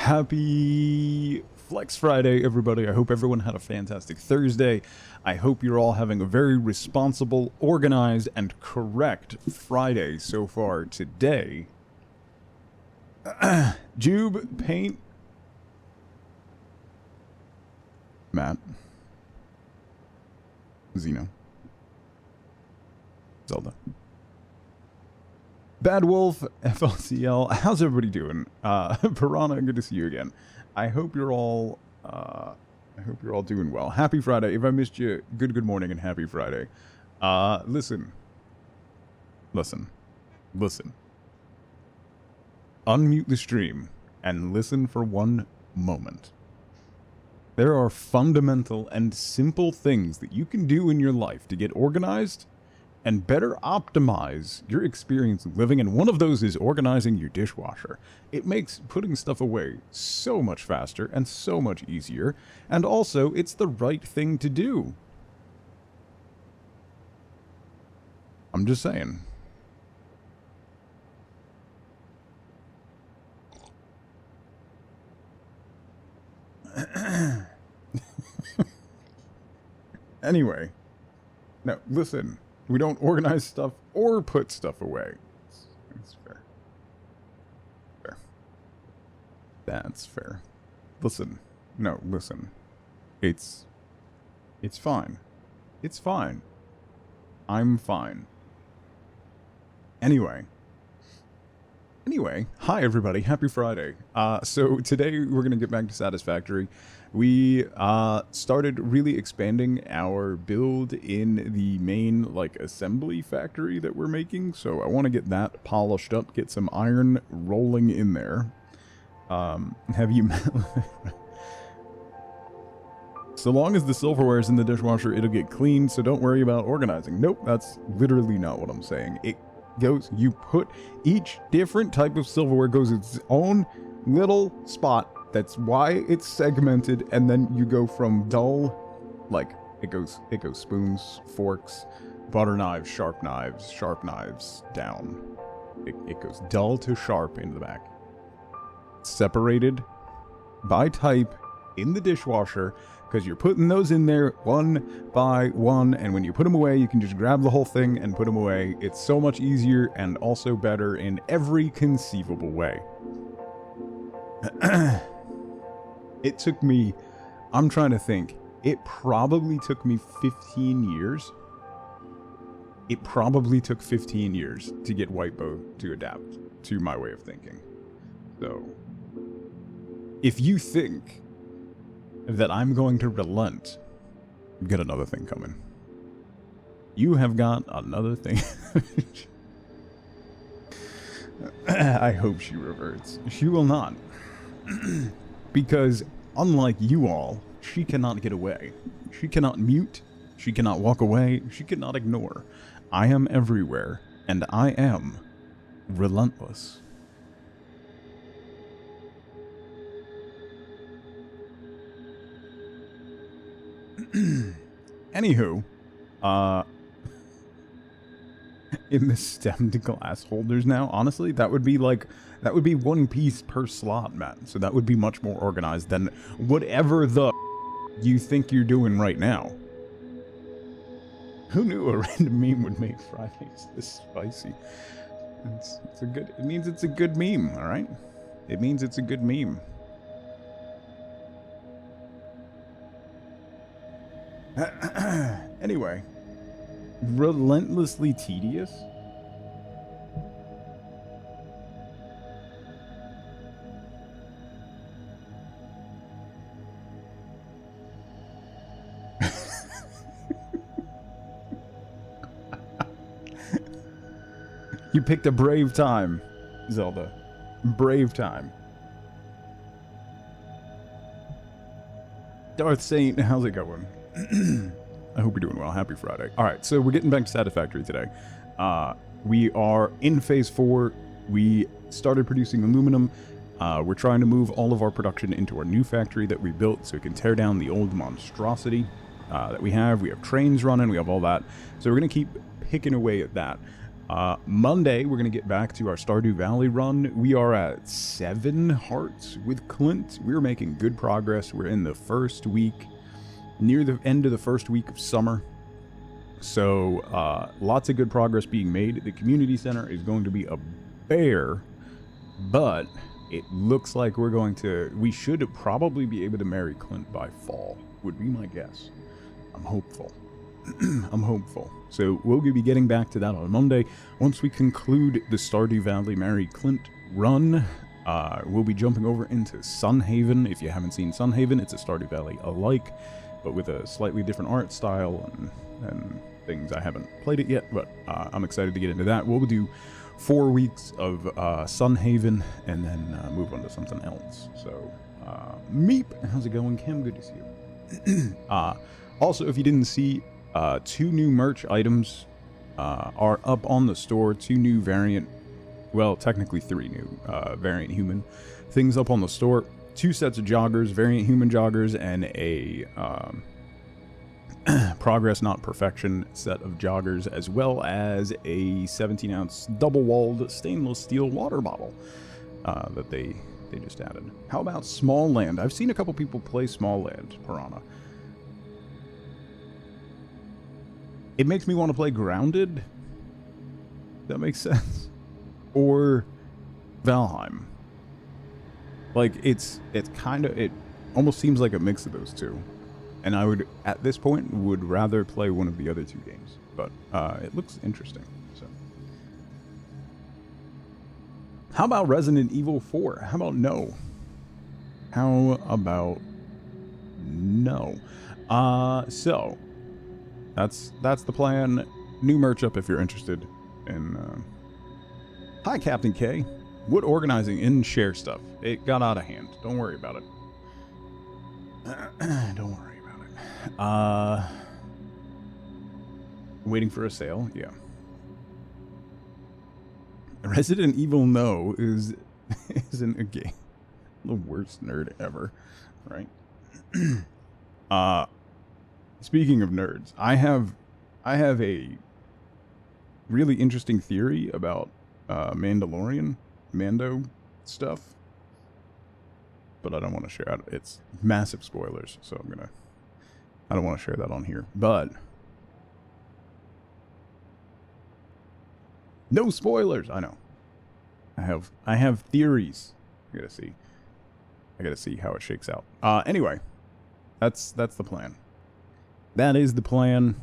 Happy Flex Friday, everybody. I hope everyone had a fantastic Thursday. I hope you're all having a very responsible, organized, and correct Friday so far today. Jube, Paint, Matt, Zeno, Zelda, Bad Wolf, FLCL. How's everybody doing? Piranha, good to see you again. I hope you're all doing well. Happy Friday. If I missed you, good morning and happy Friday. Listen. Unmute the stream and listen for one moment. There are fundamental and simple things that you can do in your life to get organized and better optimize your experience of living, and one of those is organizing your dishwasher. It makes putting stuff away so much faster and so much easier, and also it's the right thing to do. I'm just saying. Anyway, now listen. We don't organize stuff or put stuff away. That's fair. Fair. That's fair. Listen. No, listen. It's fine. It's fine. I'm fine. Anyway, hi everybody. Happy Friday. So today we're going to get back to Satisfactory. We started really expanding our build in the main assembly factory that we're making. So I want to get that polished up, get some iron rolling in there. Have you So long as the silverware is in the dishwasher, it'll get clean, so don't worry about organizing. Nope, that's literally not what I'm saying. It goes, you put each different type of silverware goes its own little spot. That's why it's segmented, and then you go from dull, it goes spoons, forks, butter knives, sharp knives, down. It goes dull to sharp into the back. Separated by type in the dishwasher, because you're putting those in there one by one, and when you put them away, you can just grab the whole thing and put them away. It's so much easier and also better in every conceivable way. It took me, I'm trying to think, it probably took me 15 years. It probably took 15 years to get Whitebow to adapt to my way of thinking. So, if you think that I'm going to relent, you've got another thing coming. You have got another thing. I hope she reverts. She will not. Because, unlike you all, she cannot get away. She cannot mute. She cannot walk away. She cannot ignore. I am everywhere, and I am relentless. Anywho, in the stemmed glass holders now, honestly, that would be one piece per slot, Matt. So that would be much more organized than whatever the you think you're doing right now. Who knew a random meme would make Fridays this spicy? It means it's a good meme, all right? It means it's a good meme. Anyway, relentlessly tedious. You picked a brave time, Zelda. Brave time. Darth Saint, how's it going? I hope you're doing well. Happy Friday. Alright, so we're getting back to Satisfactory today. We are in Phase 4. We started producing aluminum. We're trying to move all of our production into our new factory that we built so we can tear down the old monstrosity that we have. We have trains running. We have all that. So we're going to keep picking away at that. Monday, we're going to get back to our Stardew Valley run. We are at 7 hearts with Clint. We're making good progress. We're in the first week, near the end of the first week of summer. So, lots of good progress being made. The community center is going to be a bear, but it looks like we should probably be able to marry Clint by fall, would be my guess. I'm hopeful. I'm hopeful. So we'll be getting back to that on Monday. Once we conclude the Stardew Valley Marry Clint run, we'll be jumping over into Sunhaven. If you haven't seen Sunhaven, it's a Stardew Valley alike, but with a slightly different art style and things. I haven't played it yet, but I'm excited to get into that. We'll do 4 weeks of Sunhaven and then move on to something else. So, Meep, how's it going, Kim? Good to see you. Also, if you didn't see, 2 new merch items are up on the store. 2 new variant, well, technically 3 new variant human things up on the store. 2 sets of joggers, variant human joggers, and a progress not perfection set of joggers, as well as a 17-ounce double-walled stainless steel water bottle that they just added. How about Small Land? I've seen a couple people play Small Land, Piranha. It makes me want to play Grounded. That makes sense. Or Valheim. Like, it almost seems like a mix of those two. And I would, at this point, would rather play one of the other 2 games. But it looks interesting. So, how about Resident Evil 4? How about no? How about no? So that's the plan. New merch up if you're interested. And hi, Captain K. Wood organizing and share stuff. It got out of hand. Don't worry about it. Don't worry. Waiting for a sale, yeah. Resident Evil No isn't a game. The worst nerd ever, right? Speaking of nerds, I have a really interesting theory about Mando stuff, but I don't want to share it. It's massive spoilers, so I don't want to share that on here, but no spoilers. I know. I have theories. I gotta see how it shakes out. Anyway, that's the plan. That is the plan.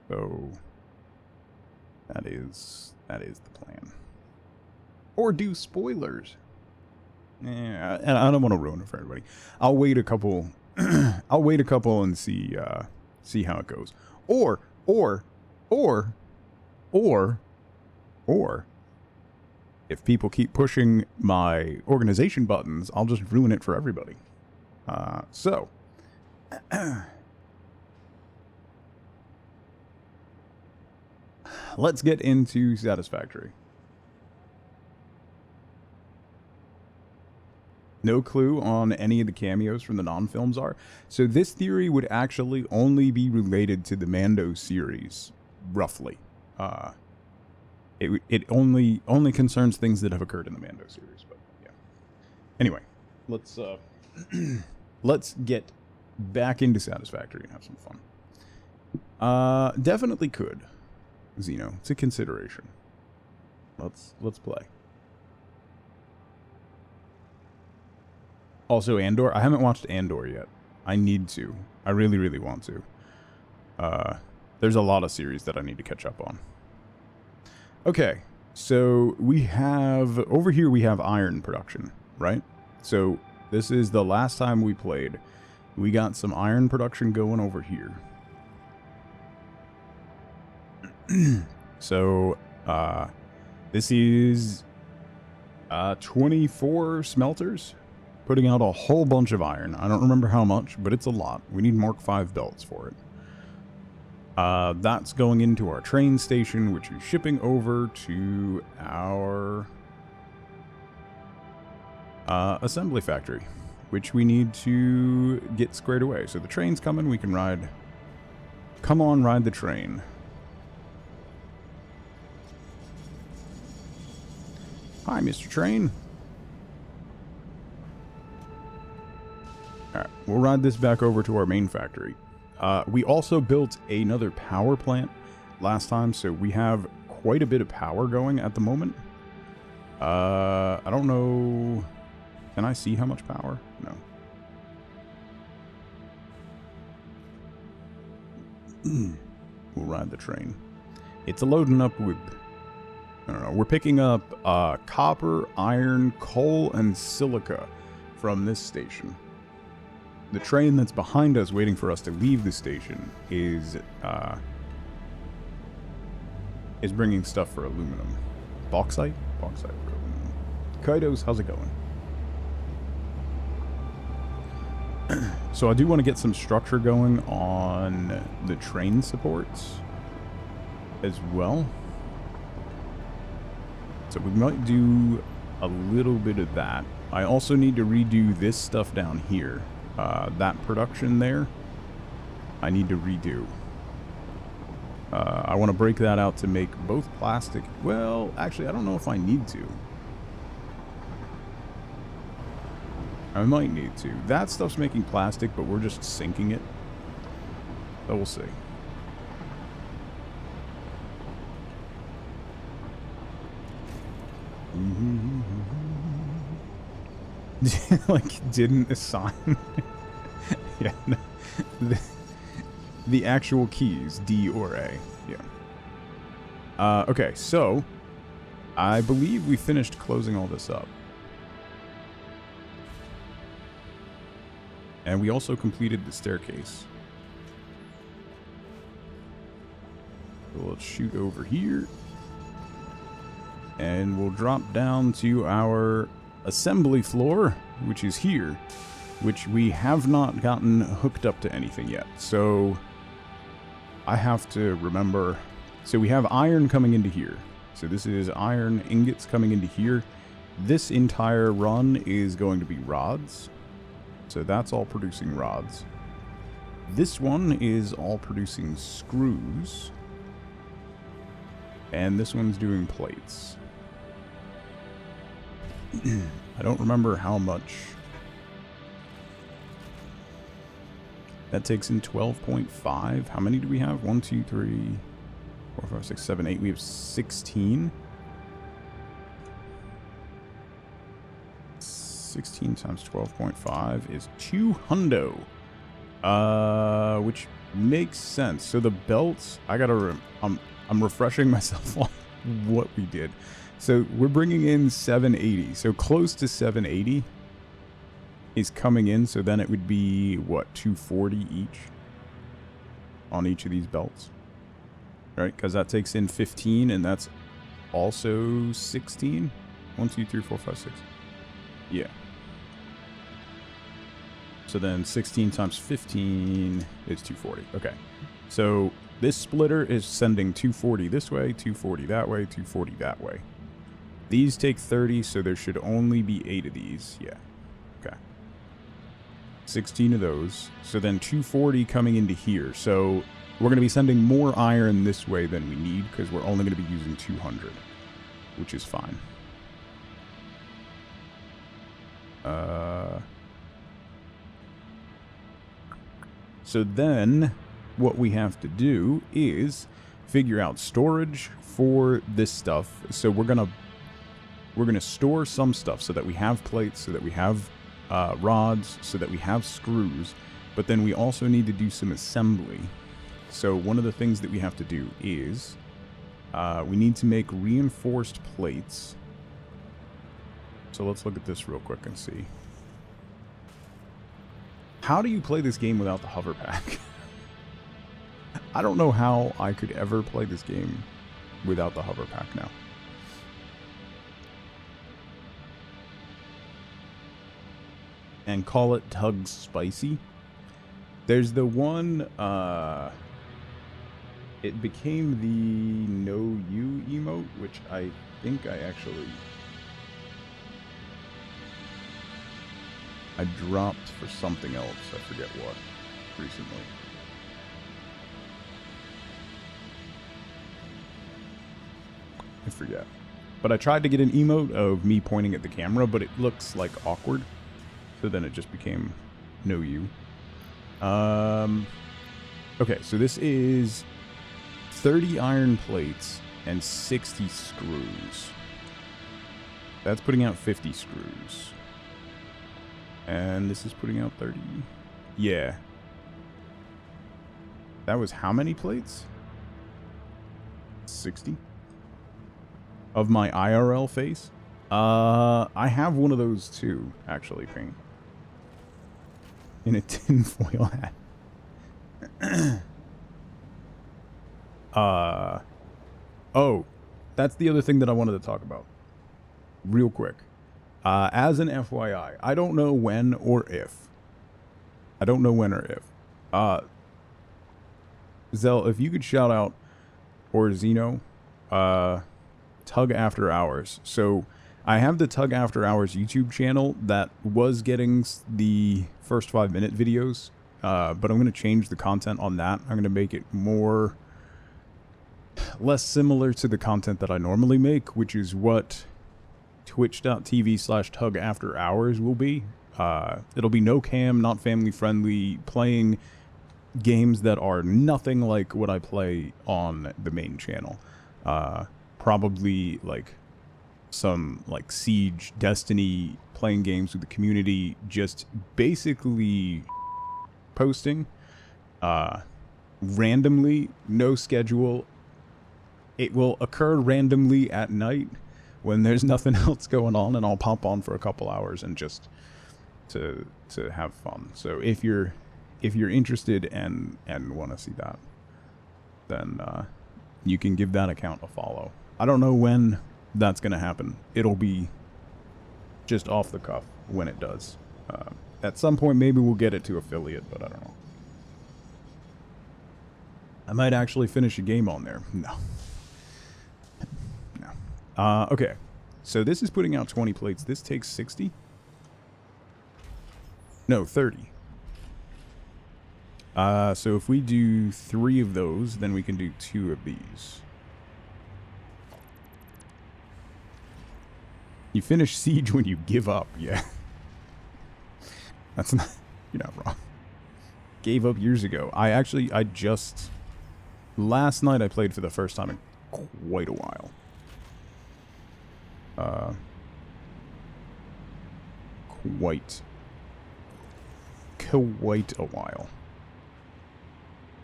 So that is the plan. Or do spoilers. Yeah, and I don't want to ruin it for everybody. I'll wait a couple. I'll wait a couple and see how it goes. Or if people keep pushing my organization buttons, I'll just ruin it for everybody. So let's get into Satisfactory. No clue on any of the cameos from the non-films are. So this theory would actually only be related to the Mando series, roughly. It only concerns things that have occurred in the Mando series, but yeah. Anyway, let's get back into Satisfactory and have some fun. Definitely could, Xeno. It's a consideration. Let's play. Also, Andor. I haven't watched Andor yet. I need to. I really, really want to. There's a lot of series that I need to catch up on. Okay, so we have... Over here we have iron production, right? So this is the last time we played. We got some iron production going over here. So, this is 24 smelters. Putting out a whole bunch of iron. I don't remember how much, but it's a lot. We need Mark V belts for it. That's going into our train station, which is shipping over to our assembly factory, which we need to get squared away. So the train's coming. We can ride. Come on, ride the train. Hi, Mr. Train. Alright, we'll ride this back over to our main factory. We also built another power plant last time, so we have quite a bit of power going at the moment. I don't know... Can I see how much power? No. We'll ride the train. It's loading up with... I don't know. We're picking up copper, iron, coal, and silica from this station. The train that's behind us waiting for us to leave the station is bringing stuff for aluminum. Bauxite? Bauxite for aluminum. Kaidos, how's it going? So I do want to get some structure going on the train supports as well. So we might do a little bit of that. I also need to redo this stuff down here. That production there, I need to redo. I want to break that out to make both plastic. Well, actually, I don't know if I need to. I might need to. That stuff's making plastic, but we're just sinking it. So we'll see. Like, didn't assign. Yeah, no. The actual keys, D or A. Yeah. Okay, so I believe we finished closing all this up. And we also completed the staircase. So let's shoot over here. And we'll drop down to our assembly floor, which is here, which we have not gotten hooked up to anything yet. So I have to remember. So we have iron coming into here. So this is iron ingots coming into here. This entire run is going to be rods. So that's all producing rods. This one is all producing screws. And this one's doing plates. I don't remember how much. That takes in 12.5. How many do we have? 1, 2, 3, 4, 5, 6, 7, 8. We have 16. 16 times 12.5 is 200. Which makes sense. So the belts, I gotta, I'm refreshing myself on what we did. So we're bringing in 780. So close to 780 is coming in. So then it would be, what, 240 each on each of these belts. Right? Because that takes in 15, and that's also 16. 1, 2, 3, 4, 5, 6. Yeah. So then 16 times 15 is 240. Okay. So this splitter is sending 240 this way, 240 that way, 240 that way. These take 30, so there should only be 8 of these. Yeah. Okay. 16 of those. So then 240 coming into here. So we're going to be sending more iron this way than we need, because we're only going to be using 200, which is fine. So then what we have to do is figure out storage for this stuff. So we're gonna store some stuff so that we have plates, so that we have rods, so that we have screws, but then we also need to do some assembly. So one of the things that we have to do is we need to make reinforced plates. So let's look at this real quick and see. How do you play this game without the hover pack? I don't know how I could ever play this game without the hover pack now. And call it Tug Spicy. There's the one, it became the No You emote, which I think I dropped for something else. I forget what recently. I forget. But I tried to get an emote of me pointing at the camera, but it looks like awkward. So then it just became no you. Okay, so this is 30 iron plates and 60 screws. That's putting out 50 screws. And this is putting out 30. Yeah. That was how many plates? 60? Of my IRL face? I have one of those too, actually, Ping. In a tinfoil hat. Oh, that's the other thing that I wanted to talk about. Real quick. As an FYI, I don't know when or if. Zell, if you could shout out, or Zeno, Tug After Hours. So, I have the Tug After Hours YouTube channel that was getting the first 5-minute videos, but I'm going to change the content on that. I'm going to make it less similar to the content that I normally make, which is what twitch.tv/Tug After Hours will be. It'll be no cam, not family friendly, playing games that are nothing like what I play on the main channel. Probably like some like Siege, Destiny, playing games with the community, just basically posting randomly, no schedule. It will occur randomly at night when there's nothing else going on, and I'll pop on for a couple hours and just to have fun. So if you're interested and want to see that, then you can give that account a follow. I don't know when that's going to happen. It'll be just off the cuff when it does. At some point, maybe we'll get it to affiliate, but I don't know. I might actually finish a game on there. No. Okay. So this is putting out 20 plates. This takes 60? No, 30. So if we do 3 of those, then we can do 2 of these. You finish Siege when you give up, yeah. That's not... You're not wrong. Gave up years ago. Last night I played for the first time in quite a while. Quite a while.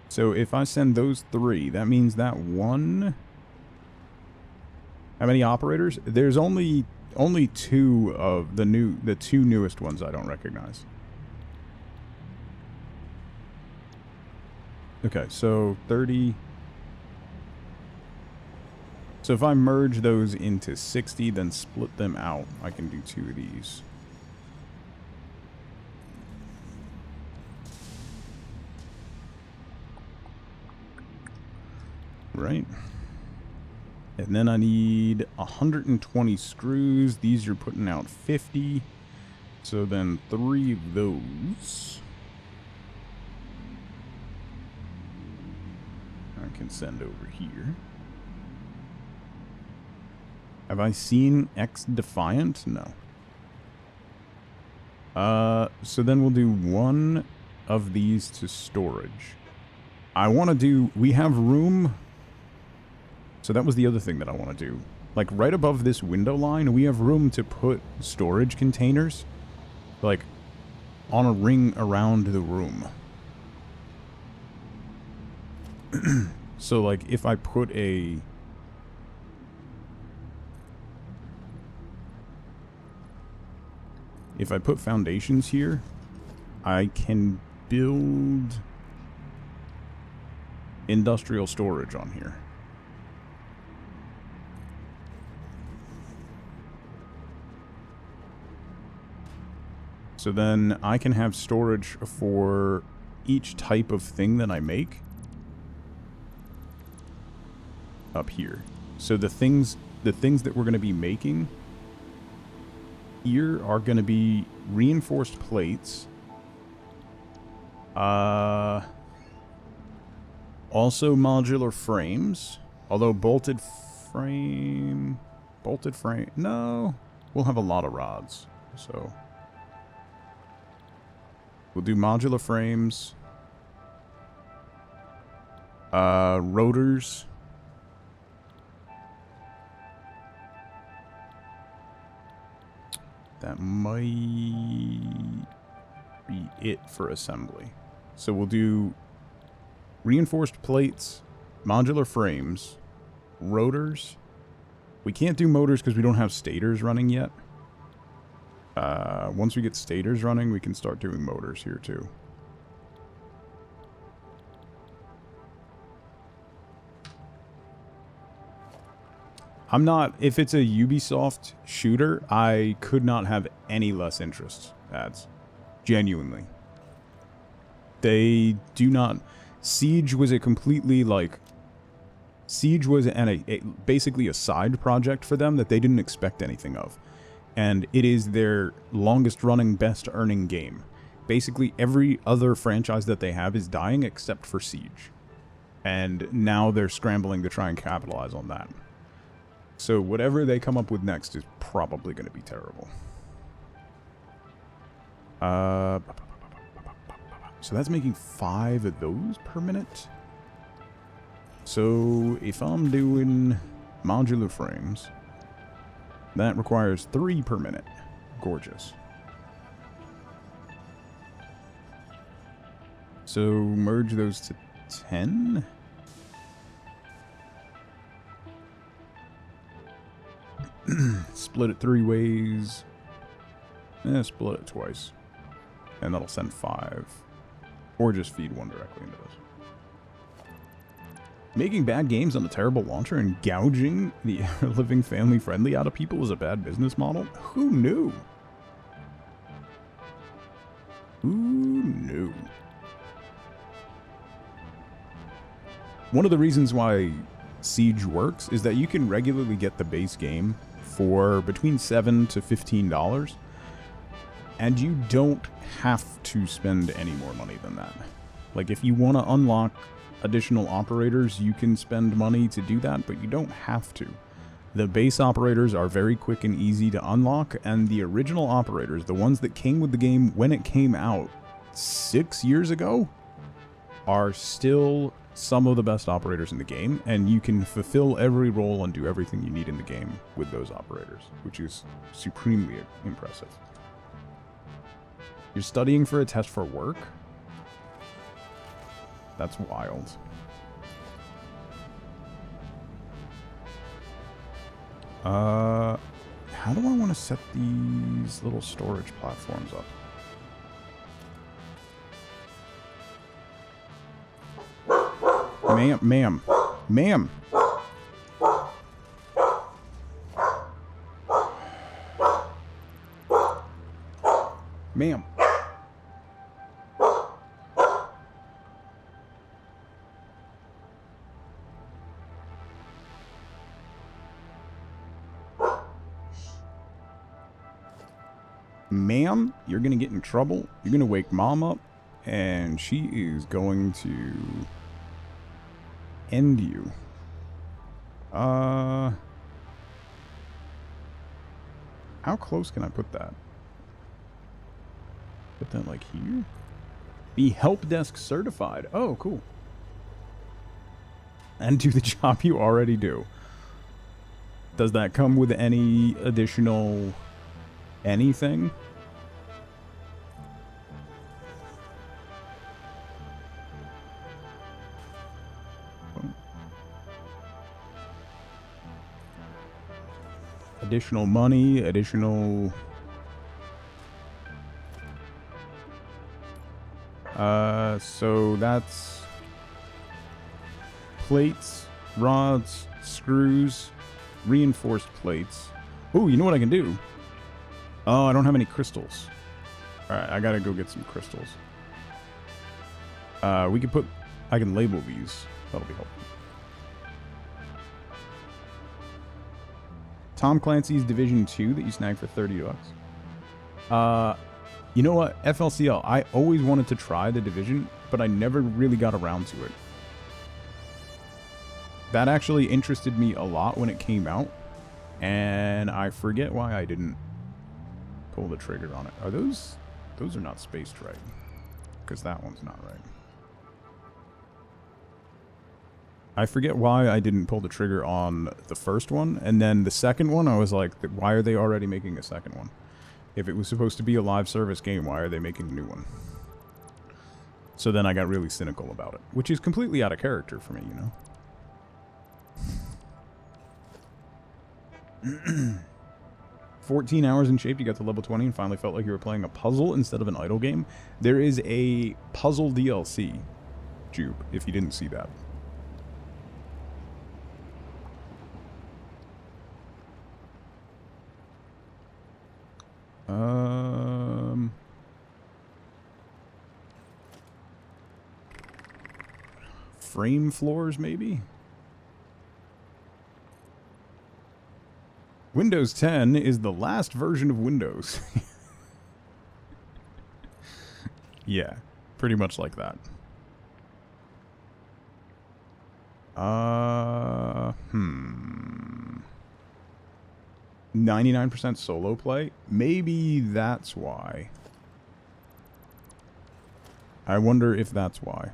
So if I send those 3, that means that one... How many operators? There's only 2 of the 2 newest ones I don't recognize. Okay, so 30. So if I merge those into 60, then split them out, I can do 2 of these. Right. And then I need 120 screws. These are putting out 50. So then 3 of those I can send over here. Have I seen X Defiant? No. So then we'll do 1 of these to storage. I want to do... We have room... So that was the other thing that I want to do. Like, right above this window line, we have room to put storage containers, like, on a ring around the room. So, like, if I put a... If I put foundations here, I can build industrial storage on here. So then I can have storage for each type of thing that I make up here. So the things that we're going to be making here are going to be reinforced plates. Also modular frames, although bolted frame... Bolted frame. No. We'll have a lot of rods. So we'll do modular frames. Rotors. That might be it for assembly. So we'll do reinforced plates, modular frames, rotors. We can't do motors because we don't have stators running yet. Once we get stators running, we can start doing motors here too. I'm not, if it's a Ubisoft shooter, I could not have any less interest, ads. Genuinely. They do not, Siege was a completely, like, Siege was basically a side project for them that they didn't expect anything of. And it is their longest running, best earning game. Basically every other franchise that they have is dying except for Siege. And now they're scrambling to try and capitalize on that. So whatever they come up with next is probably going to be terrible. So that's making 5 of those per minute. So if I'm doing modular frames, that requires 3 per minute. Gorgeous. So merge those to 10. Split it 3 ways. Split it twice. And that'll send 5. Or just feed 1 directly into this. Making bad games on a terrible launcher and gouging the ever-living family-friendly out of people is a bad business model? Who knew? Who knew? One of the reasons why Siege works is that you can regularly get the base game for between $7 to $15, and you don't have to spend any more money than that. Like, if you want to unlock additional operators, you can spend money to do that, but you don't have to. The base operators are very quick and easy to unlock, and the original operators, the ones that came with the game when it came out 6 years ago, are still some of the best operators in the game, and you can fulfill every role and do everything you need in the game with those operators, which is supremely impressive. You're studying for a test for work? That's wild. How do I want to set these little storage platforms up? Ma'am. Ma'am. Ma'am. Ma'am, you're gonna get in trouble. You're gonna wake Mom up, and she is going to end you. How close can I put that? Put that like here? Be help desk certified. Oh, cool. And do the job you already do. Does that come with any additional anything? Additional money, additional... so that's... plates, rods, screws, reinforced plates. Oh, you know what I can do? Oh, I don't have any crystals. Alright, I gotta go get some crystals. We can put... I can label these. That'll be helpful. Tom Clancy's Division 2 that you snagged for $30. You know what? FLCL, I always wanted to try the Division, but I never really got around to it. That actually interested me a lot when it came out, And I forget why I didn't pull the trigger on it. Are those are not spaced right. Because that one's not right. I forget why I didn't pull the trigger on the first one. And then the second one, I was like, why are they already making a second one? If it was supposed to be a live service game, why are they making a new one? So then I got really cynical about it. Which is completely out of character for me, you know? 14 hours in shape, you got to level 20 and finally felt like you were playing a puzzle instead of an idle game. There is a puzzle DLC, Jube, if you didn't see that. Frame floors, maybe? Windows 10 is the last version of Windows. Yeah, pretty much like that. 99% solo play? Maybe that's why. I wonder if that's why.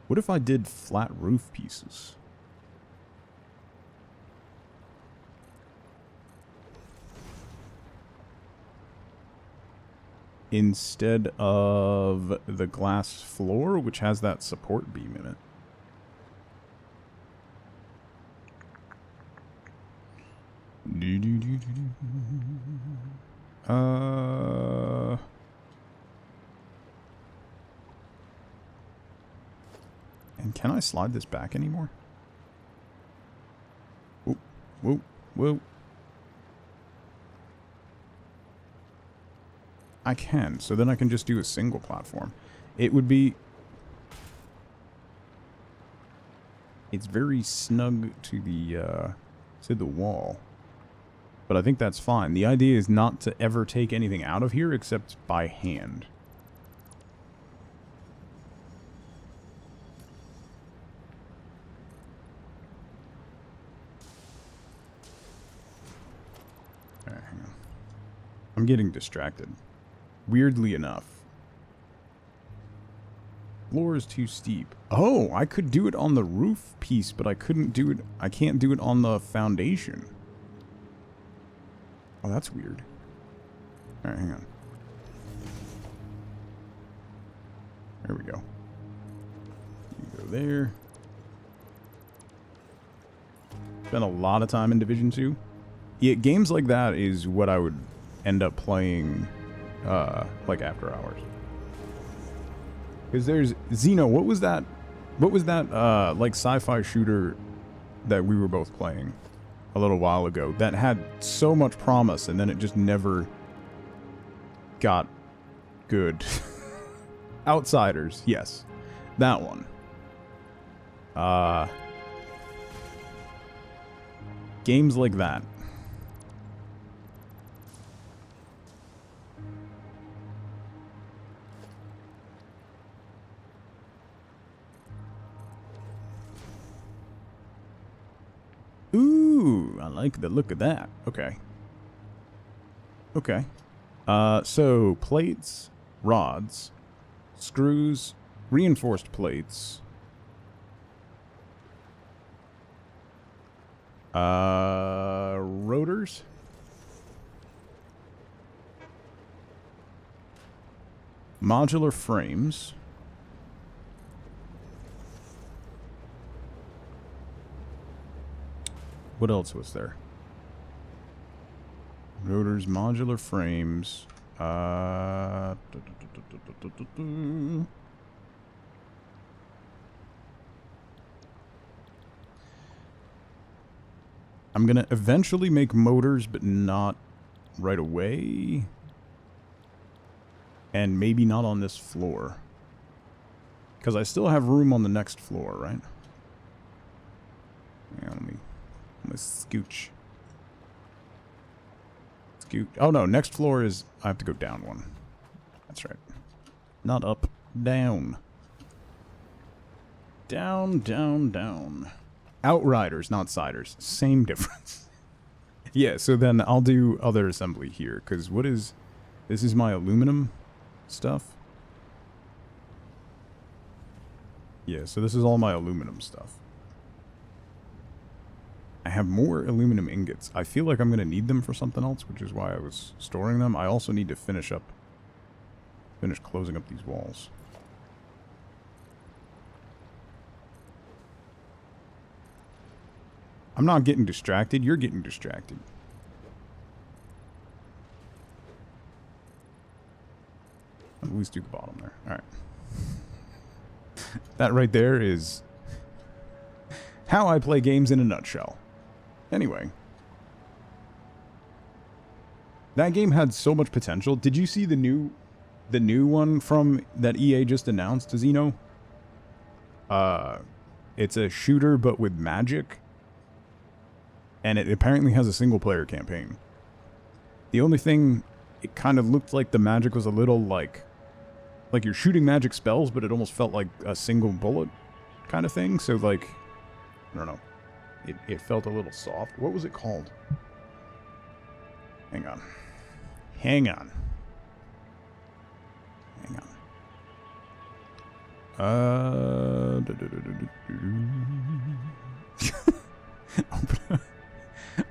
What if I did flat roof pieces? Instead of the glass floor, which has that support beam in it. And can I slide this back anymore? Whoa, whoa, whoa. I can, so then I can just do a single platform. It would be... It's very snug to the wall. But I think that's fine. The idea is not to ever take anything out of here except by hand. Alright, hang on. I'm getting distracted. Weirdly enough. Floor is too steep. Oh, I could do it on the roof piece, but I couldn't do it. I can't do it on the foundation. Oh, that's weird. Alright, hang on. There we go. You go there. Spent a lot of time in Division 2. Yeah, games like that is what I would end up playing, like after hours. Because there's Xeno. What was that? What was that, like sci-fi shooter that we were both playing a little while ago that had so much promise and then it just never got good? Outsiders, yes. That one. Games like that. Ooh, I like the look of that. Okay. Okay. So plates, rods, screws, reinforced plates. Rotors. Modular frames. What else was there? Rotors, modular frames. I'm gonna eventually make motors, but not right away. And maybe not on this floor. Because I still have room on the next floor, right? Yeah, let me scooch. Scoot. Oh no, next floor is... I have to go down one. That's right. Not up. Down. Down, down, down. Outriders, not siders. Same difference. Yeah, so then I'll do other assembly here, because what is... This is my aluminum stuff. Yeah, so this is all my aluminum stuff. I have more aluminum ingots. I feel like I'm going to need them for something else, which is why I was storing them. I also need to finish closing up these walls. I'm not getting distracted. You're getting distracted. At least do the bottom there. All right. That right there is how I play games in a nutshell. Anyway. That game had so much potential. Did you see the new one from that EA just announced, Zeno? It's a shooter but with magic. And it apparently has a single player campaign. The only thing, it kind of looked like the magic was a little like you're shooting magic spells, but it almost felt like a single bullet kind of thing. So like, I don't know. It felt a little soft. What was it called? Hang on. Hang on.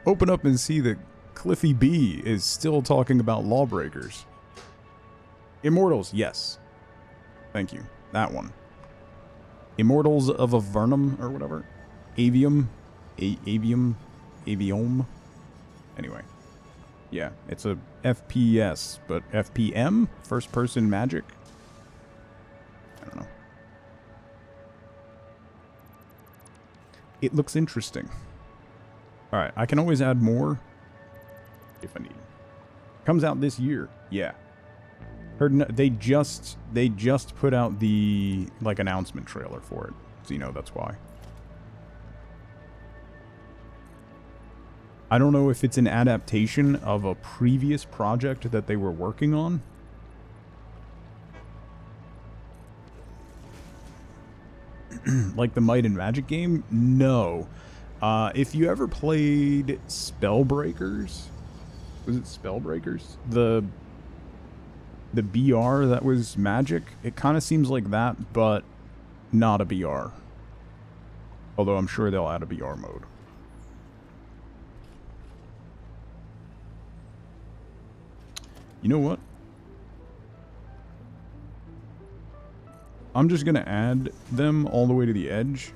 Open up and see that Cliffy B is still talking about lawbreakers. Immortals, yes. Thank you. That one. Immortals of Avernum, or whatever. Avium. Avium. Anyway. Yeah, it's a FPS, but FPM? First person magic? I don't know. It looks interesting. Alright, I can always add more if I need. Comes out this year. Yeah. Heard they just put out the like announcement trailer for it. So you know that's why. I don't know if it's an adaptation of a previous project that they were working on. Like the Might and Magic game? No. If you ever played Spellbreakers, was it Spellbreakers? The BR that was magic, it kind of seems like that, but not a BR. Although I'm sure they'll add a BR mode. You know what? I'm just going to add them all the way to the edge.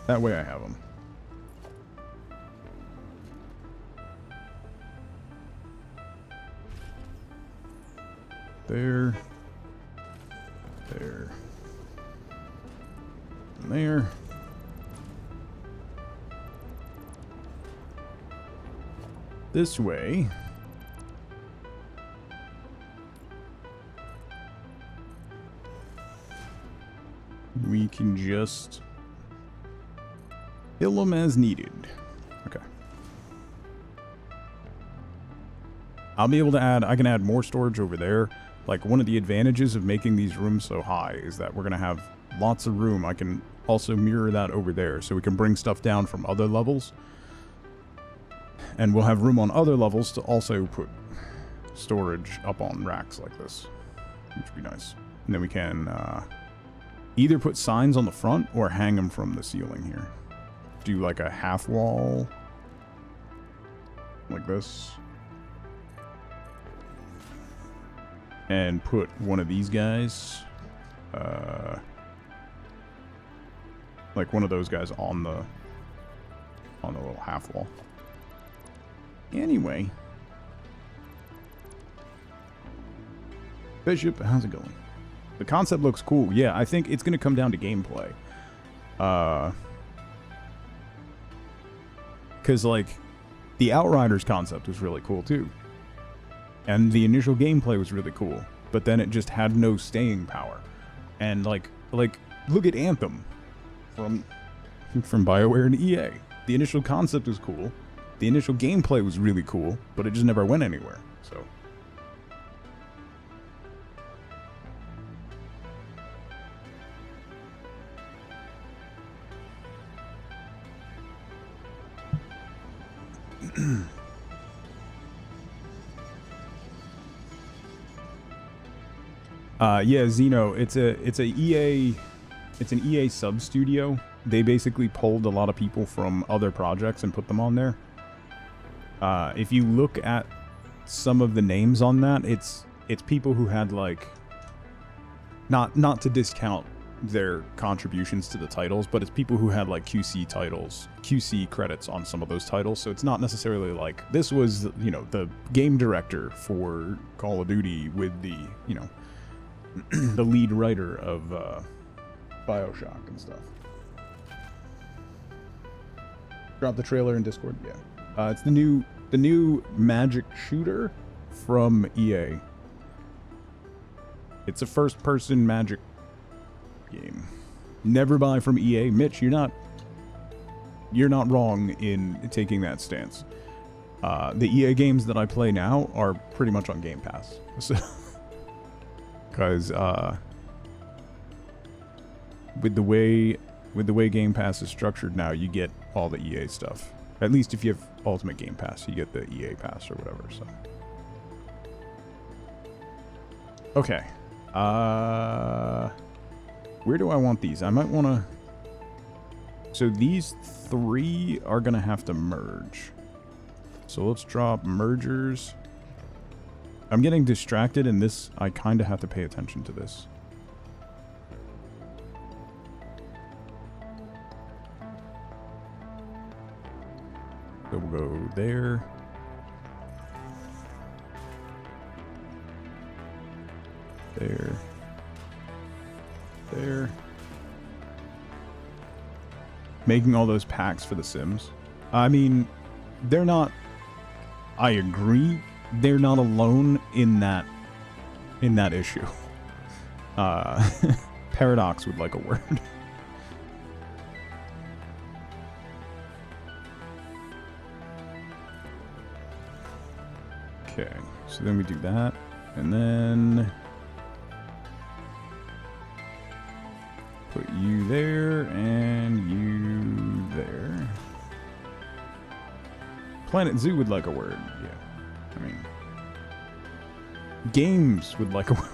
That way I have them. There. There. And there. This way. We can just fill them as needed. Okay. I'll be able to add, I can add more storage over there. Like, one of the advantages of making these rooms so high is that we're going to have lots of room. I can also mirror that over there, so we can bring stuff down from other levels. And we'll have room on other levels to also put storage up on racks like this, which would be nice. And then we can either put signs on the front or hang them from the ceiling here. Do like a half wall, like this. And put one of these guys, like one of those guys on the little half wall. Anyway. Bishop, how's it going? The concept looks cool. Yeah, I think it's going to come down to gameplay. Because, like, the Outriders concept was really cool, too. And the initial gameplay was really cool. But then it just had no staying power. And, like look at Anthem from BioWare and EA. The initial concept was cool. The initial gameplay was really cool, but it just never went anywhere. So... Yeah, Xeno. It's an EA sub studio. They basically pulled a lot of people from other projects and put them on there. If you look at some of the names on that, it's people who had like, not to discount their contributions to the titles, but it's people who had like QC credits on some of those titles. So it's not necessarily like this was, you know, the game director for Call of Duty with the, you know, the lead writer of BioShock and stuff. Drop the trailer in Discord. Yeah, it's the new Magic shooter from EA. It's a first-person Magic game. Never buy from EA. Mitch, you're not wrong in taking that stance. The EA games that I play now are pretty much on Game Pass. So, because with the way Game Pass is structured now, you get all the EA stuff. At least if you have Ultimate Game Pass, you get the EA Pass or whatever. So, okay. Where do I want these? I might want to... So these three are going to have to merge. So let's drop mergers. I'm getting distracted in this. I kind of have to pay attention to this. So we'll go there. There. There. Making all those packs for the Sims. I mean, they're not... I agree. They're not alone in that issue. Paradox would like a word. Okay, so then we do that, and then put you there and you there. Planet Zoo would like a word, yeah. I mean, Games would like a word.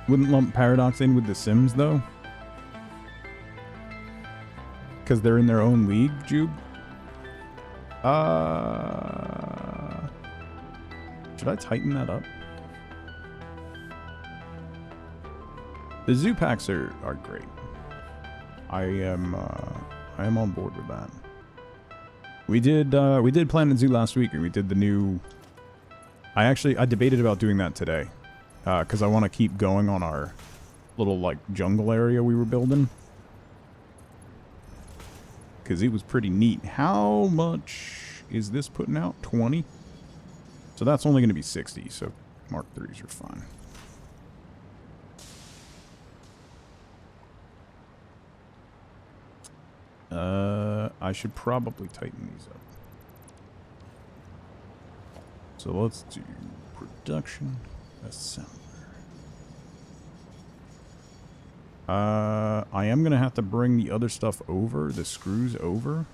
Wouldn't lump Paradox in with the Sims, though? Because they're in their own league, Jube? Should I tighten that up? The zoo packs are great. I am on board with that. We did Planet Zoo last week, and we did the new... I debated about doing that today. Because I want to keep going on our little, like, jungle area we were building. Because it was pretty neat. How much is this putting out? 20? So that's only going to be 60, so Mark 3s are fine. I should probably tighten these up. So let's do production assembler. I am gonna have to bring the other stuff over, the screws over.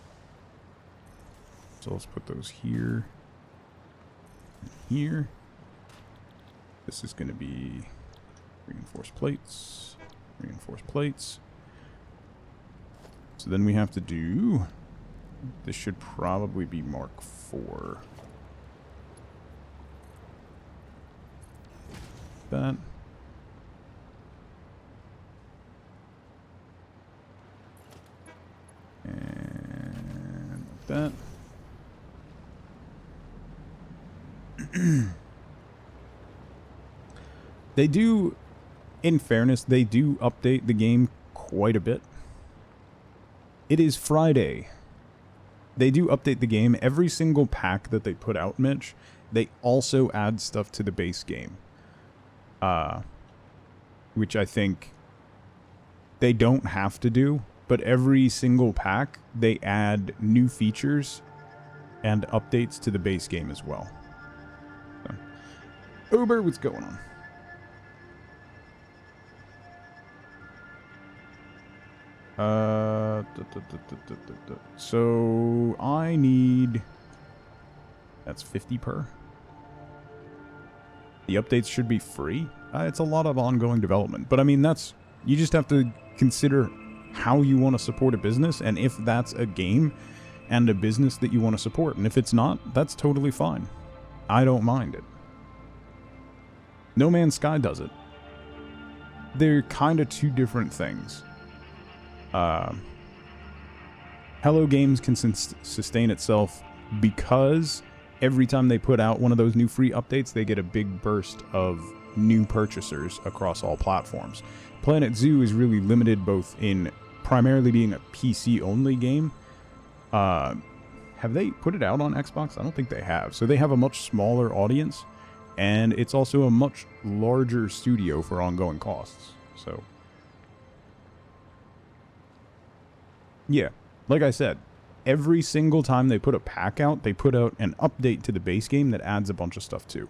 So let's put those here. And here. This is gonna be reinforced plates. Reinforced plates. So then we have to do... This should probably be Mark 4. That. And like that. They do, in fairness, they do update the game quite a bit. It is Friday. They do update the game. Every single pack that they put out, Mitch, they also add stuff to the base game. Which I think they don't have to do, but every single pack, they add new features and updates to the base game as well. So, Uber, what's going on? So I need that's 50 per. The updates should be free. It's a lot of ongoing development. But I mean, you just have to consider how you want to support a business, and if that's a game and a business that you want to support. And if it's not, that's totally fine. I don't mind it. No Man's Sky does it. They're kind of two different things. Hello Games can sustain itself because every time they put out one of those new free updates, they get a big burst of new purchasers across all platforms. Planet Zoo is really limited both in primarily being a PC-only game. Have they put it out on Xbox? I don't think they have. So they have a much smaller audience, and it's also a much larger studio for ongoing costs. So, yeah, like I said, every single time they put a pack out, they put out an update to the base game that adds a bunch of stuff too.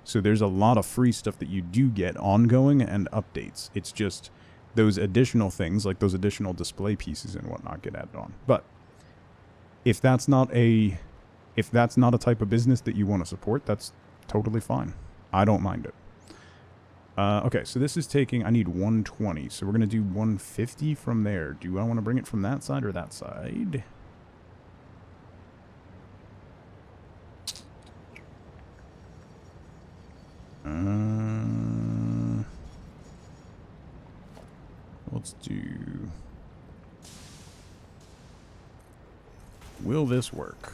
So there's a lot of free stuff that you do get ongoing and updates. It's just those additional things, like those additional display pieces and whatnot, get added on. But if that's not a type of business that you want to support, that's totally fine. I don't mind it. Okay, so this is taking, I need 120, so we're going to do 150 from there. Do I want to bring it from that side or that side? Let's do... Will this work?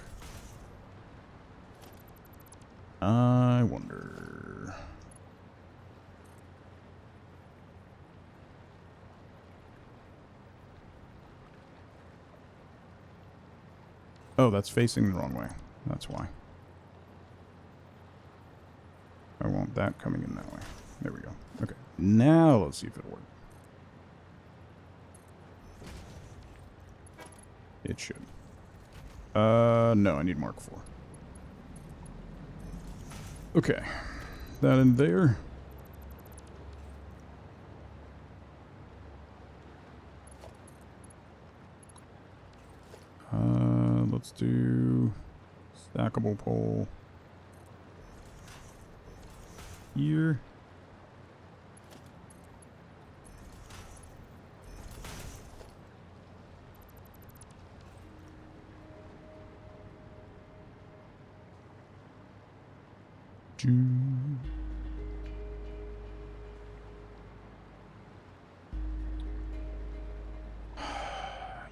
I wonder... Oh, that's facing the wrong way. That's why. I want that coming in that way. There we go. Okay. Now let's see if it'll work. It should. No, I need Mark IV. Okay. That in there. Let's do stackable pole here.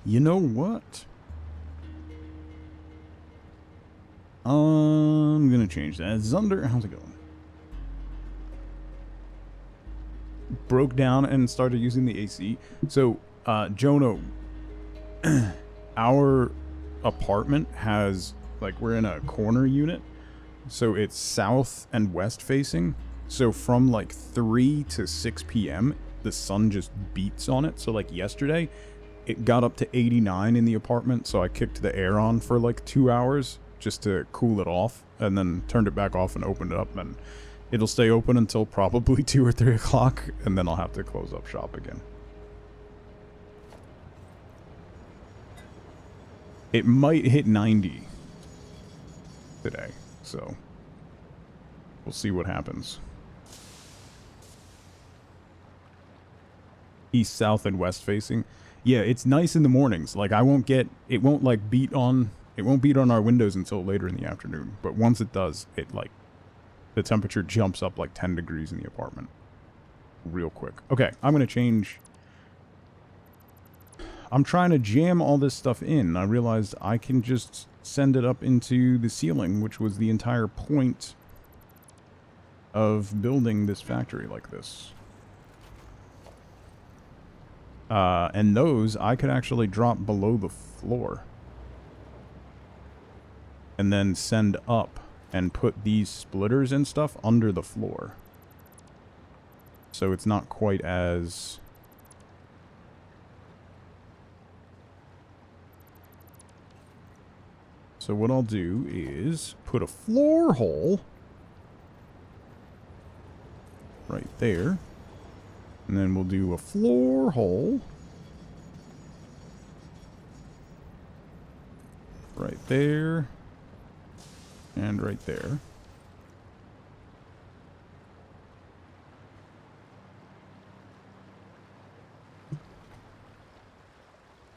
You know what? I'm gonna change that. Zunder, how's it going? Broke down and started using the AC. So, Jono, our apartment has, like, we're in a corner unit. So it's south and west facing. So from like 3 to 6 p.m., the sun just beats on it. So like yesterday, it got up to 89 in the apartment. So I kicked the air on for like 2 hours just to cool it off, and then turned it back off and opened it up. And it'll stay open until probably 2 or 3 o'clock. And then I'll have to close up shop again. It might hit 90 today. So, we'll see what happens. East, south, and west facing. Yeah, it's nice in the mornings. Like, it won't like beat on our windows until later in the afternoon. But once it does, the temperature jumps up like 10 degrees in the apartment. Real quick. Okay, I'm going to change. I'm trying to jam all this stuff in. I realized I can just send it up into the ceiling, which was the entire point of building this factory like this. And those I could actually drop below the floor. And then send up and put these splitters and stuff under the floor. So it's not quite as... So what I'll do is put a floor hole right there. And then we'll do a floor hole right there. And right there.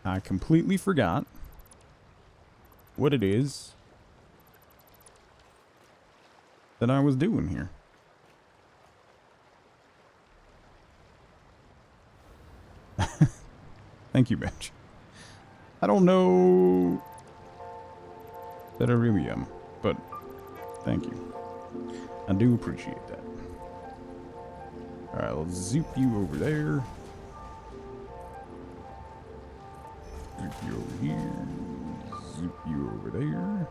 I completely forgot what it is that I was doing here. Thank you, Mitch. I don't know that I really am, but thank you. I do appreciate that. Alright, let's zoop you over there. Zoop you over here. Zoop you over there.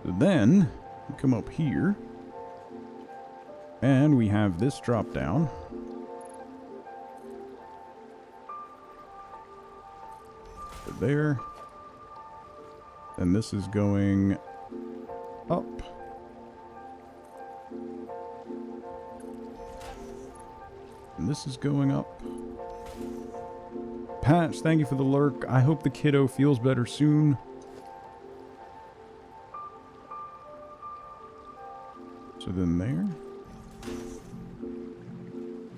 So then, we come up here. And we have this drop down. To there. And this is going up. And this is going up. Patch, thank you for the lurk. I hope the kiddo feels better soon. So then there.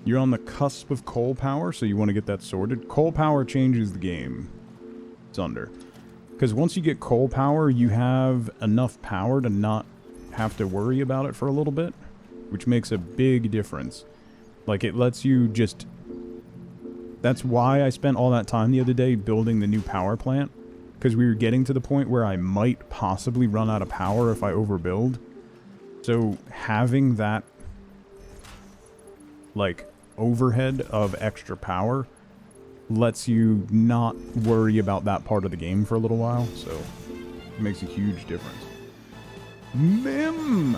You're on the cusp of coal power, so you want to get that sorted. Coal power changes the game, Sunder. Because once you get coal power, you have enough power to not have to worry about it for a little bit, which makes a big difference. Like, it lets you just... That's why I spent all that time the other day building the new power plant. Because we were getting to the point where I might possibly run out of power if I overbuild. So, having that, like, overhead of extra power lets you not worry about that part of the game for a little while. So, it makes a huge difference. Mim!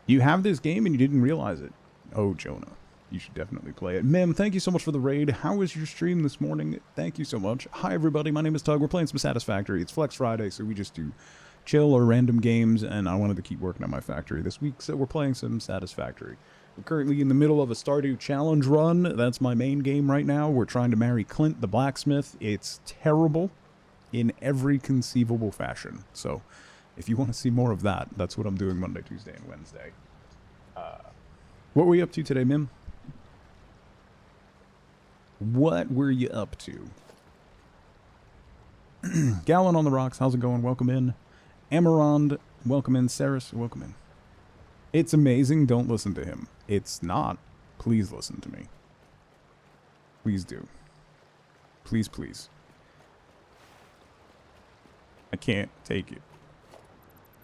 You have this game and you didn't realize it. Oh, Jonah. You should definitely play it. Mim, thank you so much for the raid. How was your stream this morning? Thank you so much. Hi, everybody. My name is Tug. We're playing some Satisfactory. It's Flex Friday, so we just do chill or random games, and I wanted to keep working on my factory this week, so we're playing some Satisfactory. We're currently in the middle of a Stardew Challenge run. That's my main game right now. We're trying to marry Clint the blacksmith. It's terrible in every conceivable fashion. So if you want to see more of that, that's what I'm doing Monday, Tuesday, and Wednesday. What were you up to today, Mim? What were you up to? Gallon on the rocks, how's it going? Welcome in. Amarond, welcome in. Saris, welcome in. It's amazing, don't listen to him. It's not. Please listen to me. Please do. Please, please. I can't take it.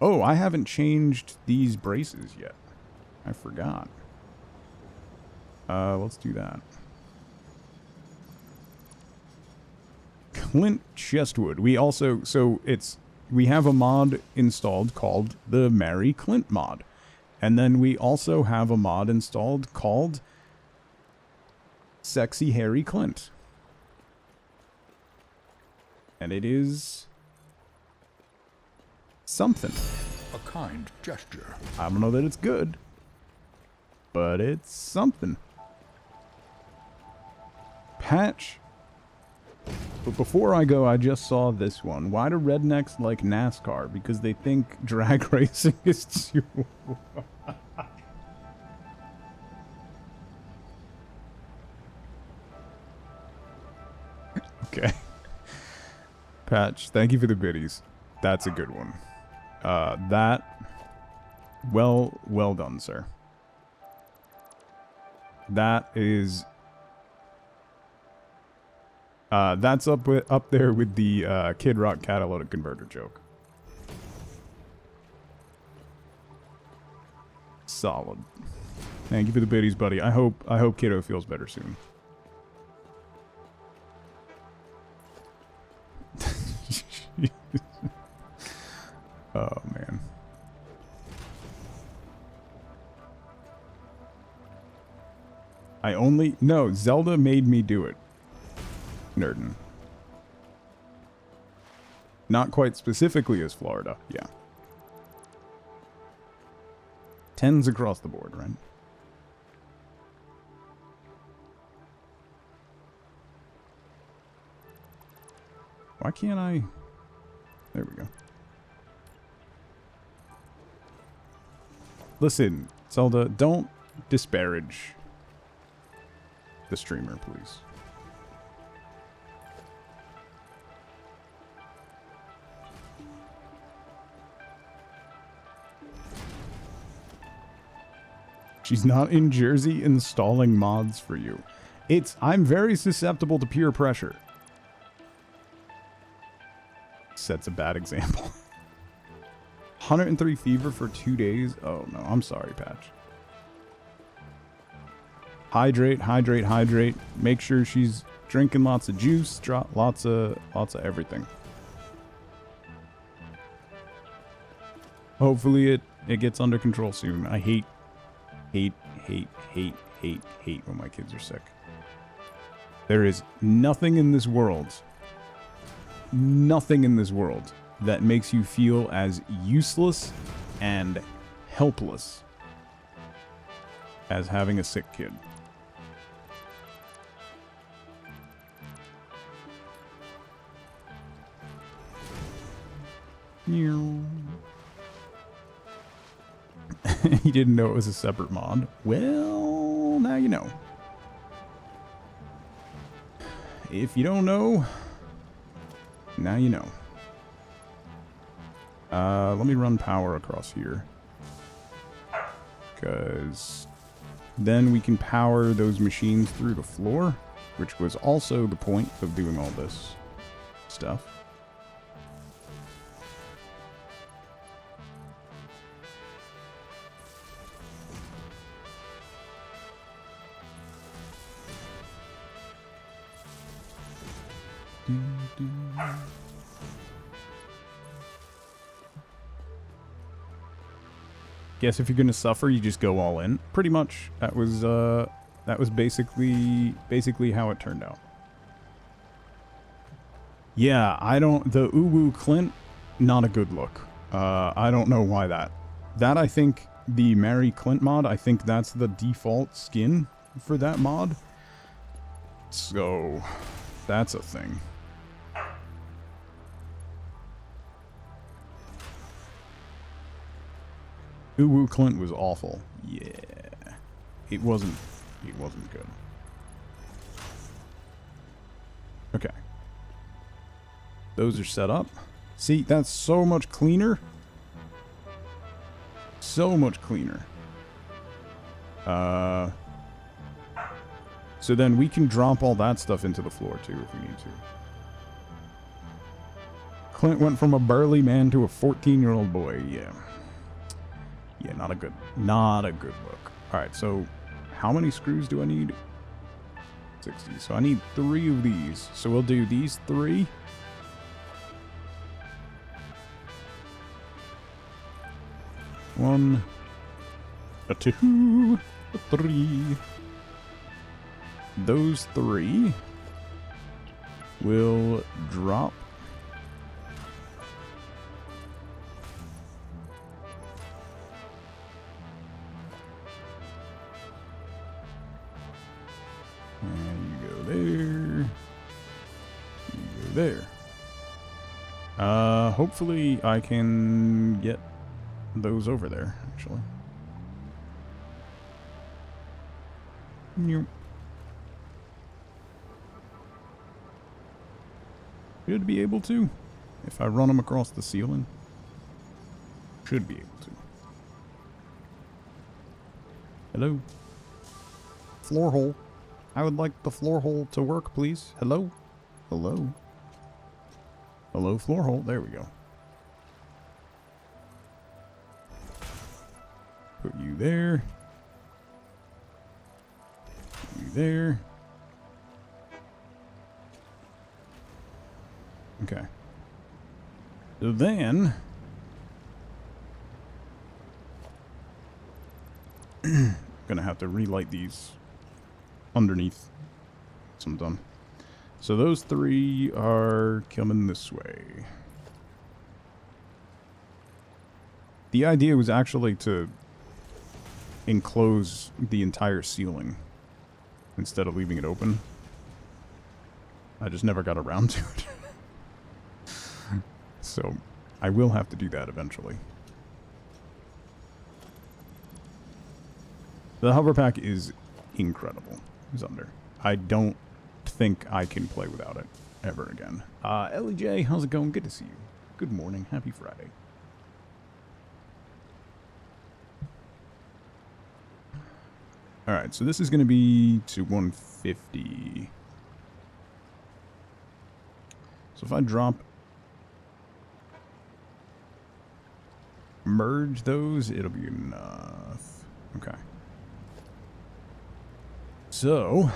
Oh, I haven't changed these braces yet. I forgot. Let's do that. Clint Chestwood. We also, we have a mod installed called the Marry Clint mod. And then we also have a mod installed called Sexy Harry Clint. And it is something. A kind gesture. I don't know that it's good, but it's something. Patch. But before I go, I just saw this one. Why do rednecks like NASCAR? Because they think drag racing is too... Okay. Patch, thank you for the biddies. That's a good one. Well done, sir. That is... that's up there with the Kid Rock catalytic converter joke. Solid. Thank you for the biddies, buddy. I hope Kiddo feels better soon. Oh man. No, Zelda made me do it. Nerdin. Not quite specifically as Florida, yeah. 10s across the board, right? Why can't I? There we go. Listen, Zelda, don't disparage the streamer, please. She's not in Jersey installing mods for you. I'm very susceptible to peer pressure. Sets a bad example. 103 fever for 2 days? Oh no, I'm sorry, Patch. Hydrate, hydrate, hydrate. Make sure she's drinking lots of juice, lots of everything. Hopefully it gets under control soon. I hate when my kids are sick. There is nothing in this world that makes you feel as useless and helpless as having a sick kid. He didn't know it was a separate mod. Well, now you know. If you don't know, now you know. Let me run power across here. Because then we can power those machines through the floor, which was also the point of doing all this stuff. Guess if you're gonna suffer, you just go all in. Pretty much, that was basically how it turned out. Yeah, the Uwu Clint, not a good look. I don't know why that. I think the Mary Clint mod, I think that's the default skin for that mod. So, that's a thing. Uwu Clint was awful. Yeah. It wasn't good. Okay. Those are set up. See, that's so much cleaner. So much cleaner. So then we can drop all that stuff into the floor too if we need to. Clint went from a burly man to a 14-year-old boy. Yeah. Yeah, not a good look. Alright, so how many screws do I need? 60. So I need 3 of these. So we'll do these 3. One, a 2, a 3. Those 3 will drop. There. Hopefully I can get those over there, actually. Nope. Should be able to. If I run them across the ceiling. Should be able to. Hello? Floor hole. I would like the floor hole to work, please. Hello? Hello? Hello, floor hole. There we go. Put you there. Put you there. Okay. So then... gonna have to relight these underneath. So I'm done. So those 3 are coming this way. The idea was actually to enclose the entire ceiling instead of leaving it open. I just never got around to it. So I will have to do that eventually. The hover pack is incredible. Zunder. I don't think I can play without it ever again. Ellie J, how's it going? Good to see you. Good morning. Happy Friday. Alright, so this is going to be to 150. So if I drop... merge those, it'll be enough. Okay. So,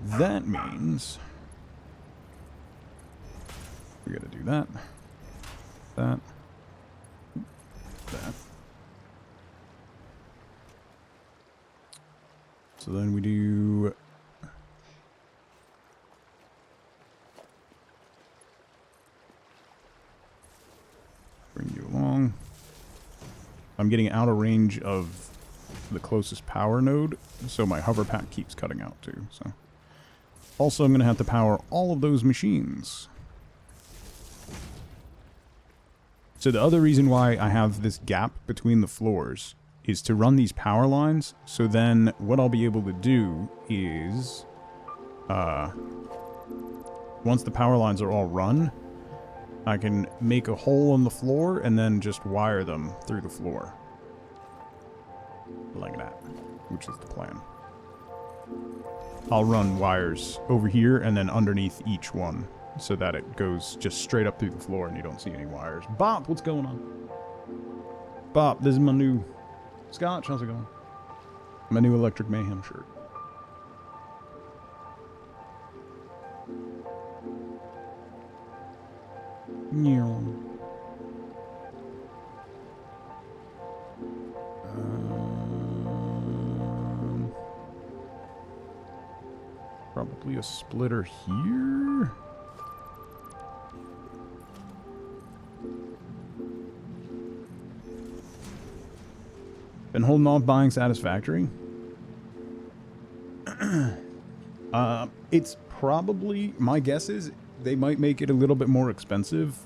that means... we gotta do that. That. That. So then we do... bring you along. I'm getting out of range of the closest power node, so my hover pack keeps cutting out too. So, also I'm going to have to power all of those machines. So the other reason why I have this gap between the floors is to run these power lines, so then what I'll be able to do is, once the power lines are all run, I can make a hole in the floor and then just wire them through the floor. Like that, which is the plan. I'll run wires over here and then underneath each one so that it goes just straight up through the floor and you don't see any wires. Bop, what's going on? Bop, this is my new... Scotch, how's it going? My new Electric Mayhem shirt. Probably a splitter here. Been holding off buying Satisfactory. It's probably, my guess is, they might make it a little bit more expensive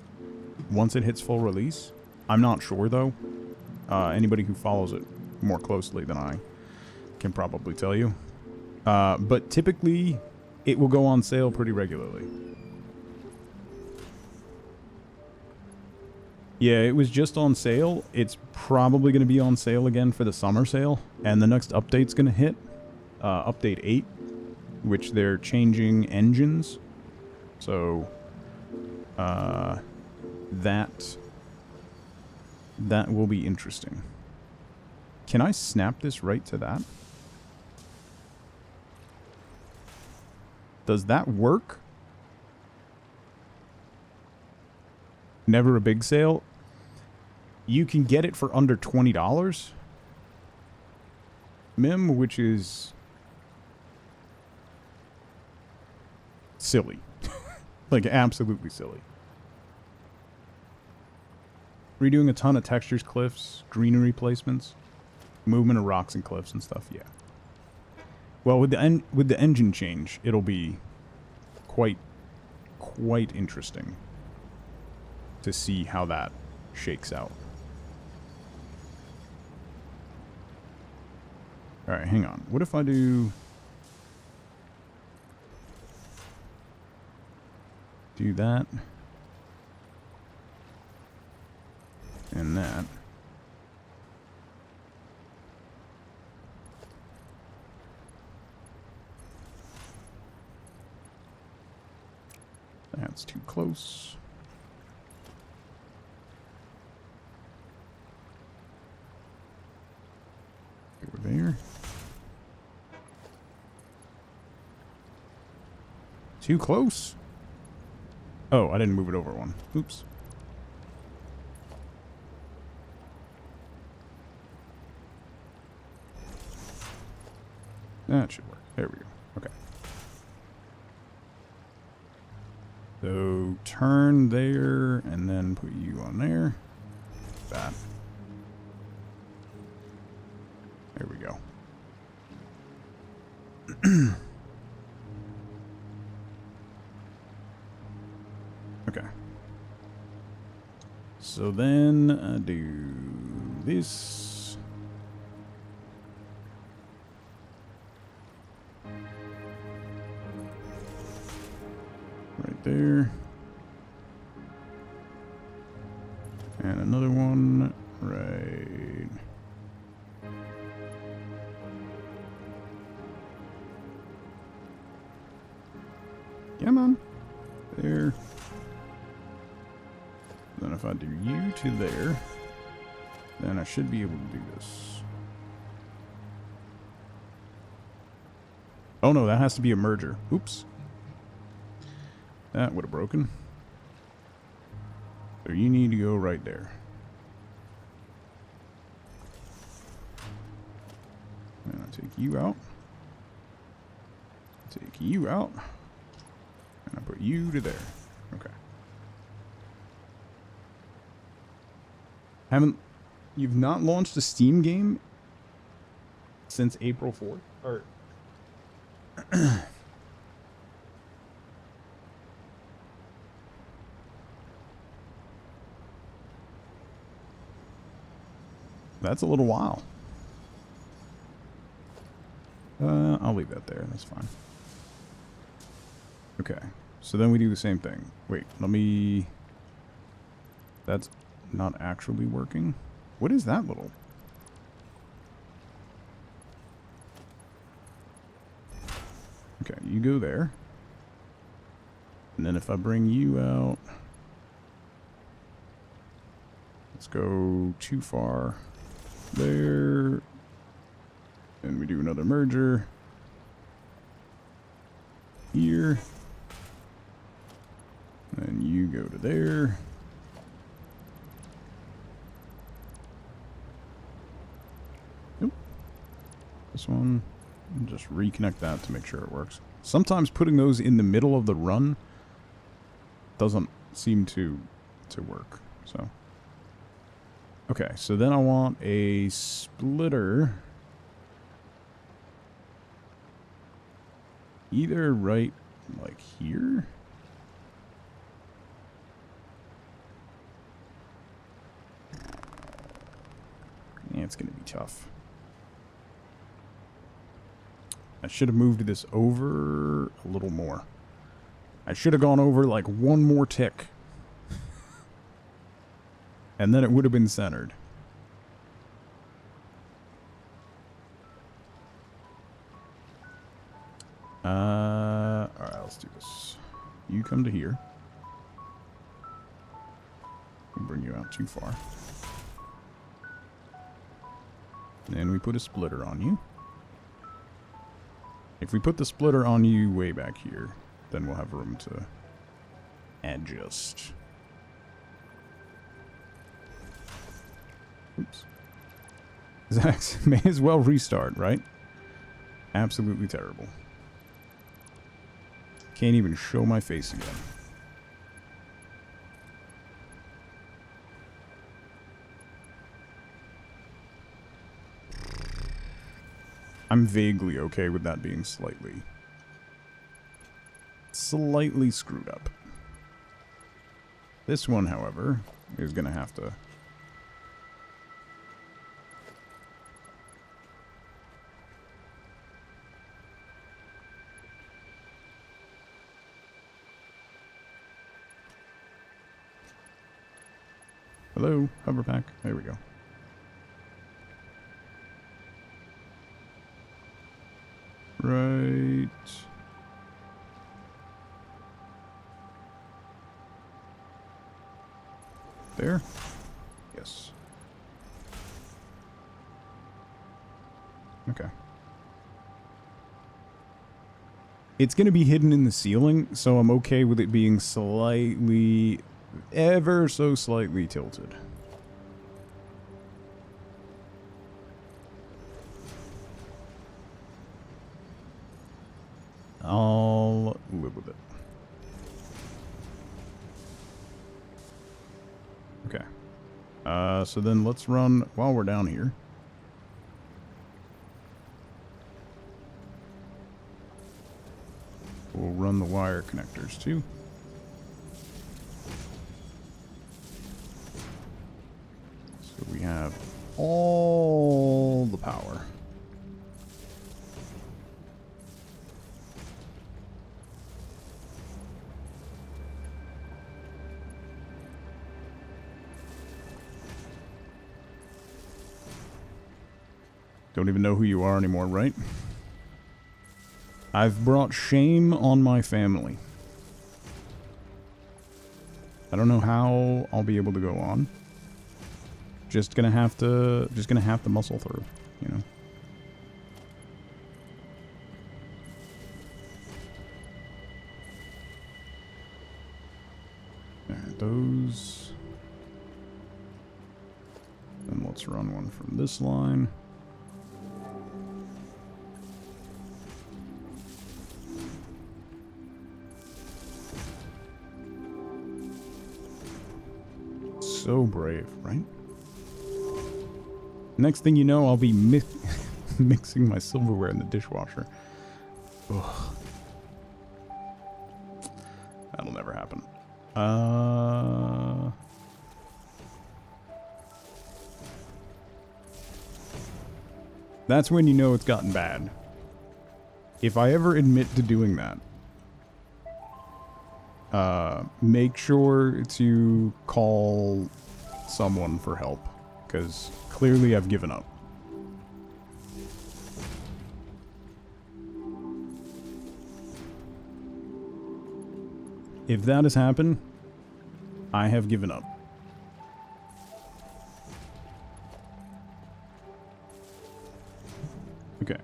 once it hits full release. I'm not sure, though. Anybody who follows it more closely than I can probably tell you. But typically, it will go on sale pretty regularly. Yeah, it was just on sale. It's probably going to be on sale again for the summer sale. And the next update's going to hit. Update 8. Which they're changing engines. So, that will be interesting. Can I snap this right to that? Does that work? Never a big sale. You can get it for under $20. Mim, which is silly. Like, absolutely silly. Redoing a ton of textures, cliffs, greenery placements, movement of rocks and cliffs and stuff, yeah. Well, with the engine change, it'll be quite interesting to see how that shakes out. Alright, hang on. What if I do that and that? That's too close. Over there. Too close? Oh, I didn't move it over one. Oops. That should work. There we go. Okay. So turn there and then put you on there. That. There we go. Okay. So then I do this. Right there. And another one right. Come on. There. Then if I do you to there, then I should be able to do this. Oh no, that has to be a merger. Oops. That would have broken. So you need to go right there. And I take you out. Take you out. And I put you to there. Okay. You've not launched a Steam game since April 4th? Or that's a little while. I'll leave that there. That's fine. Okay. So then we do the same thing. Wait, let me... That's not actually working. What is that little? Okay, you go there. And then if I bring you out... Let's go too far. There. And we do another merger. Here. And you go to there. Nope. This one. And just reconnect that to make sure it works. Sometimes putting those in the middle of the run doesn't seem to work. So. Okay, so then I want a splitter. Either right, like here. Yeah, it's going to be tough. I should have moved this over a little more. I should have gone over like one more tick. And then it would have been centered. Alright, let's do this. You come to here. We bring you out too far. Then we put a splitter on you. If we put the splitter on you way back here, then we'll have room to adjust. Oops. Zax may as well restart, right? Absolutely terrible. Can't even show my face again. I'm vaguely okay with that being slightly screwed up. This one, however, is going to have to... Hello, hover pack. There we go. Right. There? Yes. Okay. It's going to be hidden in the ceiling, so I'm okay with it being slightly... ever so slightly tilted. I'll live with it. Okay. So then let's run while we're down here. We'll run the wire connectors too. So we have all the power. Don't even know who you are anymore, right? I've brought shame on my family. I don't know how I'll be able to go on. Just gonna have to muscle through, you know. Alright, those. Then let's run one from this line. So brave, right? Next thing you know, I'll be mixing my silverware in the dishwasher. Ugh. That'll never happen. That's when you know it's gotten bad. If I ever admit to doing that, make sure to call someone for help, because clearly I've given up. If that has happened, I have given up. Okay.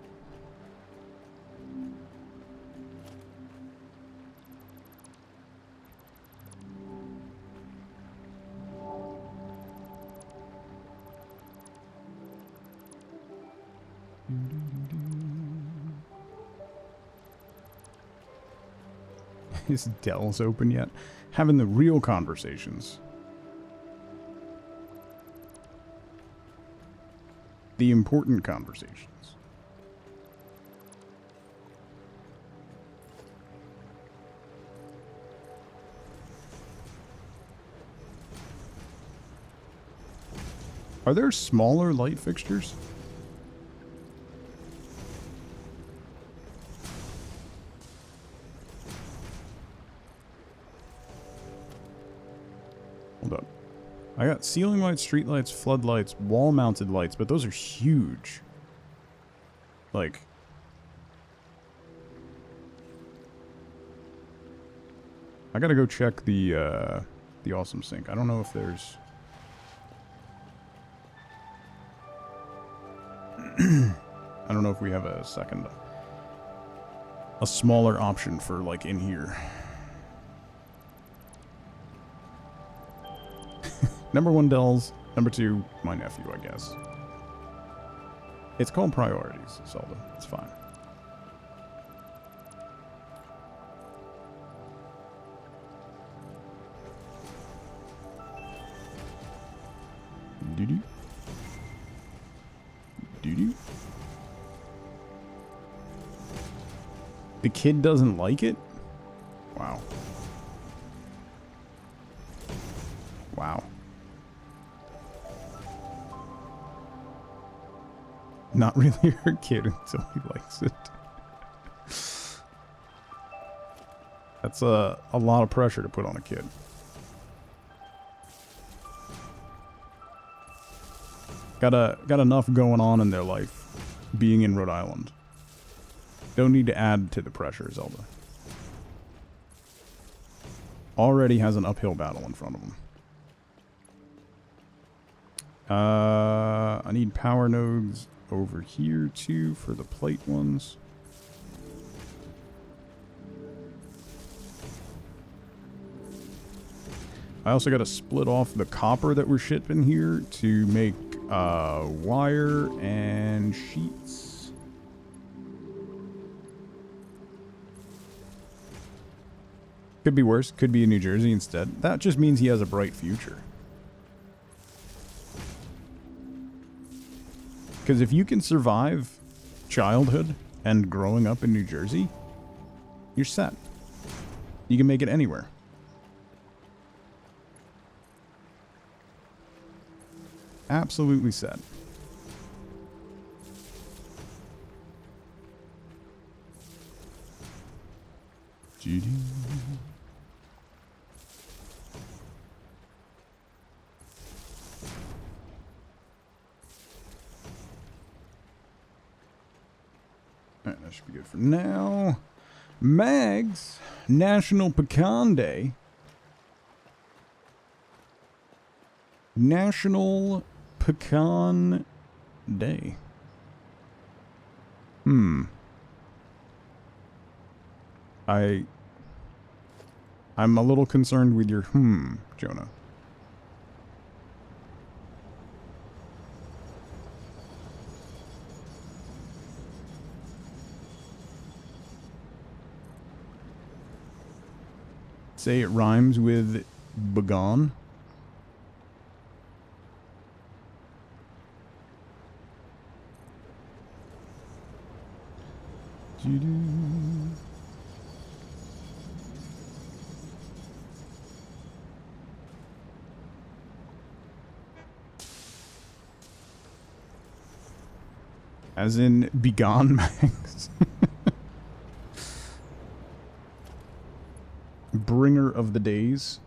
Is Dell's open yet? Having the real conversations. The important conversations. Are there smaller light fixtures? Hold up. I got ceiling lights, street lights, floodlights, wall-mounted lights, but those are huge. Like... I gotta go check the awesome sink. I don't know if there's... I don't know if we have a smaller option for, like, in here. Number 1, Dells. Number 2, my nephew, I guess. It's called priorities, Zelda. It's fine. Doo-doo. Doo-doo. The kid doesn't like it? Wow. Wow. Not really her kid until he likes it. That's a lot of pressure to put on a kid. Got enough going on in their life being in Rhode Island. Don't need to add to the pressure, Zelda. Already has an uphill battle in front of him. I need power nodes over here too for the plate ones. I also got to split off the copper that we're shipping here to make wire and sheets. Could be worse. Could be in New Jersey instead. That just means he has a bright future. Because if you can survive childhood and growing up in New Jersey, you're set. You can make it anywhere. absolutely set. GD. Alright, that should be good for now. Mags, National Pecan Day. National Pecan Day. I'm a little concerned with your Jonah. Say it rhymes with begone. As in begone, Max. Bringer of the days.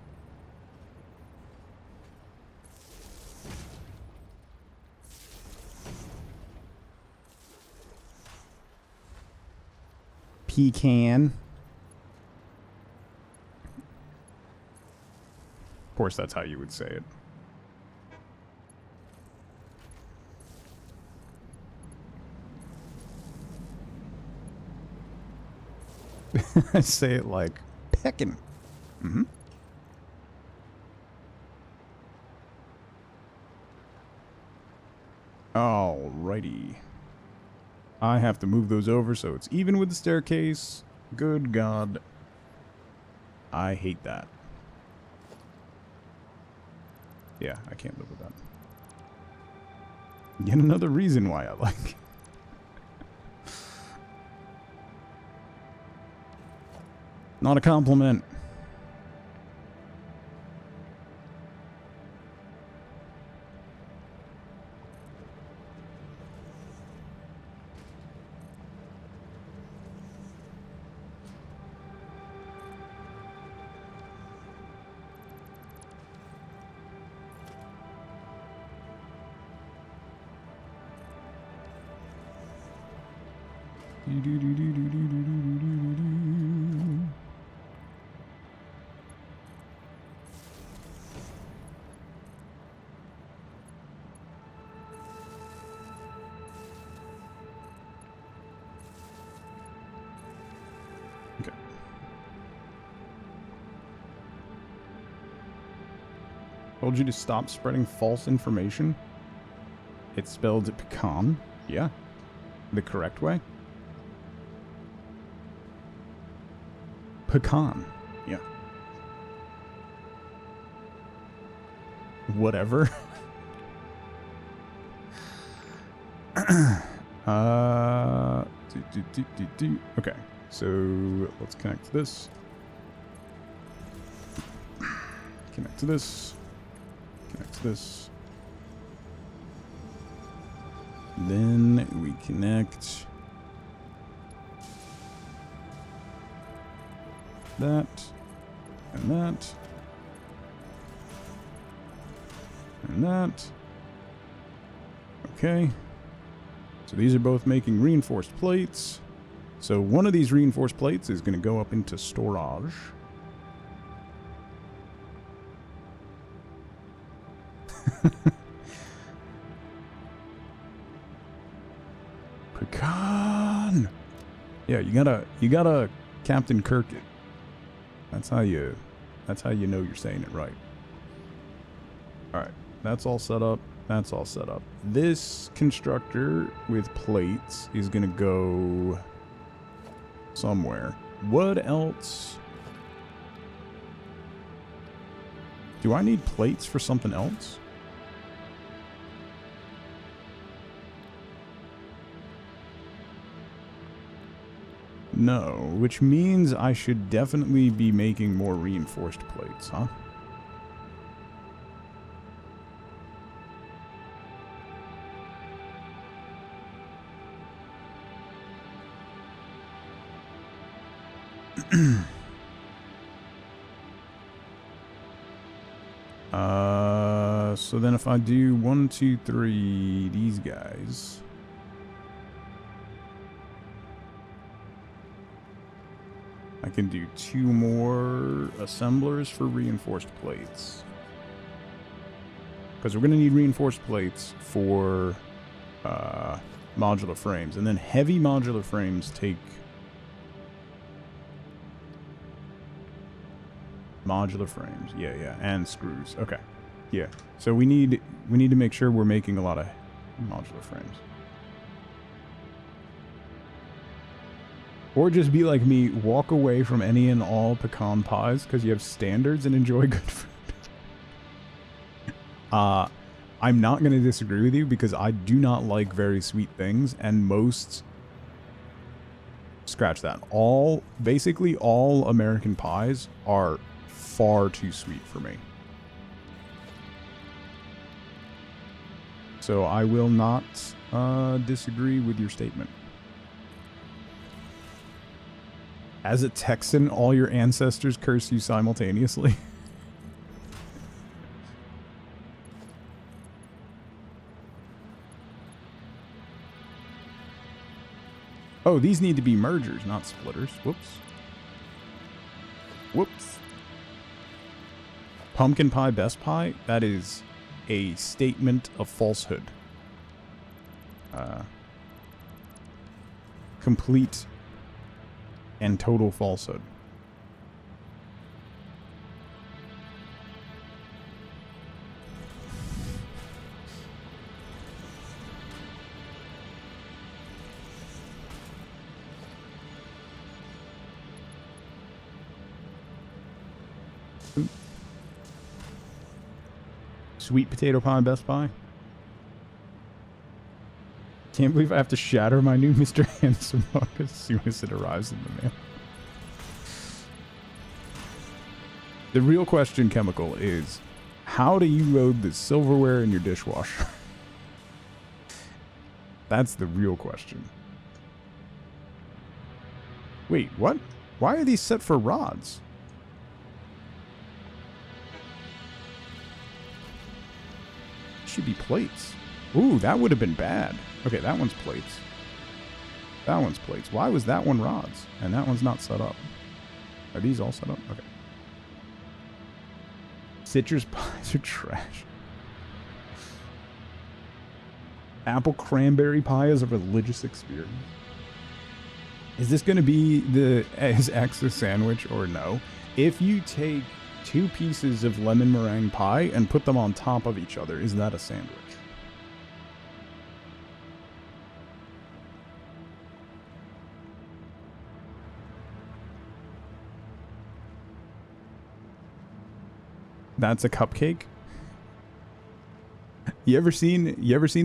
Pecan. Of course, that's how you would say it. I say it like peckin'. Alrighty. I have to move those over so it's even with the staircase. Good God. I hate that. Yeah, I can't live with that. Yet another reason why I like. Not a compliment. Okay. Told you to stop spreading false information. It's spelled pecan. Yeah. The correct way. Pecan. Yeah. Whatever. Okay. So let's connect to this. Connect to this. Connect to this. Then we connect that and that and that. Okay. So these are both making reinforced plates. So one of these reinforced plates is going to go up into storage. Pecan. Yeah, you gotta Captain Kirk it. That's how you know you're saying it right. Alright, that's all set up. That's all set up. This constructor with plates is gonna go somewhere. What else? Do I need plates for something else? No, which means I should definitely be making more reinforced plates, huh? So then if I do 1, 2, 3, these guys. I can do 2 more assemblers for reinforced plates. Because we're going to need reinforced plates for modular frames. And then heavy modular frames take modular frames. Yeah. And screws. Okay. Yeah. So we need to make sure we're making a lot of modular frames. Or just be like me, walk away from any and all pecan pies because you have standards and enjoy good food. I'm not going to disagree with you because I do not like very sweet things, and scratch that. Basically all American pies are far too sweet for me. So I will not disagree with your statement. As a Texan, all your ancestors curse you simultaneously. Oh, these need to be mergers, not splitters. Whoops. Pumpkin pie, best pie? That is a statement of falsehood. Complete and total falsehood. Sweet potato pie, best pie. Can't believe I have to shatter my new Mr. Handsome mug as soon as it arrives in the mail. The real question, Chemical, is how do you load the silverware in your dishwasher? That's the real question. Wait, what? Why are these set for rods? Should be plates. Ooh, that would have been bad. Okay, that one's plates. That one's plates. Why was that one rods? And that one's not set up. Are these all set up? Okay. Citrus pies are trash. Apple cranberry pie is a religious experience. Is this going to be the extra sandwich or no? If you take 2 pieces of lemon meringue pie and put them on top of each other, is that a sandwich? That's a cupcake? You ever seen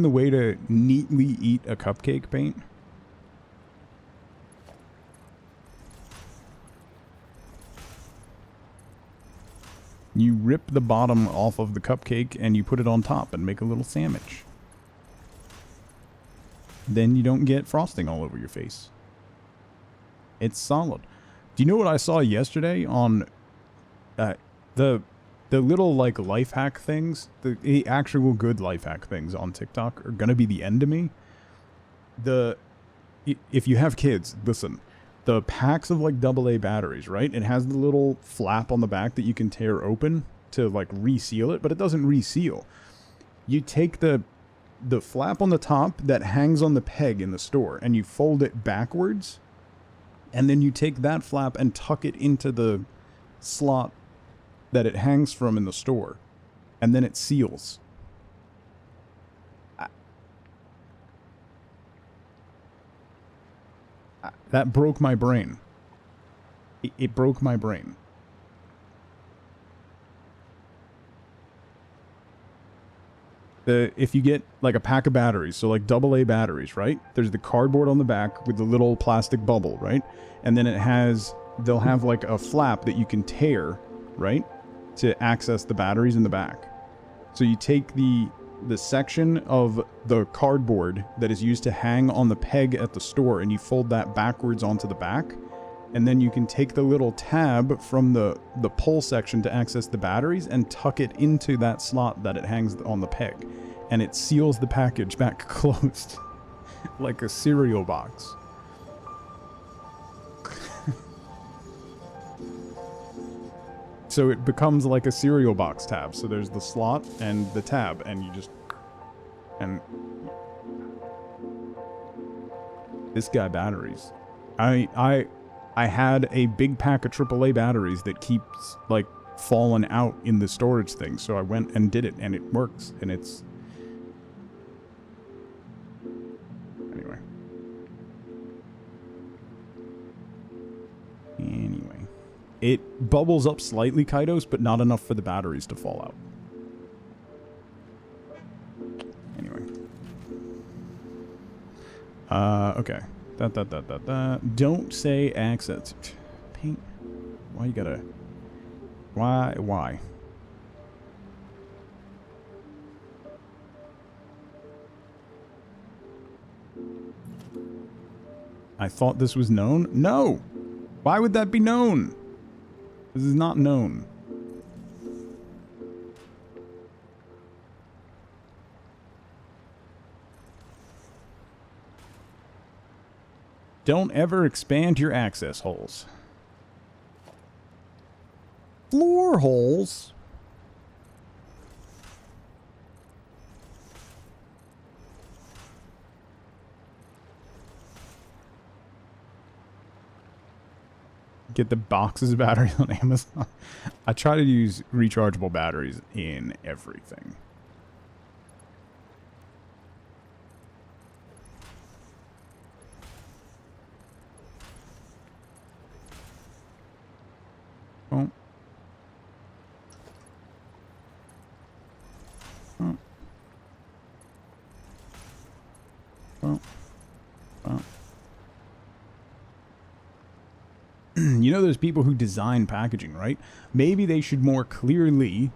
the way to neatly eat a cupcake, Paint? You rip the bottom off of the cupcake and you put it on top and make a little sandwich. Then you don't get frosting all over your face. It's solid. Do you know what I saw yesterday on the little like life hack things, the actual good life hack things on TikTok are gonna be the end of me. If you have kids, listen, the packs of like AA batteries, right? It has the little flap on the back that you can tear open to like reseal it, but it doesn't reseal. You take the flap on the top that hangs on the peg in the store and you fold it backwards, and then you take that flap and tuck it into the slot that it hangs from in the store, and then it seals. That broke my brain. It broke my brain. If you get like a pack of batteries, so like AA batteries, right? There's the cardboard on the back with the little plastic bubble, right? And then they'll have like a flap that you can tear, right? To access the batteries in the back. So you take the section of the cardboard that is used to hang on the peg at the store and you fold that backwards onto the back, and then you can take the little tab from the pull section to access the batteries and tuck it into that slot that it hangs on the peg, and it seals the package back closed like a cereal box. So it becomes like a cereal box tab. So there's the slot and the tab, and you just... And... This guy batteries. I had a big pack of AAA batteries that keeps, like, falling out in the storage thing. So I went and did it, and it works. And it's... Anyway. It bubbles up slightly, Kaidos, but not enough for the batteries to fall out. Anyway. Okay. Don't say accents. Paint. Why you gotta... Why? I thought this was known? No! Why would that be known? This is not known. Don't ever expand your access holes. Floor holes? Get the boxes of batteries on Amazon. I try to use rechargeable batteries in everything. Oh. Oh. Oh. Oh. You know, there's people who design packaging, right? Maybe they should more clearly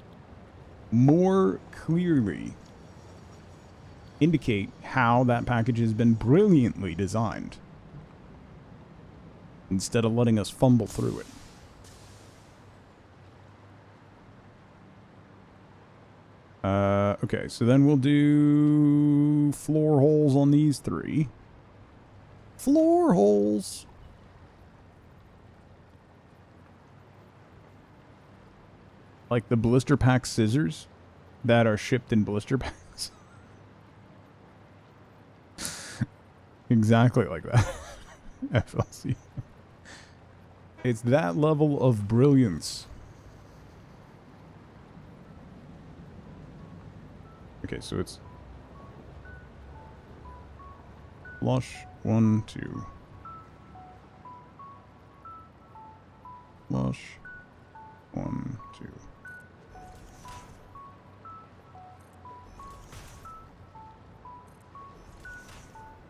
indicate how that package has been brilliantly designed, instead of letting us fumble through it. Okay, so then we'll do floor holes on these three. Floor holes! Like the blister pack scissors that are shipped in blister packs. Exactly like that. FLC. It's that level of brilliance. Okay, so it's flush 1, 2. Flush 1, 2.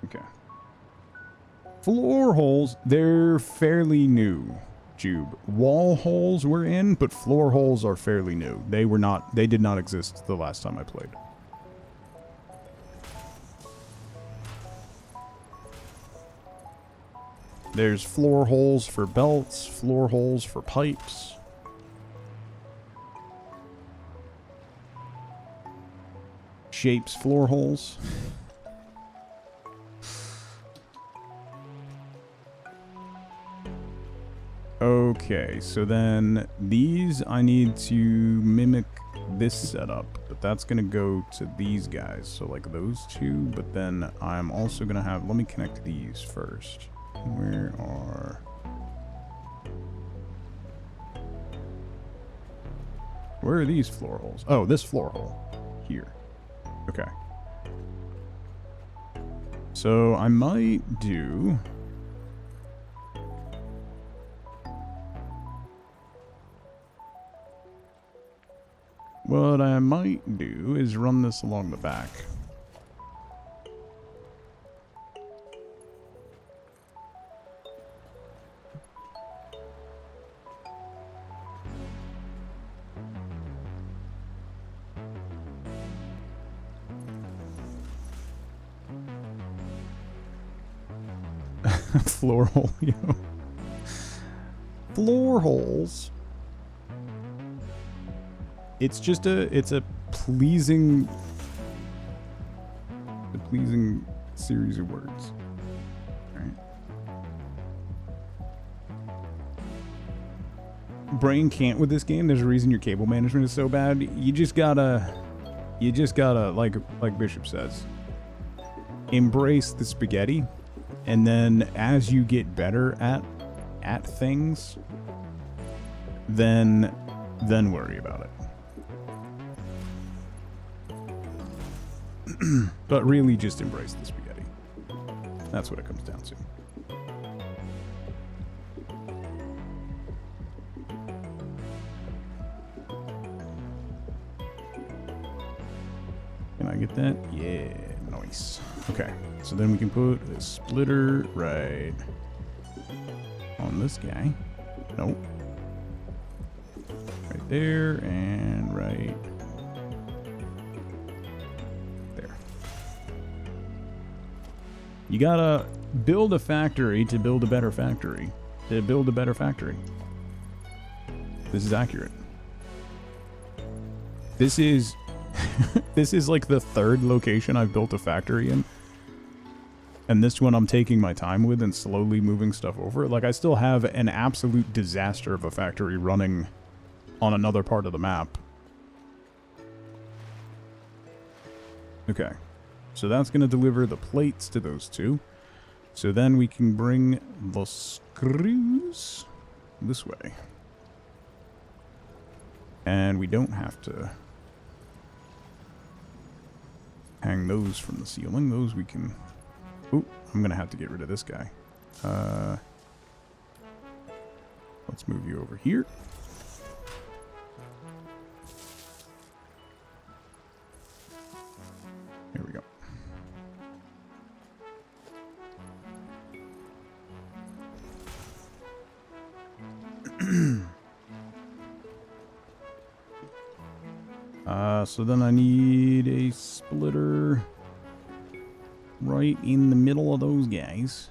Okay. Floor holes, they're fairly new, Jube. Wall holes were in, but floor holes are fairly new. They did not exist the last time I played. There's floor holes for belts, floor holes for pipes. Shapes floor holes. Okay, so then these I need to mimic this setup, but that's gonna go to these guys, so like those two, but then I'm also gonna have, let me connect these first. Where are these floor holes? Oh, this floor hole here. Okay. So I might do... What I might do is run this along the back. Floor hole, yo. floor holes. It's just a pleasing series of words. Right? Brain can't with this game. There's a reason your cable management is so bad. You just gotta like Bishop says, embrace the spaghetti, and then as you get better at things, then worry about it. But really just embrace the spaghetti. That's what it comes down to. Can I get that? Yeah, nice. Okay, so then we can put a splitter right on this guy. Nope. Right there and right there. You gotta build a factory to build a better factory. To build a better factory. This is accurate. This is this is like the third location I've built a factory in. And this one I'm taking my time with and slowly moving stuff over. Like, I still have an absolute disaster of a factory running on another part of the map. Okay. So that's going to deliver the plates to those two. So then we can bring the screws this way. And we don't have to hang those from the ceiling. Those we can... Ooh, I'm going to have to get rid of this guy. Let's move you over here. Here we go. So then I need a splitter right in the middle of those guys.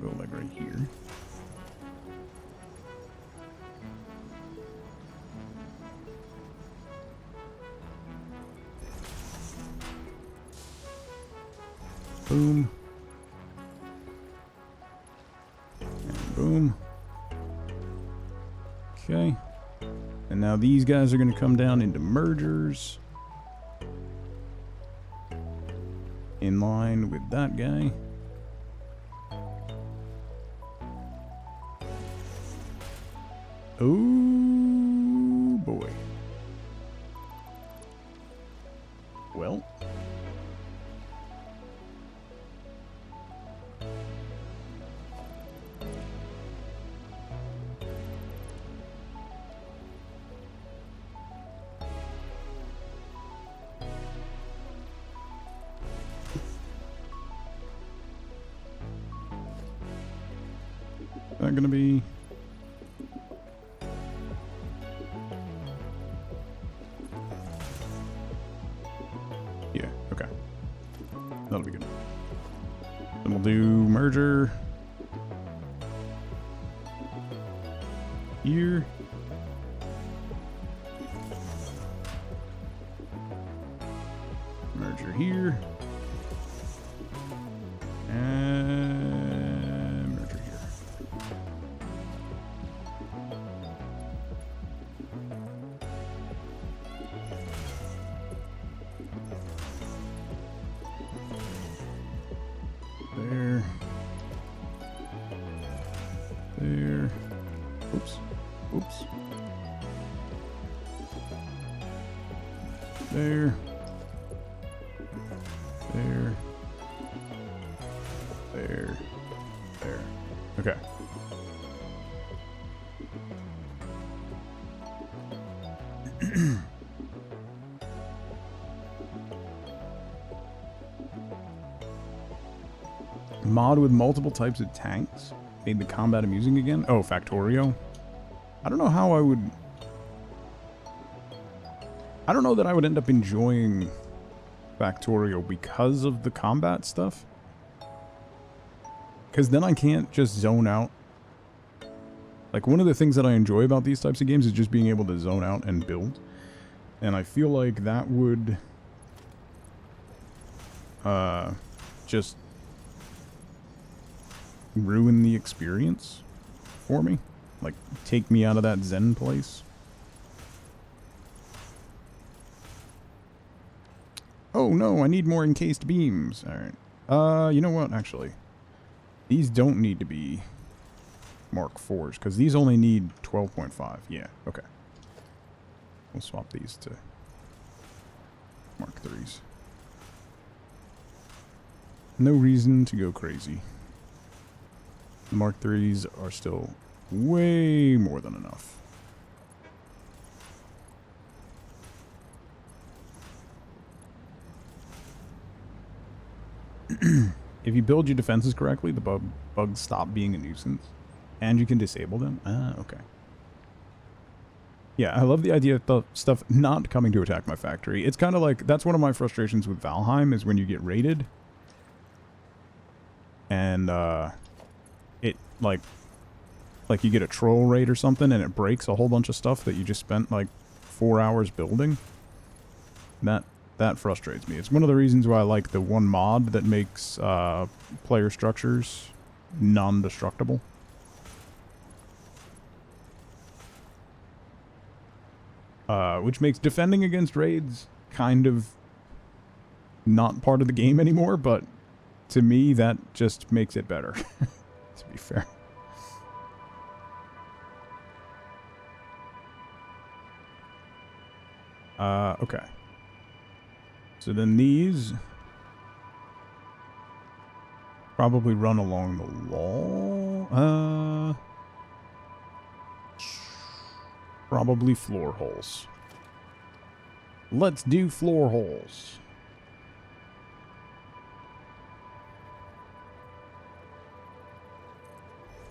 We'll go like right here. Boom. And boom. Okay. And now these guys are going to come down into mergers. In line with that guy. Oh boy. Well. That gonna be yeah, okay. That'll be good. Then we'll do merger here. Merger here. And merger here. There. There. Oops. Oops. There. There. There. There. Okay. Mod with multiple types of tanks made the combat amusing again. Oh, Factorio. I don't know how I would... I don't know that I would end up enjoying Factorio because of the combat stuff. Because then I can't just zone out. Like, one of the things that I enjoy about these types of games is just being able to zone out and build. And I feel like that would just ruin the experience for me. Like, take me out of that zen place. Oh no, I need more encased beams. Alright. You know what, actually? These don't need to be Mark 4s, because these only need 12.5. Yeah, okay. We'll swap these to Mark 3s. No reason to go crazy. The Mark 3s are still way more than enough. If you build your defenses correctly, the bugs stop being a nuisance. And you can disable them. Ah, okay. Yeah, I love the idea of the stuff not coming to attack my factory. It's kind of like, that's one of my frustrations with Valheim, is when you get raided. And, it, like you get a troll raid or something, and it breaks a whole bunch of stuff that you just spent, like, 4 hours building. That frustrates me. It's one of the reasons why I like the one mod that makes, player structures non-destructible. Which makes defending against raids kind of not part of the game anymore, but to me, that just makes it better, to be fair. Okay. So then these probably run along the wall. Probably floor holes. Let's do floor holes.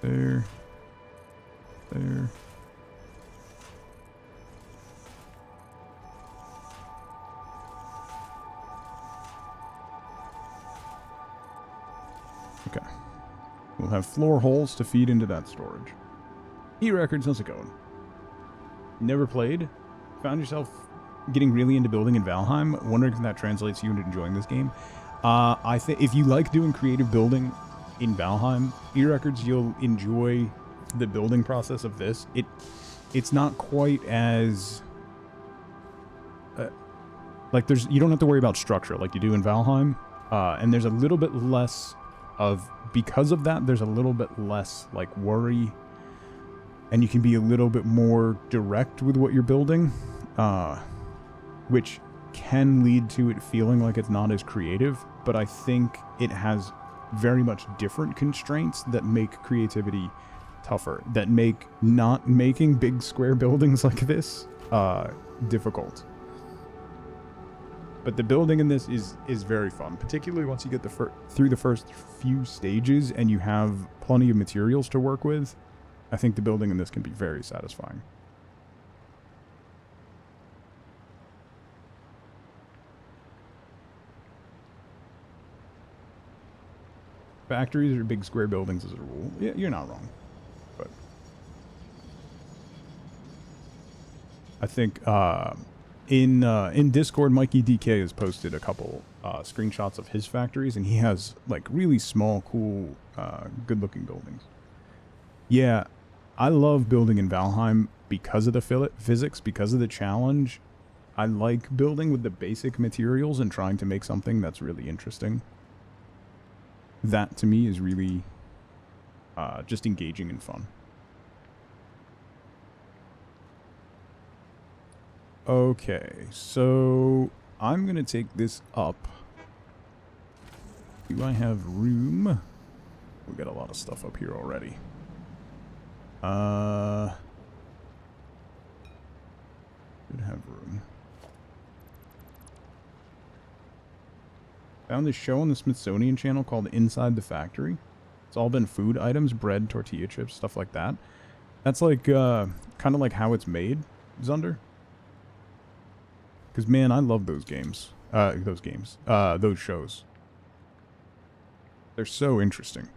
There. There. Okay. We'll have floor holes to feed into that storage. E-Records, how's it going? Never played? Found yourself getting really into building in Valheim? Wondering if that translates you into enjoying this game? I think if you like doing creative building in Valheim, E-Records, you'll enjoy the building process of this. It's not quite as like you don't have to worry about structure like you do in Valheim, and there's a little bit less of, because of that, there's a little bit less like worry, and you can be a little bit more direct with what you're building, which can lead to it feeling like it's not as creative, but I think it has very much different constraints that make creativity tougher, that make not making big square buildings like this difficult. But the building in this is very fun, particularly once you get through the first few stages and you have plenty of materials to work with. I think the building in this can be very satisfying. Factories are big square buildings as a rule. Yeah, you're not wrong. But I think in Discord, Mikey DK has posted a couple screenshots of his factories, and he has like really small, cool, good-looking buildings. Yeah, I love building in Valheim because of the physics, because of the challenge. I like building with the basic materials and trying to make something that's really interesting. That, to me, is really just engaging and fun. Okay, so I'm going to take this up. Do I have room? We got a lot of stuff up here already. Should have room. Found this show on the Smithsonian Channel called Inside the Factory. It's all been food items, bread, tortilla chips, stuff like that. That's like, kind of like How It's Made, Zunder. Because, man, I love those games. Those shows. They're so interesting.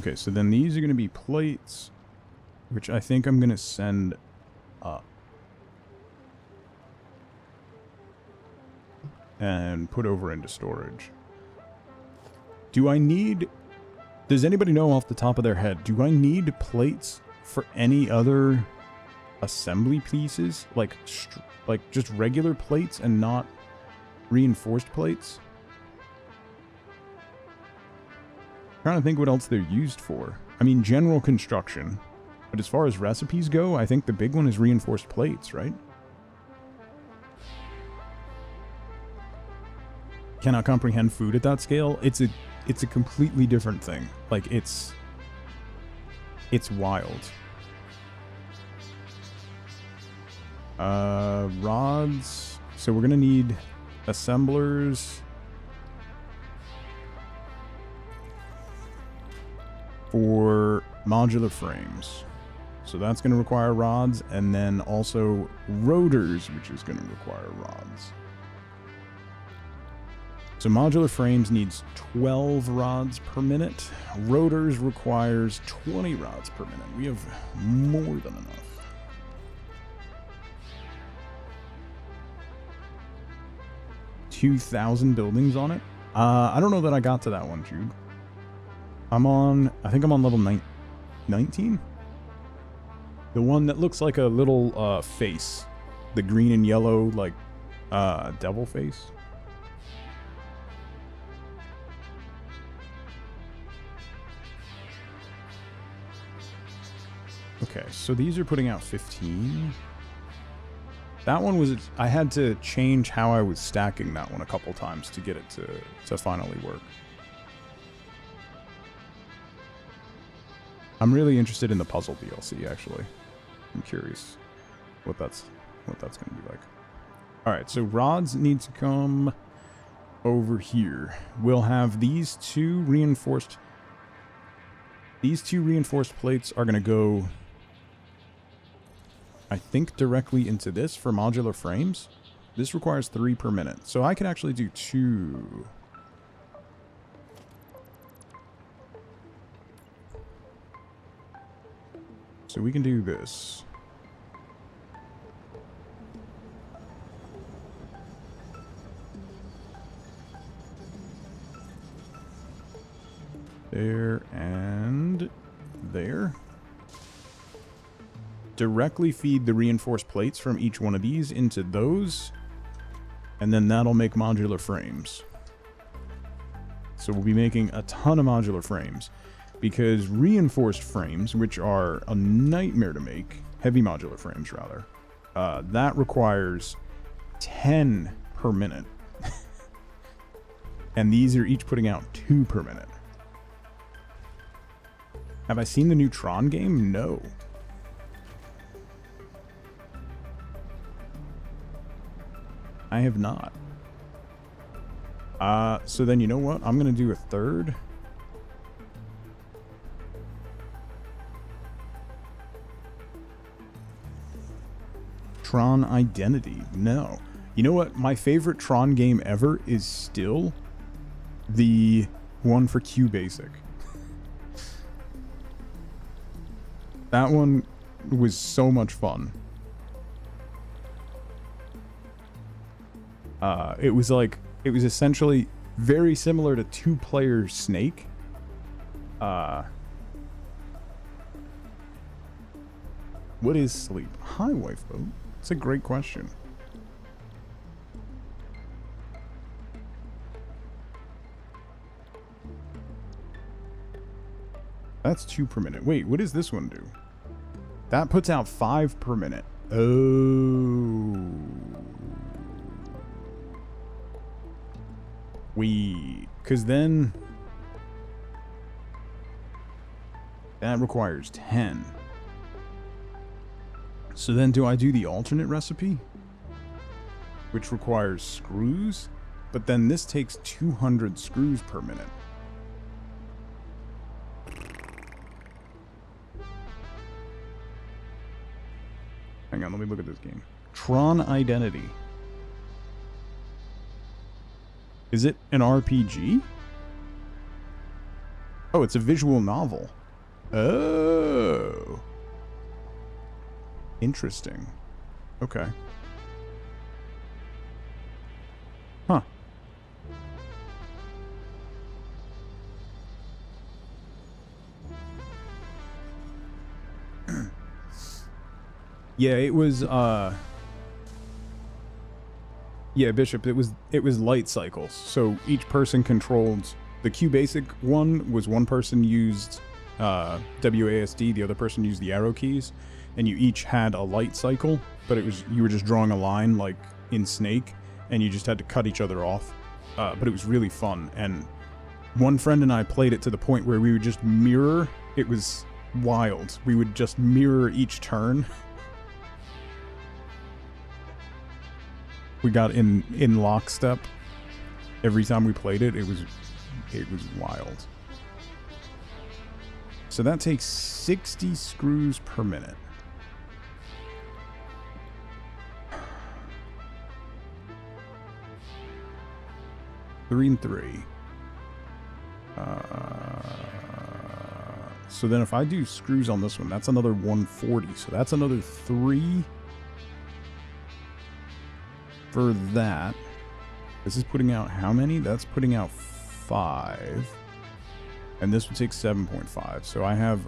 Okay, so then these are going to be plates, which I think I'm going to send up. And put over into storage. Do I need... Does anybody know off the top of their head, do I need plates for any other assembly pieces? Like just regular plates and not reinforced plates? Trying to think what else they're used for. I mean, general construction. But as far as recipes go, I think the big one is reinforced plates, right? Cannot comprehend food at that scale. It's a completely different thing. Like, it's wild. Rods. So we're gonna need assemblers for modular frames. So that's gonna require rods, and then also rotors, which is gonna require rods. So modular frames needs 12 rods per minute. Rotors requires 20 rods per minute. We have more than enough. $2,000 buildings on it. I don't know that I got to that one, Jude. I think I'm on level 19. The one that looks like a little face. The green and yellow, like, devil face. Okay, so these are putting out 15. That one was... I had to change how I was stacking that one a couple times to get it to finally work. I'm really interested in the puzzle DLC, actually. I'm curious what that's going to be like. Alright, so rods need to come over here. We'll have these two reinforced... These two reinforced plates are going to go... I think directly into this for modular frames. This requires 3 per minute. So I can actually do 2. So we can do this. There and there. Directly feed the reinforced plates from each one of these into those, and then that'll make modular frames. So we'll be making a ton of modular frames, because reinforced frames, which are a nightmare to make, heavy modular frames rather, that requires 10 per minute. And these are each putting out 2 per minute. Have I seen the new Tron game? No. I have not. So then you know what? I'm going to do a third. Tron Identity. No. You know what? My favorite Tron game ever is still the one for QBasic. That one was so much fun. It was essentially very similar to 2-player Snake. What is sleep? Hi, Wifeboat. It's a great question. That's 2 per minute. Wait, what does this one do? That puts out 5 per minute. Oh. Because then that requires 10. So then do I do the alternate recipe? Which requires screws? But then this takes 200 screws per minute. Hang on, let me look at this game. Tron Identity. Is it an RPG? Oh, it's a visual novel. Oh. Interesting. Okay. Huh. Yeah, it was yeah, Bishop, it was light cycles. So each person controlled the Q basic one was one person used WASD, the other person used the arrow keys, and you each had a light cycle, but it was you were just drawing a line like in Snake, and you just had to cut each other off. But it was really fun, and one friend and I played it to the point where we would just mirror. It was wild. We would just mirror each turn. We got in lockstep every time we played it. It was wild. So that takes 60 screws per minute. Three and three. So then if I do screws on this one, that's another 140. So that's another 3 for that. This is putting out how many? That's putting out 5. And this would take 7.5. So I have...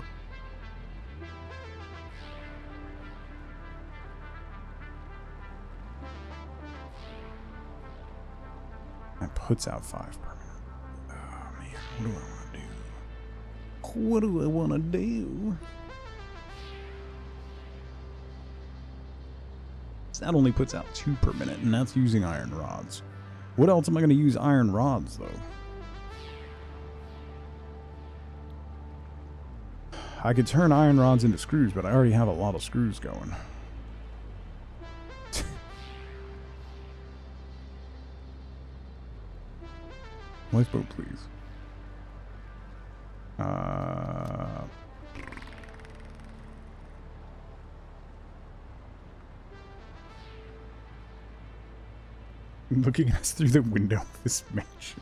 That puts out 5 per minute. Oh man, what do I want to do? That only puts out 2 per minute, and that's using iron rods. What else am I going to use iron rods, though? I could turn iron rods into screws, but I already have a lot of screws going. Lifeboat, please. Looking at us through the window of this mansion.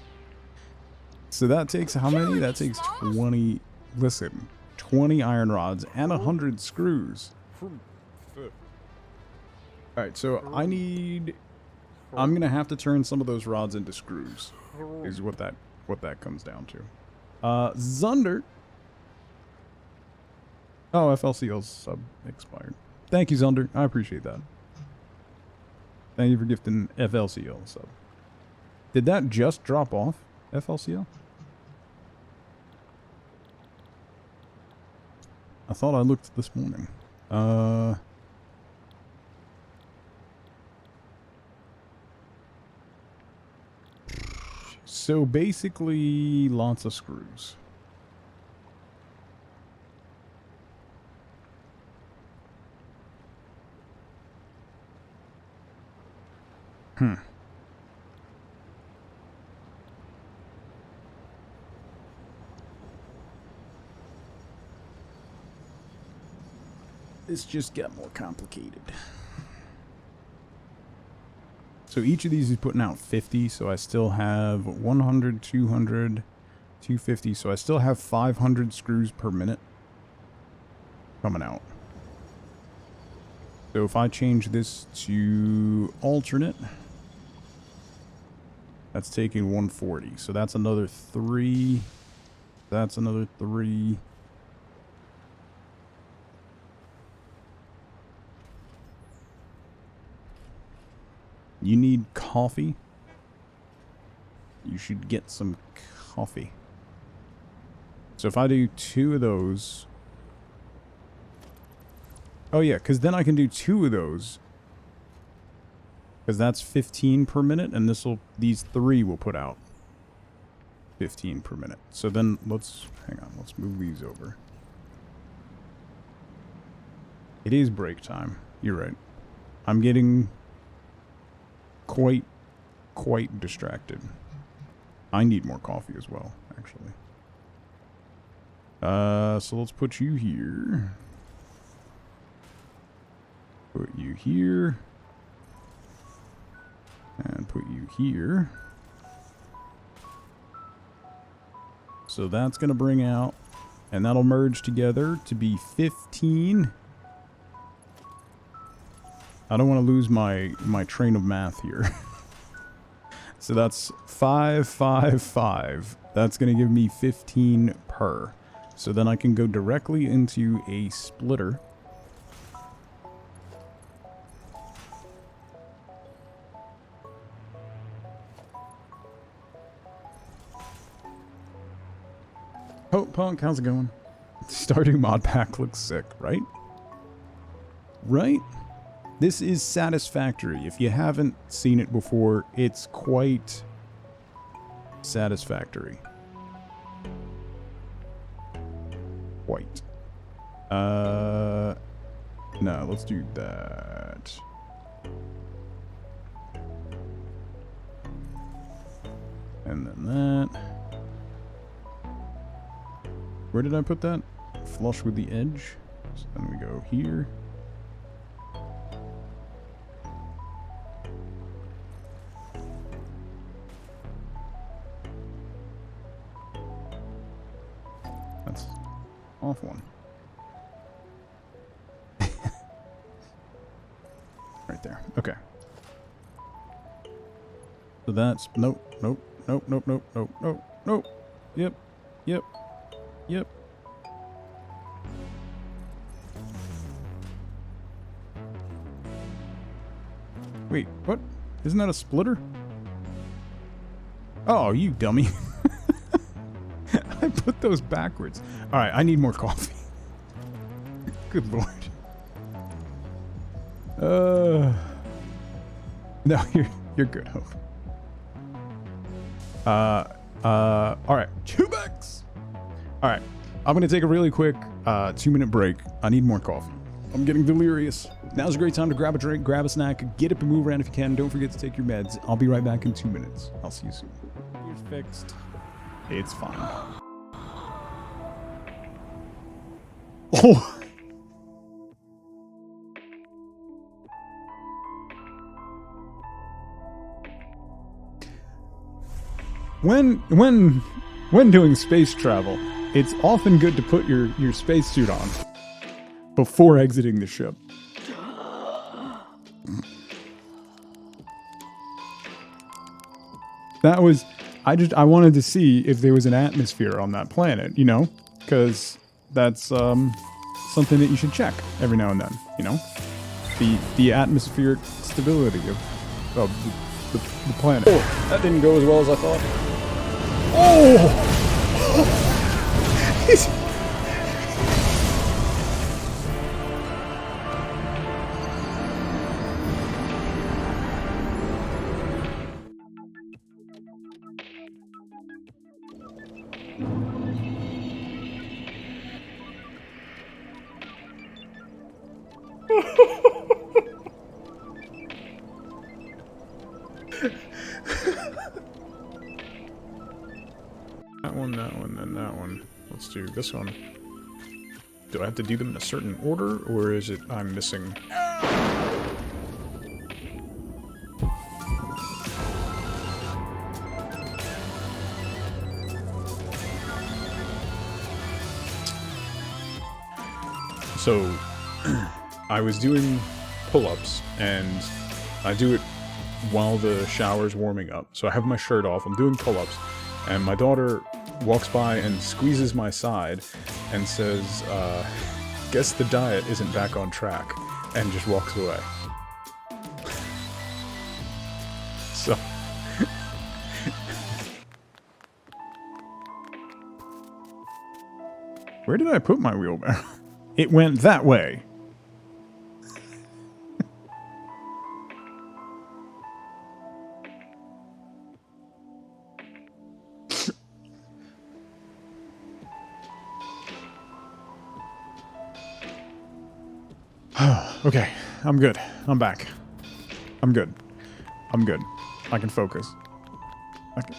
So that takes how many? That takes 20. Listen, 20 iron rods and 100 screws. Alright, so I'm gonna have to turn some of those rods into screws. Is what that comes down to. Zunder. Oh, FLCL's sub expired. Thank you, Zunder. I appreciate that. Thank you for gifting FLCL sub. Did that just drop off, FLCL? I thought I looked this morning. So basically, lots of screws. This just got more complicated. So each of these is putting out 50, so I still have 100, 200, 250, so I still have 500 screws per minute coming out. So if I change this to alternate, that's taking 140. So that's another 3. That's another 3. You need coffee? You should get some coffee. So if I do 2 of those... Oh yeah, because then I can do 2 of those. Because that's 15 per minute, and these 3 will put out 15 per minute. So then let's move these over. It is break time. You're right. I'm getting quite distracted. I need more coffee as well, actually. So let's put you here. Put you here. And put you here. So that's going to bring out, and that'll merge together to be 15. I don't want to lose my train of math here. So that's 5, 5, 5. That's going to give me 15 per. So then I can go directly into a splitter. Oh, Punk, how's it going? Stardew mod pack looks sick, right? Right? This is Satisfactory. If you haven't seen it before, it's quite satisfactory. Quite. No, let's do that. And then that. Where did I put that? Flush with the edge. So then we go here. That's off one. Right there. Okay. So that's nope, nope, nope, nope, nope, nope, nope, nope. Yep, yep. Yep. Wait, what? Isn't that a splitter? Oh, you dummy. I put those backwards. Alright, I need more coffee. Good lord. No, you're good, Hope. Alright. 2 bucks! Alright, I'm going to take a really quick 2-minute break. I need more coffee. I'm getting delirious. Now's a great time to grab a drink, grab a snack, get up and move around if you can. Don't forget to take your meds. I'll be right back in 2 minutes. I'll see you soon. You're fixed. It's fine. Oh! When doing space travel, it's often good to put your spacesuit on before exiting the ship. That was, I wanted to see if there was an atmosphere on that planet, you know, because that's something that you should check every now and then, you know, the atmospheric stability of the planet. Oh, that didn't go as well as I thought. Oh! That one, then that one. Let's do this one. Do I have to do them in a certain order, or is it I'm missing? So, I was doing pull-ups, and I do it while the shower's warming up. So I have my shirt off, I'm doing pull-ups, and my daughter walks by and squeezes my side and says, guess the diet isn't back on track, and just walks away. So... Where did I put my wheelbarrow? It went that way. Okay, I'm good. I'm back. I'm good. I'm good. I can focus. I can...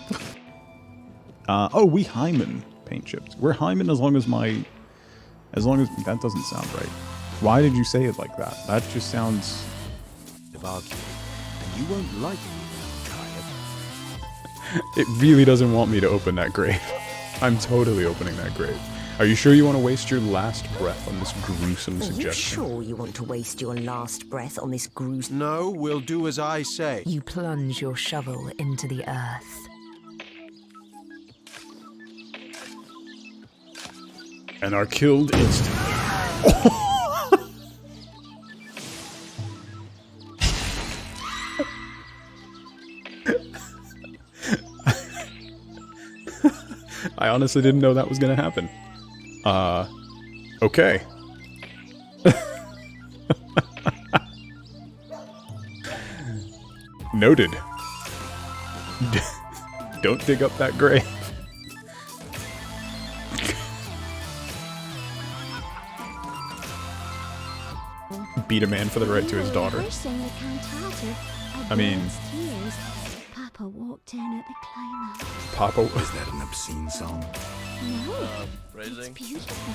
oh, we Hyman paint chips. We're Hyman as long as my... As long as... That doesn't sound right. Why did you say it like that? That just sounds... And you won't like it, It really doesn't want me to open that grave. I'm totally opening that grave. Are you sure you want to waste your last breath on this gruesome Are you suggestion? sure you want to waste your last breath on this gruesome... No, we'll do as I say. You plunge your shovel into the earth. And are killed instantly. I honestly didn't know that was gonna happen. Okay. Noted. Don't dig up that grave. Beat a man for the right to his daughter. I mean, Papa walked in at the climax. Papa. Is that an obscene song? No, Phrasing? it's beautiful.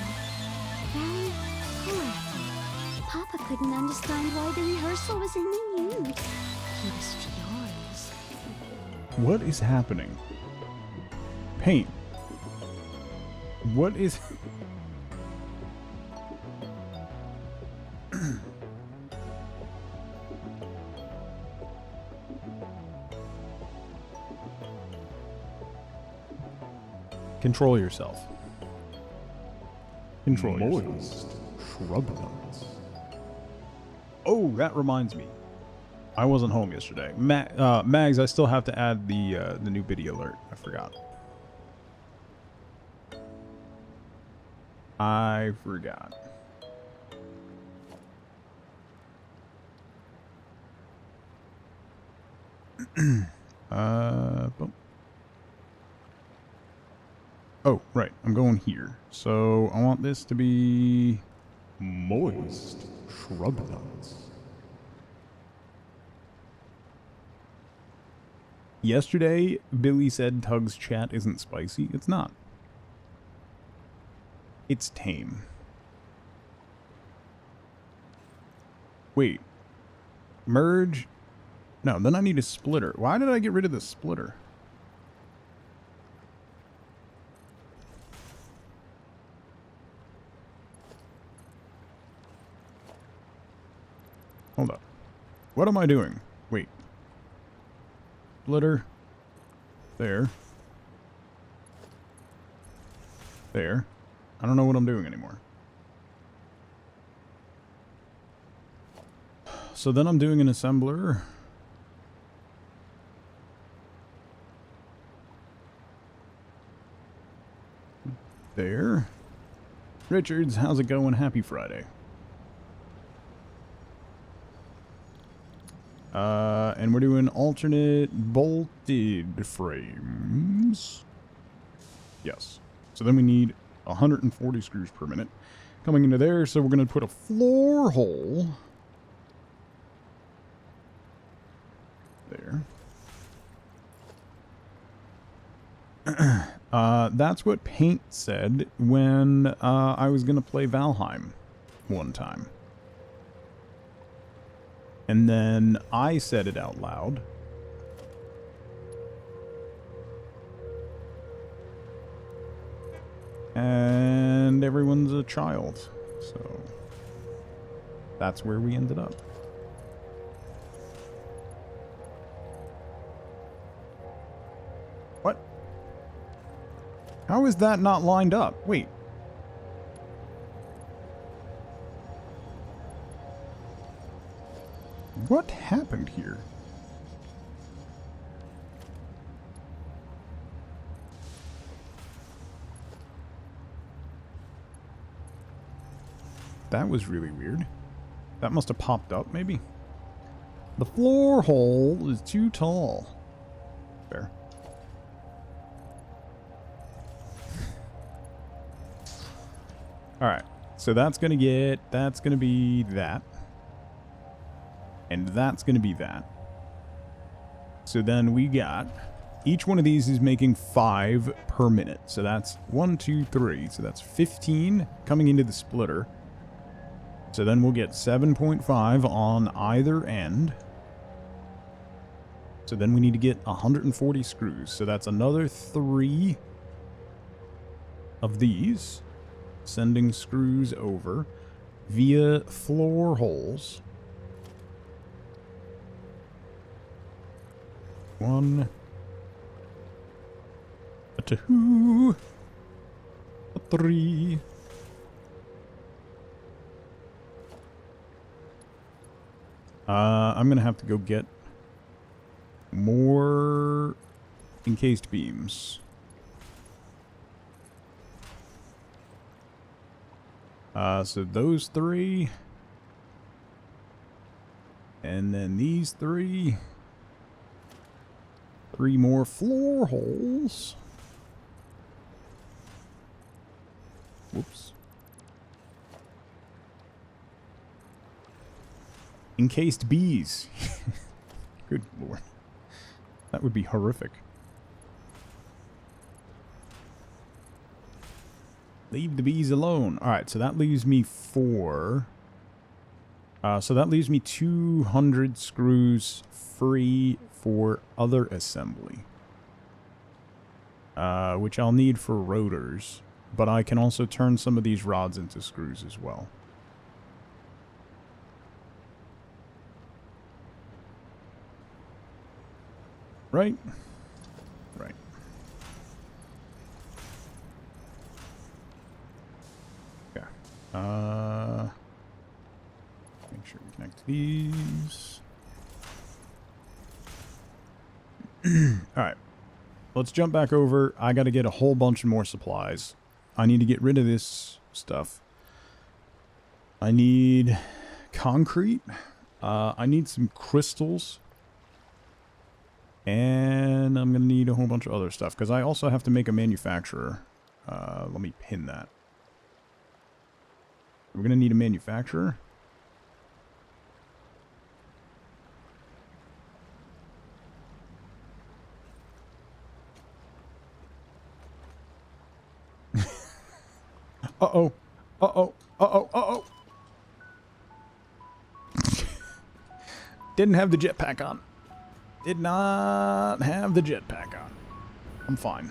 Very poetic. Papa couldn't understand why the rehearsal was in the nude. He was furious. What is happening? Paint. What is... Control yourself. Control yourself. Shrub nuts. Oh, that reminds me. I wasn't home yesterday. Mags, I still have to add the new video alert. I forgot. Boom. Oh, right. I'm going here. So I want this to be moist shrub nuts. Yesterday, Billy said Tug's chat isn't spicy. It's not. It's tame. Wait. Merge? No, then I need a splitter. Why did I get rid of the splitter? Hold up. What am I doing? Wait. Splitter. There. There. I don't know what I'm doing anymore. So then I'm doing an assembler. There. Richards, how's it going? Happy Friday. And we're doing alternate bolted frames. Yes. So then we need 140 screws per minute coming into there. So we're going to put a floor hole there. That's what Paint said when I was going to play Valheim one time. And then I said it out loud. And everyone's a child. So that's where we ended up. What? How is that not lined up? Wait. What happened here? That was really weird. That must have popped up, maybe? The floor hole is too tall. There. Alright, so that's gonna be that. And that's going to be that. So then we got... Each one of these is making 5 per minute. So that's 1, 2, 3. So that's 15 coming into the splitter. So then we'll get 7.5 on either end. So then we need to get 140 screws. So that's another 3 of these, sending screws over via floor holes. 1, a 2, a 3. I'm gonna have to go get more encased beams. So those 3. And then these 3. 3 more floor holes. Whoops. Encased bees. Good lord. That would be horrific. Leave the bees alone. Alright, so that leaves me 4. So that leaves me 200 screws free for other assembly. Which I'll need for rotors. But I can also turn some of these rods into screws as well. Right? Right. Okay. Make sure we connect these. Alright. Let's jump back over. I gotta get a whole bunch more supplies. I need to get rid of this stuff. I need concrete. I need some crystals. And I'm going to need a whole bunch of other stuff, because I also have to make a manufacturer. Let me pin that. We're going to need a manufacturer. Uh-oh. Uh-oh. Uh-oh. Uh-oh. Didn't have the jetpack on. Did not have the jetpack on. I'm fine.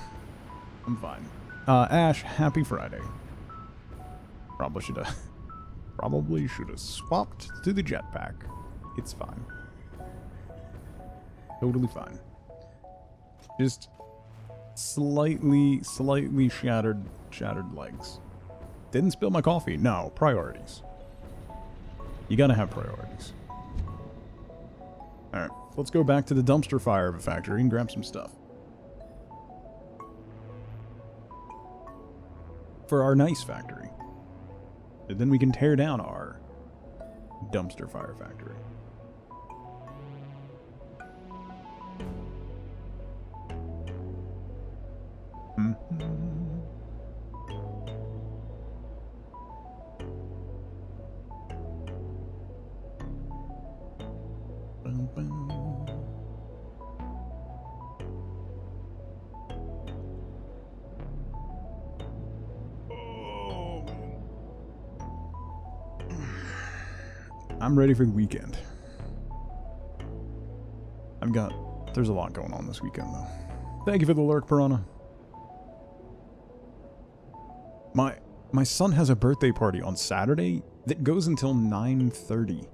I'm fine. Ash, happy Friday. Probably should have swapped to the jetpack. It's fine. Totally fine. Just slightly shattered legs. Didn't spill my coffee. No, priorities. You gotta have priorities. Alright, let's go back to the dumpster fire of a factory and grab some stuff. For our nice factory. And then we can tear down our dumpster fire factory. I'm ready for the weekend. There's a lot going on this weekend, though. Thank you for the lurk, Piranha. My son has a birthday party on Saturday that goes until 9:30.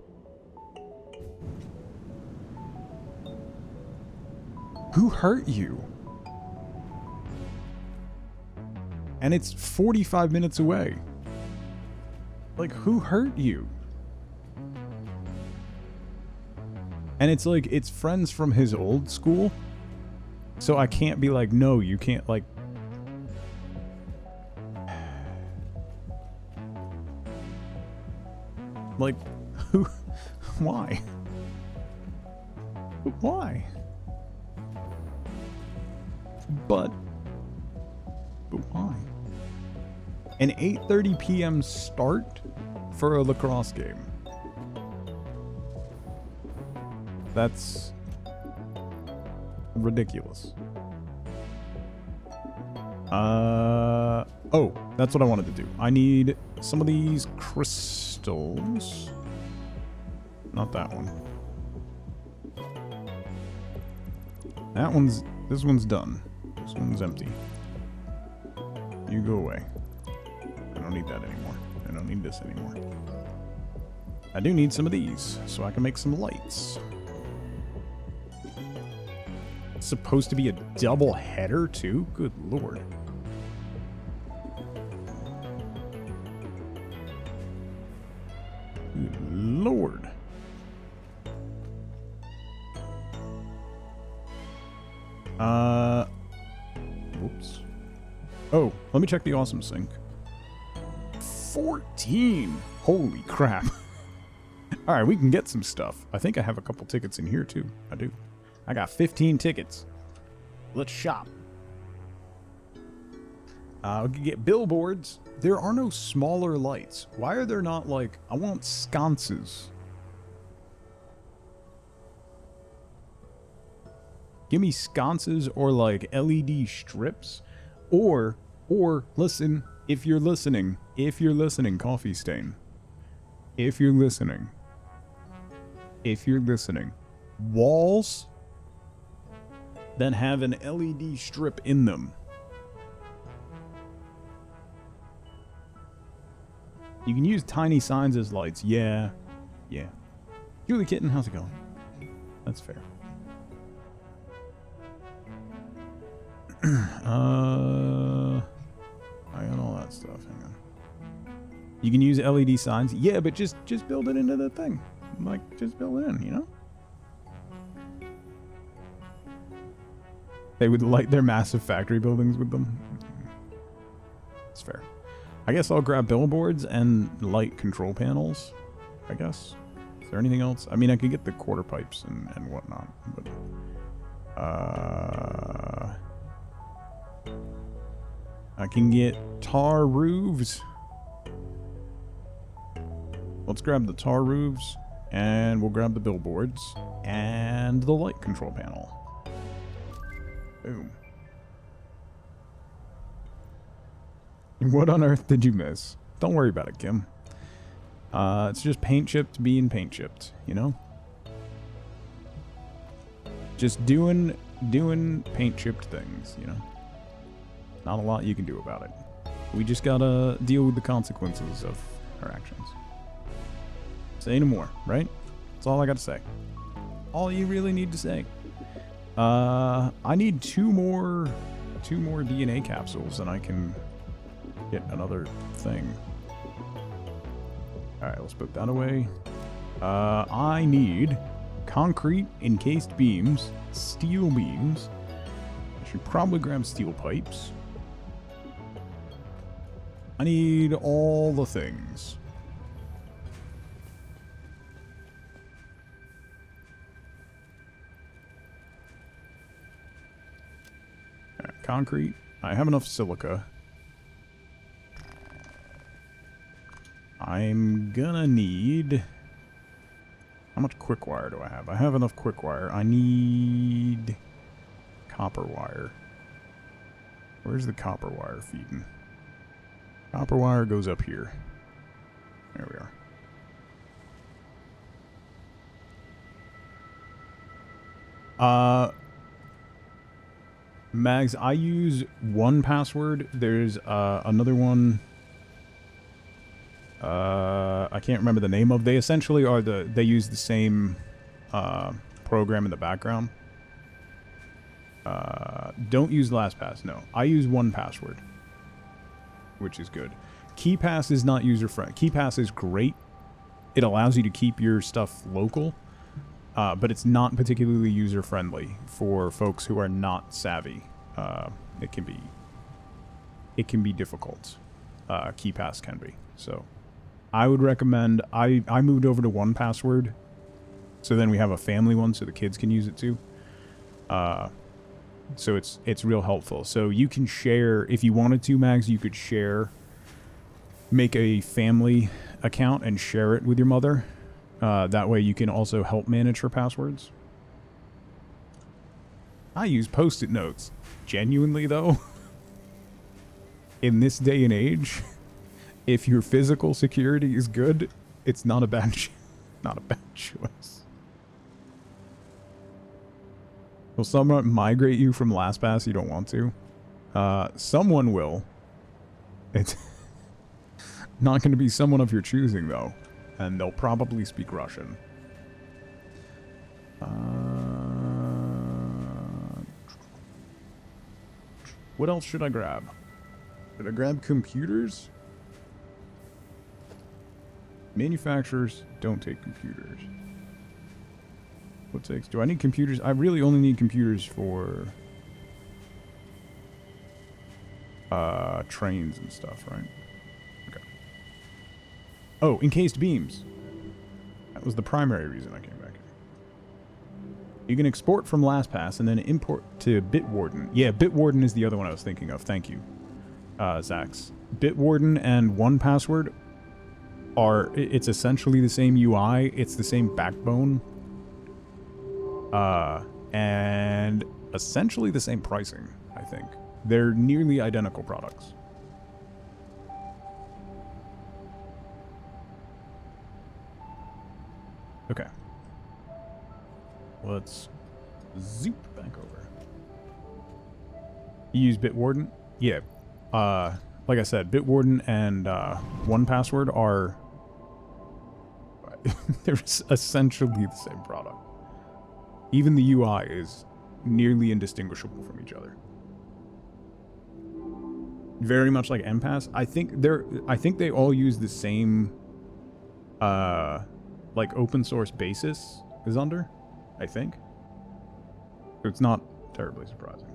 Who hurt you? And it's 45 minutes away. Like, who hurt you? And it's like, it's friends from his old school. So I can't be like, no, you can't, like... Like, who? Why? Why? But why? An 8:30 p.m. start for a lacrosse game. That's ridiculous. Oh, that's what I wanted to do. I need some of these crystals. Not that one. This one's done. This one's empty. You go away. I don't need that anymore. I don't need this anymore. I do need some of these, so I can make some lights. It's supposed to be a double header, too? Good lord. Good lord. Whoops. Oh, let me check the awesome sync. 14! Holy crap. Alright, we can get some stuff. I think I have a couple tickets in here, too. I do. I got 15 tickets. Let's shop. We can get billboards. There are no smaller lights. Why are there not, like... I want sconces. Give me sconces or, like, LED strips. Or, listen, if you're listening, Coffee Stain. If you're listening, walls that have an LED strip in them. You can use tiny signs as lights. Yeah. Julie Kitten, how's it going? That's fair. I got all that stuff. Hang on. You can use LED signs. Yeah, but just build it into the thing. Like, just build it in, you know? They would light their massive factory buildings with them. That's fair. I guess I'll grab billboards and light control panels, I guess. Is there anything else? I mean, I could get the quarter pipes and whatnot, but... I can get tar roofs. Let's grab the tar roofs, and we'll grab the billboards and the light control panel. Boom. What on earth did you miss? Don't worry about it, Kim. It's just paint chipped being paint chipped, you know? Just doing paint chipped things, you know? Not a lot you can do about it. We just gotta deal with the consequences of our actions. Say no more, right? That's all I gotta say. All you really need to say. I need two more DNA capsules, and I can get another thing. Alright, let's put that away. I need concrete encased beams, steel beams. I should probably grab steel pipes. I need all the things. Right, concrete. I have enough silica. I'm gonna need... How much quick wire do I have? I have enough quick wire. I need copper wire. Where's the copper wire feeding? Copper wire goes up here. There we are. Mags, I use 1Password. There's another one. I can't remember the name of. They essentially are they use the same program in the background. Don't use LastPass. No, I use 1Password, which is good. KeyPass is not user-friendly. KeyPass is great. It allows you to keep your stuff local, but it's not particularly user-friendly for folks who are not savvy. It can be difficult. KeyPass can be. So I would recommend... I moved over to 1Password, so then we have a family one so the kids can use it too. So it's real helpful. So you can share, if you wanted to, Mags, you could share, make a family account and share it with your mother. That way you can also help manage her passwords. I use Post-it notes. Genuinely, though, in this day and age, if your physical security is good, it's not a bad choice. Will someone migrate you from LastPass? You don't want to. Someone will. It's not going to be someone of your choosing, though. And they'll probably speak Russian. What else should I grab? Should I grab computers? Manufacturers don't take computers. What takes? Do I need computers? I really only need computers for trains and stuff, right? Okay. Oh, encased beams. That was the primary reason I came back here. You can export from LastPass and then import to Bitwarden. Yeah, Bitwarden is the other one I was thinking of. Thank you, Zax. Bitwarden and 1Password are, it's essentially the same UI. It's the same backbone. And essentially the same pricing, I think. They're nearly identical products. Okay. Let's zoop back over. You use Bitwarden? Yeah. Like I said, Bitwarden and 1Password are they're essentially the same product. Even the UI is nearly indistinguishable from each other. Very much like MPass. I think they all use the same like open source basis is under, I think. So it's not terribly surprising.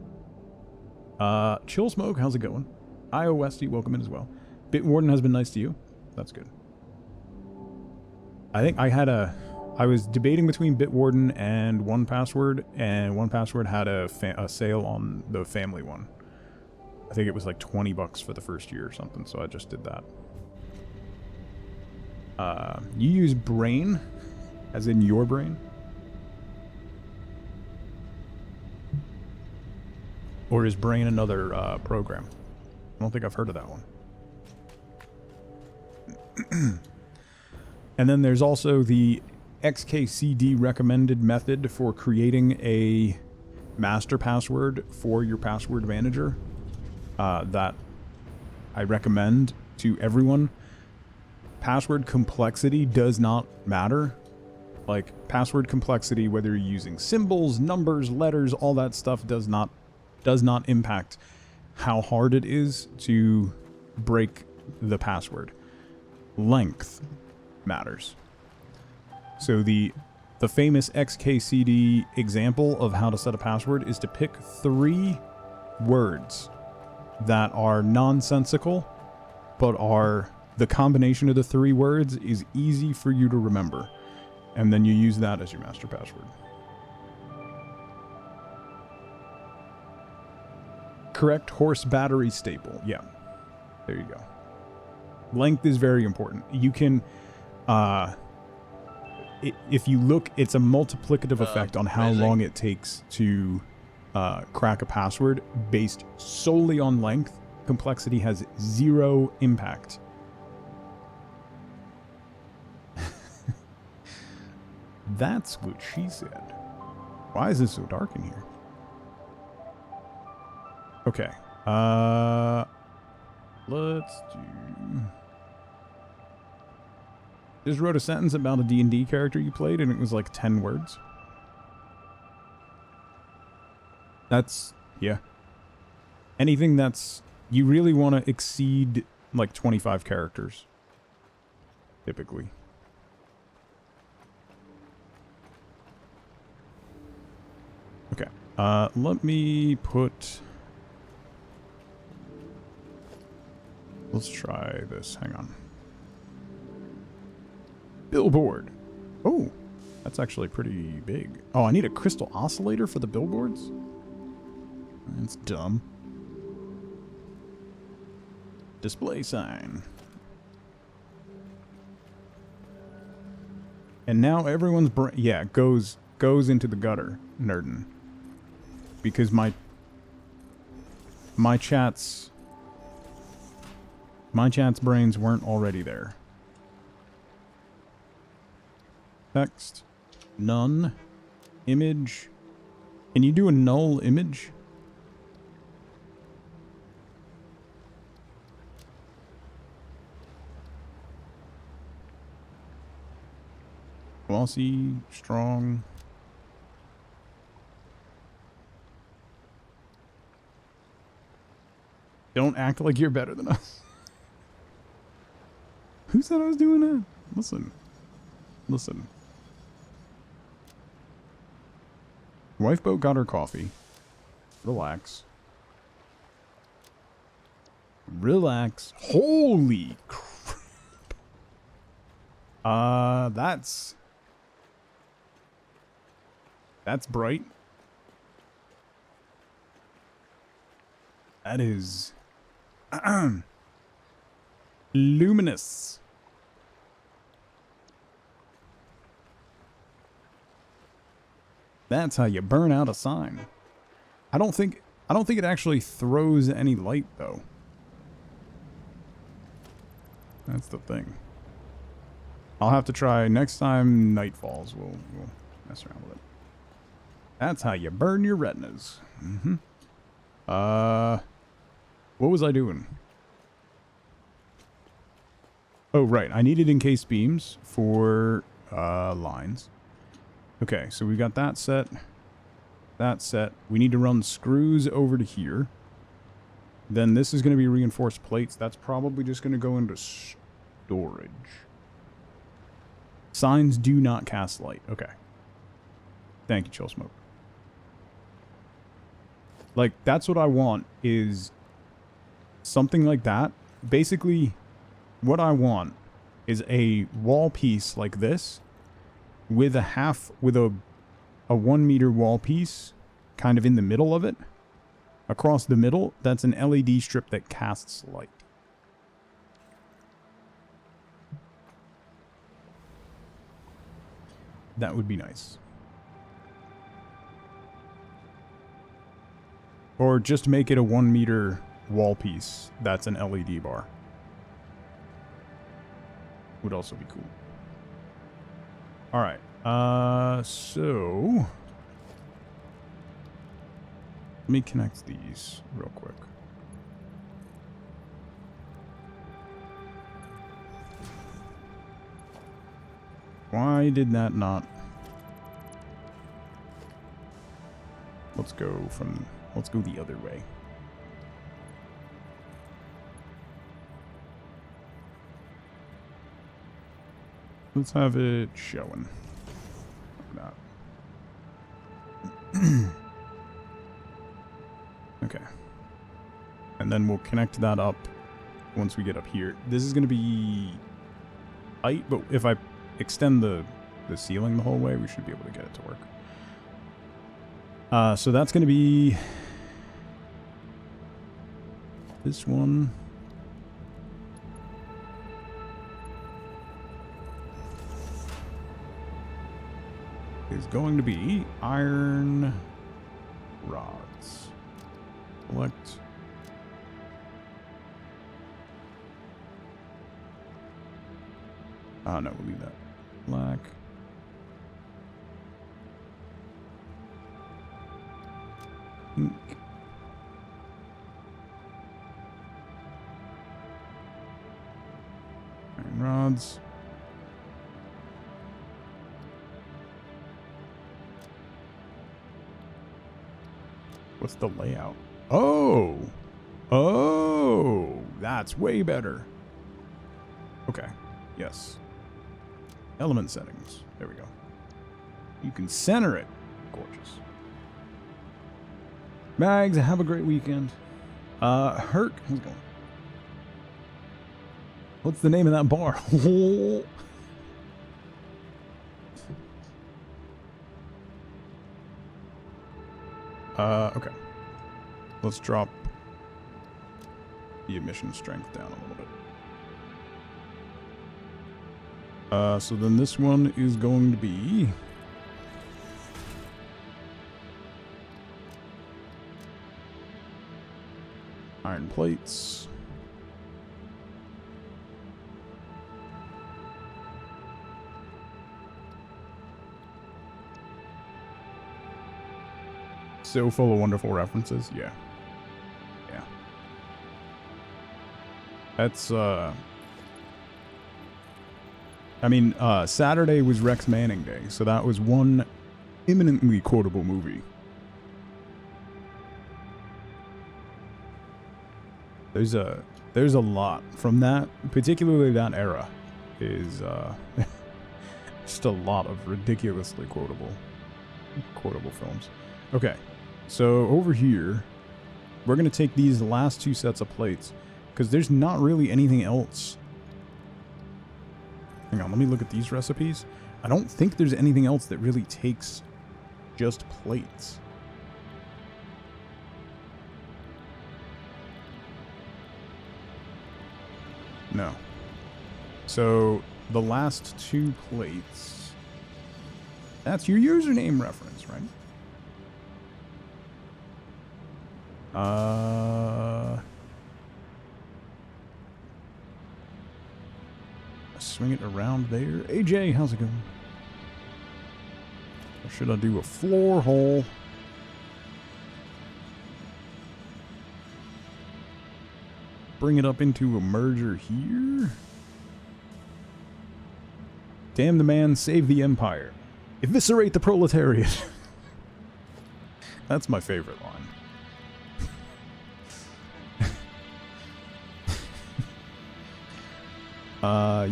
Chill Smoke, how's it going? IO Westy, welcome in as well. Bitwarden has been nice to you. That's good. I think I was debating between Bitwarden and 1Password, and 1Password had a sale on the family one. I think it was like $20 for the first year or something, so I just did that. You use Brain, as in your brain? Or is Brain another program? I don't think I've heard of that one. And then there's also the XKCD recommended method for creating a master password for your password manager that I recommend to everyone. Password complexity does not matter. Like, password complexity, whether you're using symbols, numbers, letters, all that stuff does not impact how hard it is to break the password. Length matters. So the famous XKCD example of how to set a password is to pick 3 words that are nonsensical, but are the combination of the 3 words is easy for you to remember. And then you use that as your master password. Correct horse battery staple. Yeah. There you go. Length is very important. You can, if you look, it's a multiplicative effect on how long it takes to crack a password based solely on length. Complexity has 0 impact. That's what she said. Why is this so dark in here? Okay. Let's do... Just wrote a sentence about a D&D character you played, and it was like 10 words. That's... yeah. Anything that's... You really want to exceed like 25 characters. Typically. Okay. Let me put... Let's try this. Hang on. Billboard. Oh, that's actually pretty big. Oh, I need a crystal oscillator for the billboards? That's dumb. Display sign. And now everyone's brain, yeah, goes into the gutter, Nerdin. Because my chat's brains weren't already there. Text. None. Image. Can you do a null image? Glossy, strong. Don't act like you're better than us. Who said I was doing that? Listen. Listen. Wifeboat got her coffee. Relax. Relax. Holy crap. That's bright. That is luminous. That's how you burn out a sign. I don't think it actually throws any light though. That's the thing. I'll have to try next time night falls. We'll mess around with it. That's how you burn your retinas. Mm-hmm. What was I doing? Oh, right. I needed encased beams for lines. Okay, so we got that set. That set. We need to run screws over to here. Then this is going to be reinforced plates. That's probably just going to go into storage. Signs do not cast light. Okay. Thank you, Chill Smoke. Like, that's what I want, is something like that. Basically, what I want is a wall piece like this with a 1 meter wall piece kind of in the middle of it. Across the middle, that's an LED strip that casts light. That would be nice. Or just make it a 1 meter wall piece that's an LED bar. Would also be cool. Alright, so let me connect these real quick. Why did that not? Let's go the other way. Let's have it showing. Like that. Okay. And then we'll connect that up once we get up here. This is going to be tight, but if I extend the ceiling the whole way, we should be able to get it to work. So that's going to be this one. Is going to be iron rods. Select. No, we'll leave that black. Pink. Iron rods. What's the layout? Oh! Oh! That's way better. Okay. Yes. Element settings. There we go. You can center it. Gorgeous. Mags, have a great weekend. Herc, how's it going? What's the name of that bar? Okay. Let's drop the emission strength down a little bit. So then this one is going to be iron plates. So full of wonderful references. Yeah. Yeah. That's I mean, Saturday was Rex Manning Day, so that was one eminently quotable movie. There's a lot from that, particularly that era, is just a lot of ridiculously quotable films. Okay, so over here, we're gonna take these last two sets of plates because there's not really anything else. Hang on, let me look at these recipes. I don't think there's anything else that really takes just plates. No. So the last two plates, that's your username reference, right? Swing it around there. AJ, how's it going? Or should I do a floor hole? Bring it up into a merger here. Damn the man, save the empire. Eviscerate the proletariat. That's my favorite line.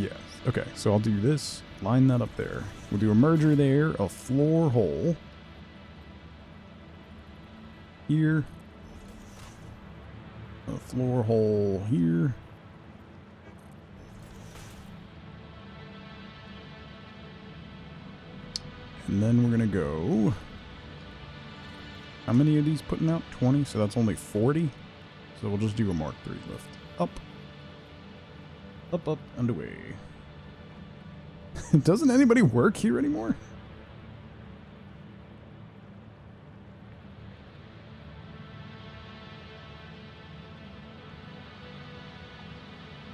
Yes. Okay, so I'll do this. Line that up there. We'll do a merger there, a floor hole. Here. A floor hole here. And then we're gonna go. How many are these putting out? 20, so that's only 40. So we'll just do a Mark III lift. Up. Up, up, and away. Doesn't anybody work here anymore?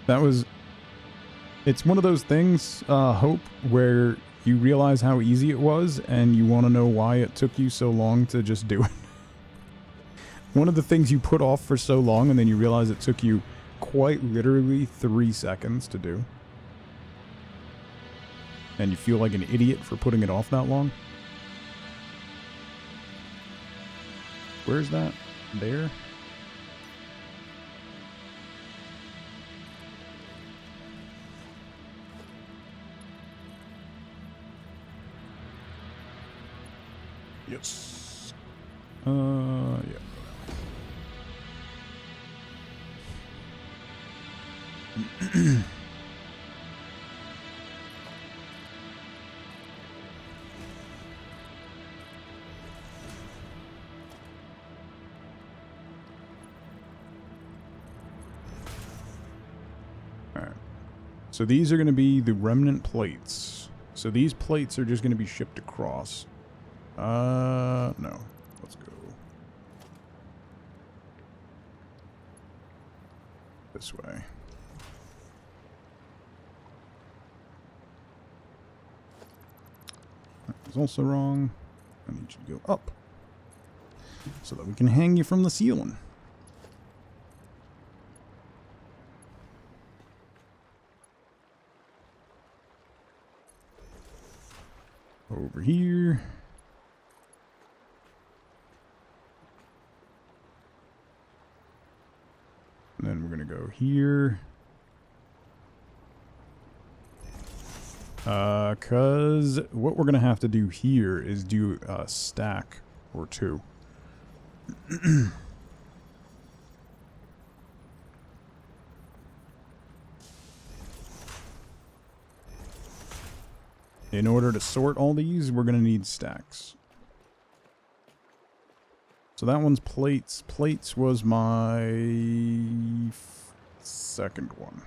That was... It's one of those things, Hope, where you realize how easy it was, and you want to know why it took you so long to just do it. One of the things you put off for so long, and then you realize it took you quite literally 3 seconds to do. And you feel like an idiot for putting it off that long. Where's that? There? Yes. Yeah. Alright. So these are going to be the remnant plates. So these plates are just going to be shipped across. No. Let's go this way. That was also wrong. I need you to go up so that we can hang you from the ceiling. Over here. And then we're going to go here. Because what we're going to have to do here is do a stack or two. In order to sort all these, we're going to need stacks. So that one's plates. Plates was my second one.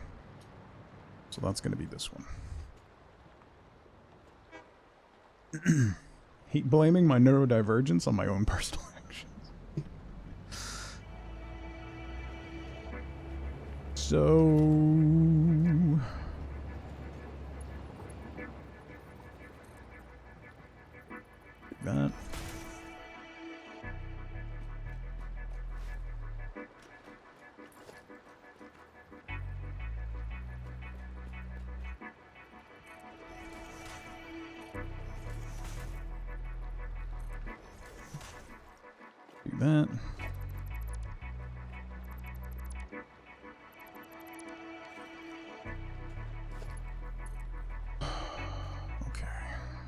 So that's going to be this one. Hate blaming my neurodivergence on my own personal actions. So... that. that. Okay,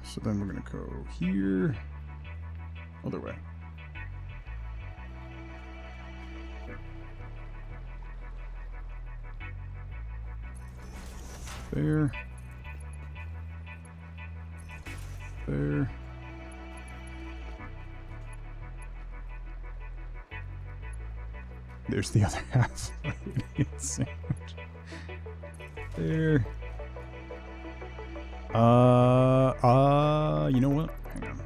so then we're gonna go here, other way. There. There. There's the other half. Sandwich. There. You know what? Hang on.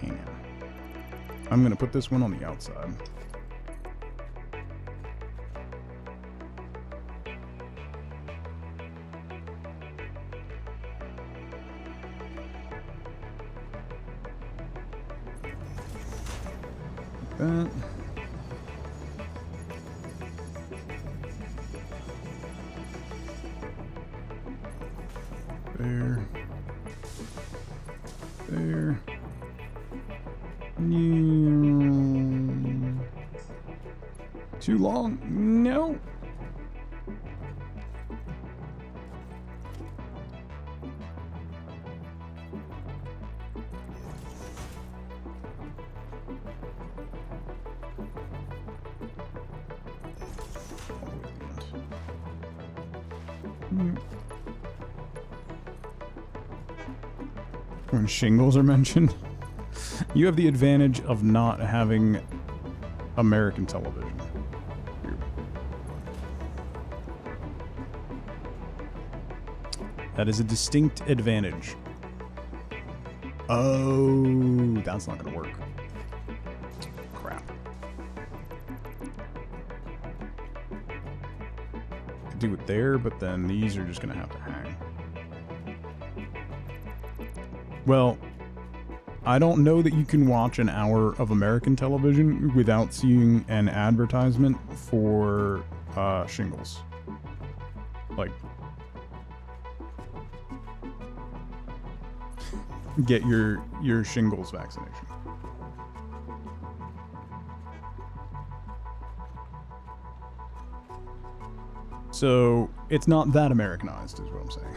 Hang on. I'm gonna put this one on the outside. That. There. There. Too long? No. When shingles are mentioned, you have the advantage of not having American television. That is a distinct advantage. Oh, that's not gonna work. Crap. Could do it there, but then these are just gonna have to hang. Well, I don't know that you can watch an hour of American television without seeing an advertisement for shingles. Like, get your shingles vaccination. So it's not that Americanized, is what I'm saying.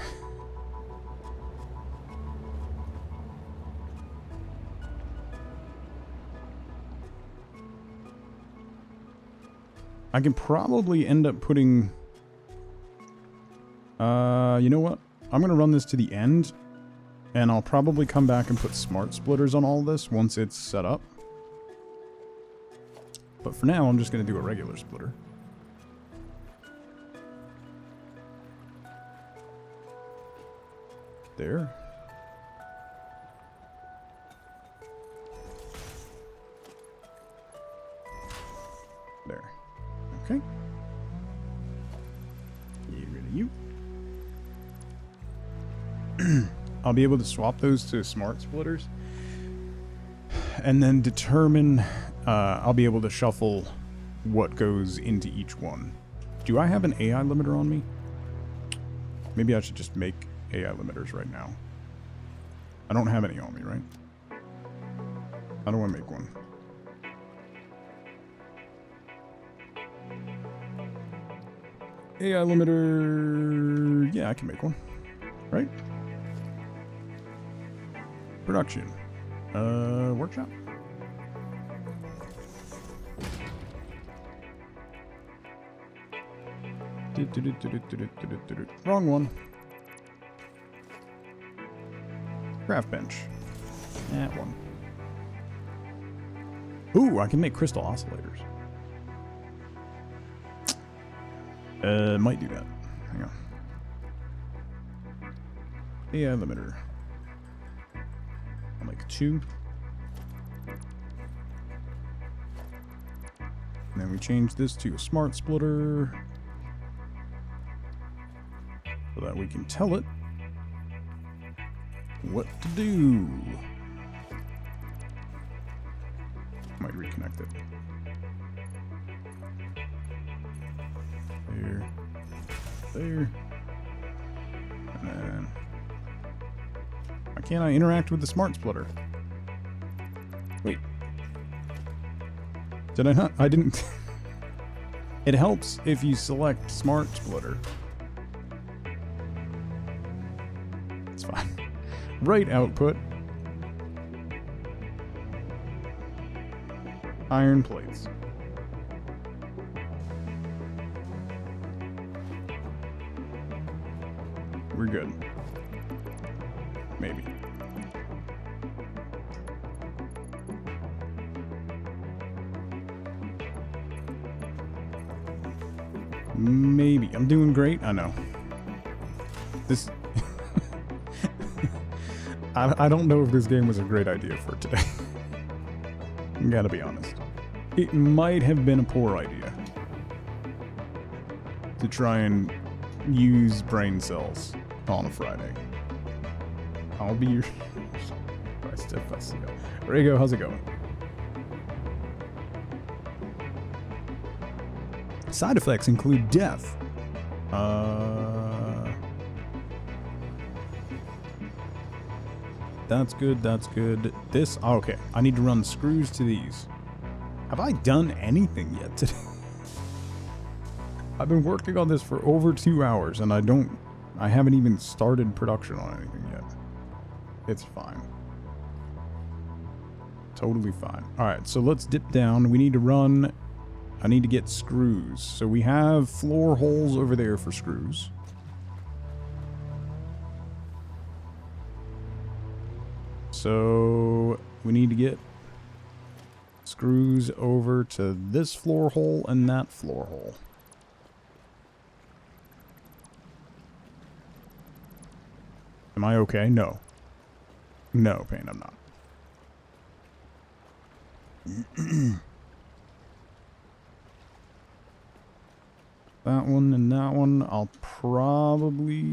I can probably end up putting... you know what? I'm going to run this to the end, and I'll probably come back and put smart splitters on all this once it's set up. But for now, I'm just going to do a regular splitter. There. There. Okay. Get rid of you. I'll be able to swap those to smart splitters. And then determine... I'll be able to shuffle what goes into each one. Do I have an AI limiter on me? Maybe I should just make AI limiters right now. I don't have any on me, right? I don't want to make one. AI limiter... Yeah, I can make one. Right? Production. Workshop? Wrong one. Craft bench. That one. Ooh, I can make crystal oscillators. Might do that. Hang on. AI limiter. I'll make 2. And then we change this to a smart splitter so that we can tell it what to do. Might reconnect it. There. There. And then can't I interact with the smart splitter? Wait. Did I not? I didn't. It helps if you select smart splitter. It's fine. Right output. Iron plates. We're good. Maybe. Maybe. I'm doing great. I know. This... I don't know if this game was a great idea for today. Gotta be honest. It might have been a poor idea to try and use brain cells on a Friday. I'll be your... Rego, how's it going? Side effects include death. That's good, that's good. This, oh, okay. I need to run screws to these. Have I done anything yet today? I've been working on this for over 2 hours and I haven't even started production on anything yet. It's fine. Totally fine. Alright, so let's dip down. We need to run... I need to get screws. So we have floor holes over there for screws. So we need to get screws over to this floor hole and that floor hole. Am I okay? No. No, Pain, I'm not. That one and that one, I'll probably...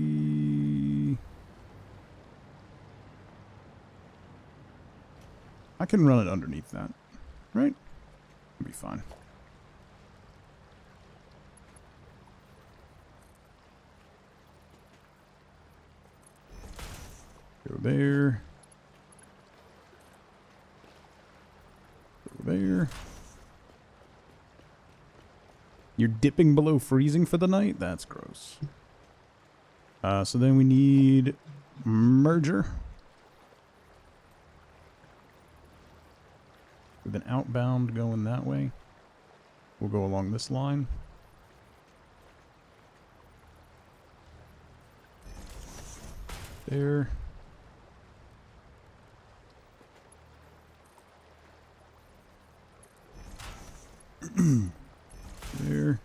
I can run it underneath that, right? It'll be fine. Go there. Go there. You're dipping below freezing for the night? That's gross. So then we need merger. With an outbound going that way. We'll go along this line. There. There.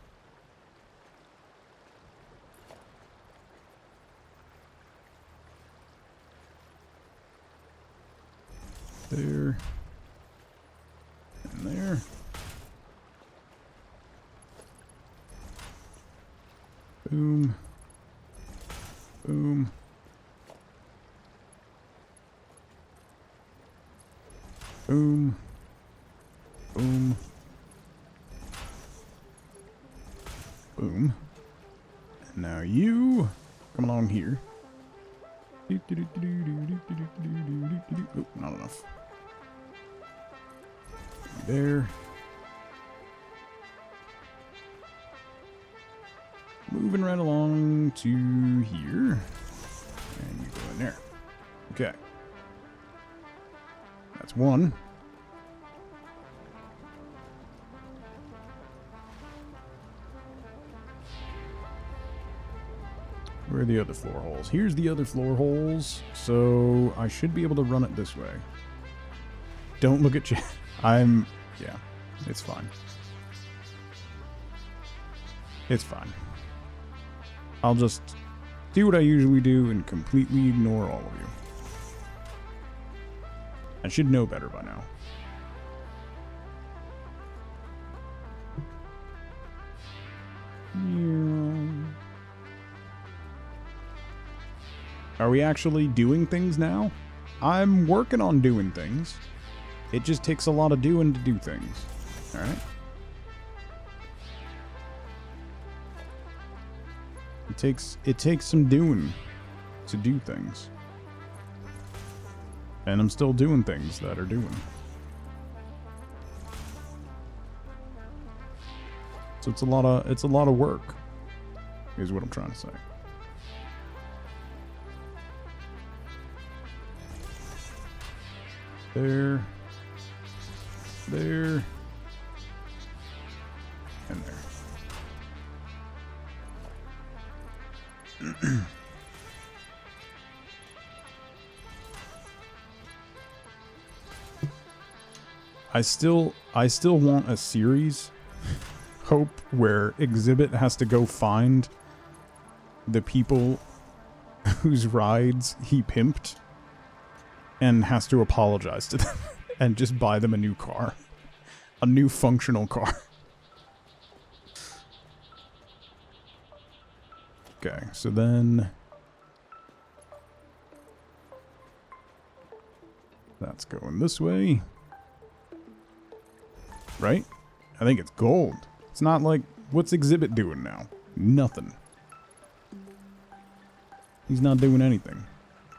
There. And there. Boom. Boom. Boom. Boom. Boom. And now you come along here. Oh, not enough. There. Moving right along to here. And you go in there. Okay. That's one. Where are the other floor holes? Here's the other floor holes. So I should be able to run it this way. Don't look at chat. Yeah, it's fine. It's fine. I'll just do what I usually do and completely ignore all of you. I should know better by now. Are we actually doing things now? I'm working on doing things. It just takes a lot of doing to do things. Alright? It takes some doing to do things. And I'm still doing things that are doing. So it's a lot of work, is what I'm trying to say. There. There. And there. I still want a series, Hope, where Exhibit has to go find the people whose rides he pimped and has to apologize to them and just buy them a new car. A new functional car. Okay, so then that's going this way. Right? I think it's gold. It's not like, what's Exhibit doing now? Nothing. He's not doing anything.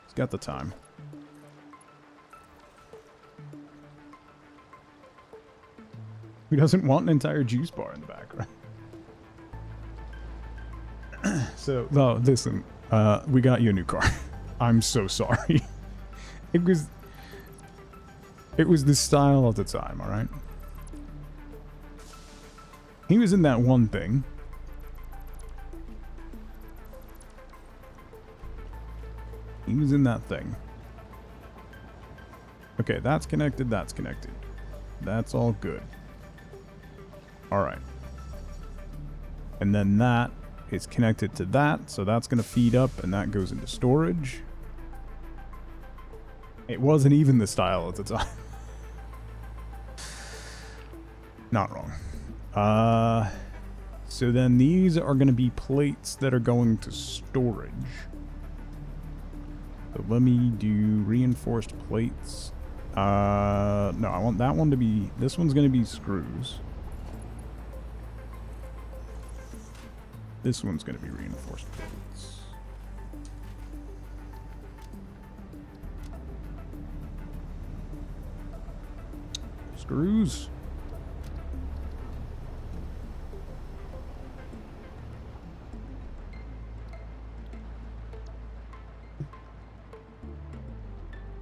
He's got the time. Who doesn't want an entire juice bar in the background? So, no, listen. We got you a new car. I'm so sorry. It was the style at the time, alright? He was in that one thing. He was in that thing. Okay, that's connected, that's connected. That's all good. Alright. And then that is connected to that, so that's going to feed up, and that goes into storage. It wasn't even the style at the time. Not wrong. So then these are going to be plates that are going to storage. So let me do reinforced plates. No, I want that one to be... This one's going to be screws. This one's going to be reinforced plates. Screws.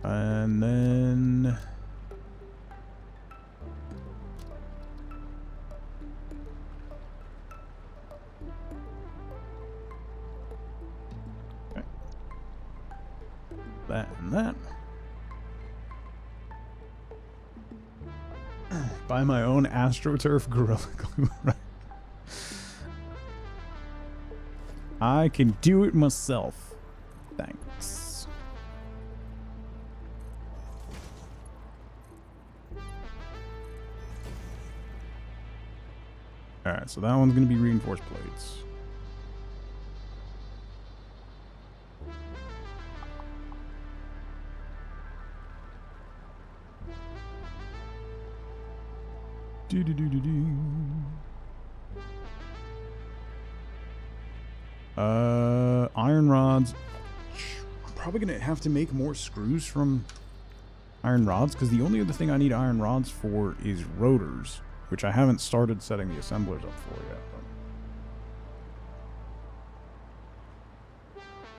And then... Okay. That and that. Buy my own AstroTurf Gorilla Glue. Right. I can do it myself. Thanks. Alright, so that one's going to be reinforced plates. Iron rods. I'm probably going to have to make more screws from iron rods, because the only other thing I need iron rods for is rotors, which I haven't started setting the assemblers up for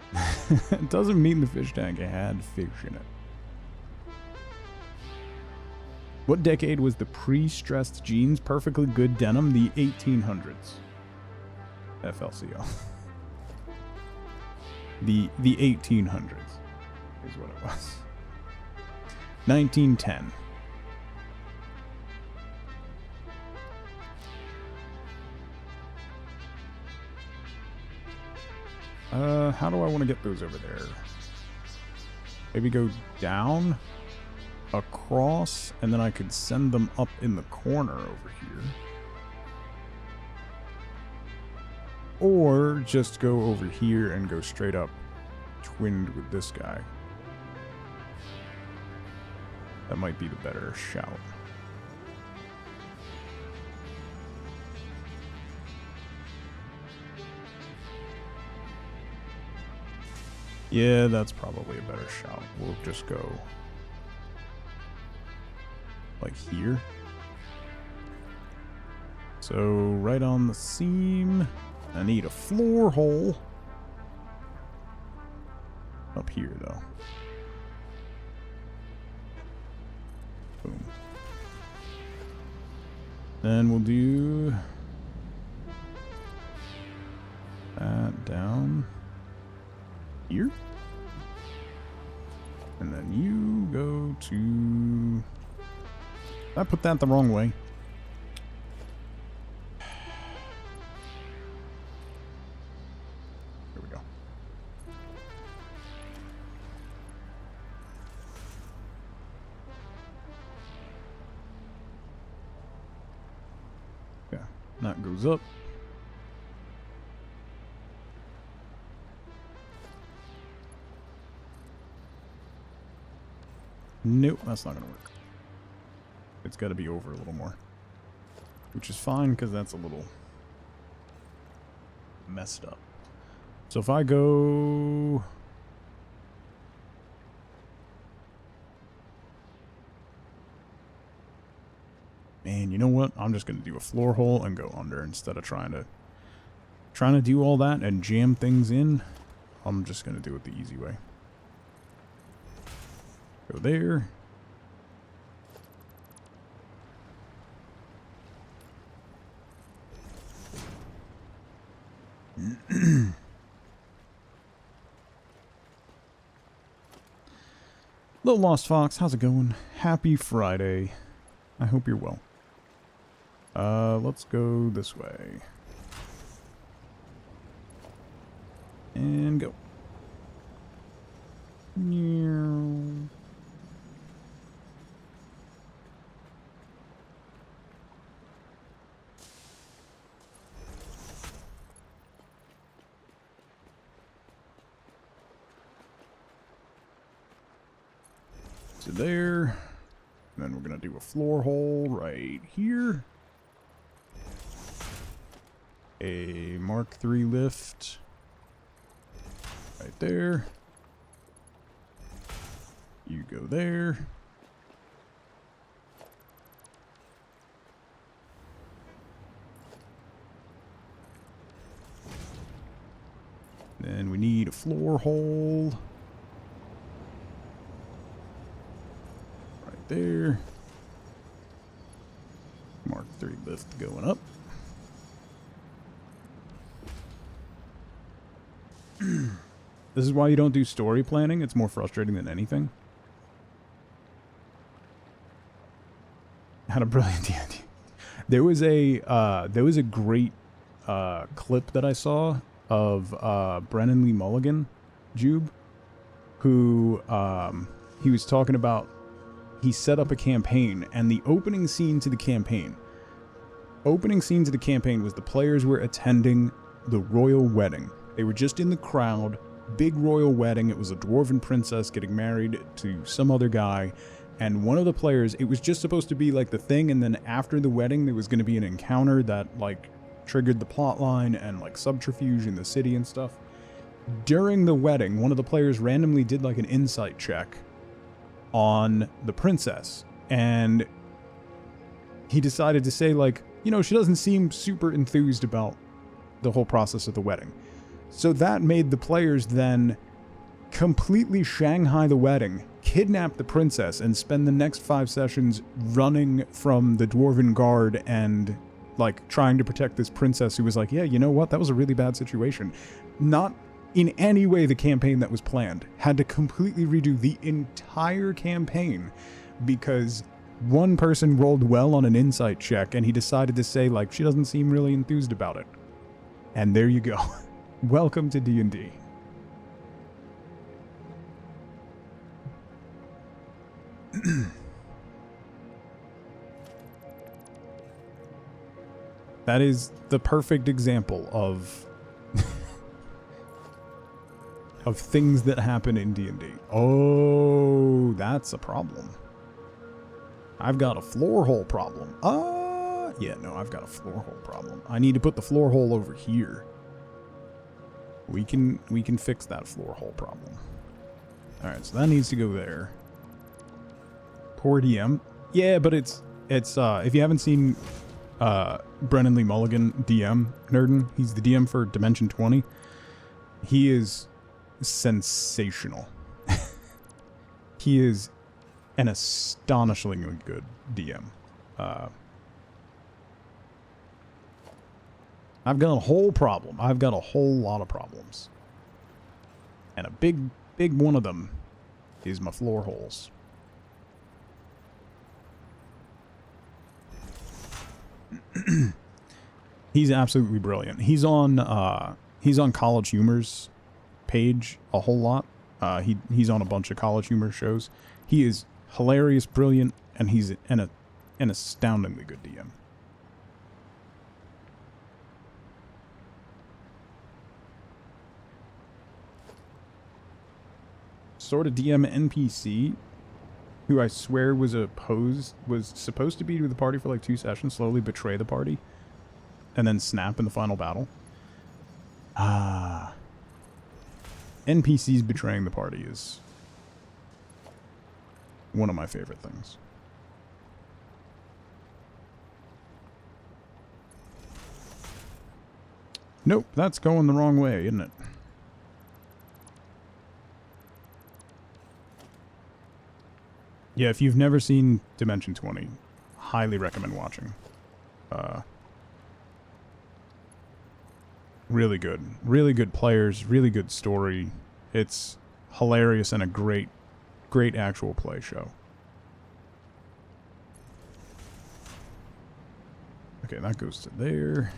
yet. It doesn't mean the fish tank had fish in it. What decade was the pre-stressed jeans perfectly good denim? The 1800s. FLCL. The 1800s is what it was. 1910. How do I want to get those over there? Maybe go down, across, and then I could send them up in the corner over here. Or just go over here and go straight up, twinned with this guy. That might be the better shout. Yeah, that's probably a better shout. We'll just go like here. So right on the seam, I need a floor hole. Up here though. Boom. Then we'll do that down here. And then you go to... I put that the wrong way. There we go. Yeah, that goes up. Nope, that's not gonna work. It's got to be over a little more. Which is fine, because that's a little messed up. So if I go... Man, you know what? I'm just going to do a floor hole and go under instead of trying to do all that and jam things in. I'm just going to do it the easy way. Go there. Little Lost Fox, how's it going? Happy Friday. I hope you're well. Let's go this way. And go. To there. And then we're going to do a floor hole right here. A Mark III lift. Right there. You go there. Then we need a floor hole. Right there. Mark III lift going up. This is why you don't do story planning. It's more frustrating than anything. Had a brilliant idea. There was a great clip that I saw of Brennan Lee Mulligan, Jube, who he was talking about. He set up a campaign, and the opening scene to the campaign was the players were attending the royal wedding. They were just in the crowd. Big royal wedding. It was a dwarven princess getting married to some other guy. And one of the players, it was just supposed to be like the thing, and then after the wedding, there was going to be an encounter that like triggered the plot line and like subterfuge in the city and stuff. During the wedding, one of the players randomly did like an insight check on the princess, and he decided to say like, you know, she doesn't seem super enthused about the whole process of the wedding. So that made the players then completely Shanghai the wedding, kidnap the princess, and spend the next 5 sessions running from the Dwarven Guard and like trying to protect this princess who was like, yeah, you know what? That was a really bad situation. Not in any way the campaign that was planned. Had to completely redo the entire campaign because one person rolled well on an insight check and he decided to say like, she doesn't seem really enthused about it. And there you go. Welcome to D&D. That is the perfect example of of things that happen in D&D. Oh, that's a problem. I've got a floor hole problem. Yeah, no, I've got a floor hole problem. I need to put the floor hole over here. We can fix that floor hole problem. All right, so that needs to go there. Poor DM. Yeah, but it's if you haven't seen Brennan Lee Mulligan DM Nerdin, he's the DM for Dimension 20. He is sensational. He is an astonishingly good DM. I've got a whole problem. I've got a whole lot of problems. And a big one of them is my floor holes. He's absolutely brilliant. He's on College Humor's page a whole lot. He's on a bunch of College Humor shows. He is hilarious, brilliant, and he's an astoundingly good DM. Sort of DM NPC, who I swear was supposed to be with the party for like 2 sessions, slowly betray the party, and then snap in the final battle. NPCs betraying the party is one of my favorite things. Nope, that's going the wrong way, isn't it? Yeah, if you've never seen Dimension 20, highly recommend watching. Really good. Really good players, really good story. It's hilarious and a great actual play show. Okay, that goes to there.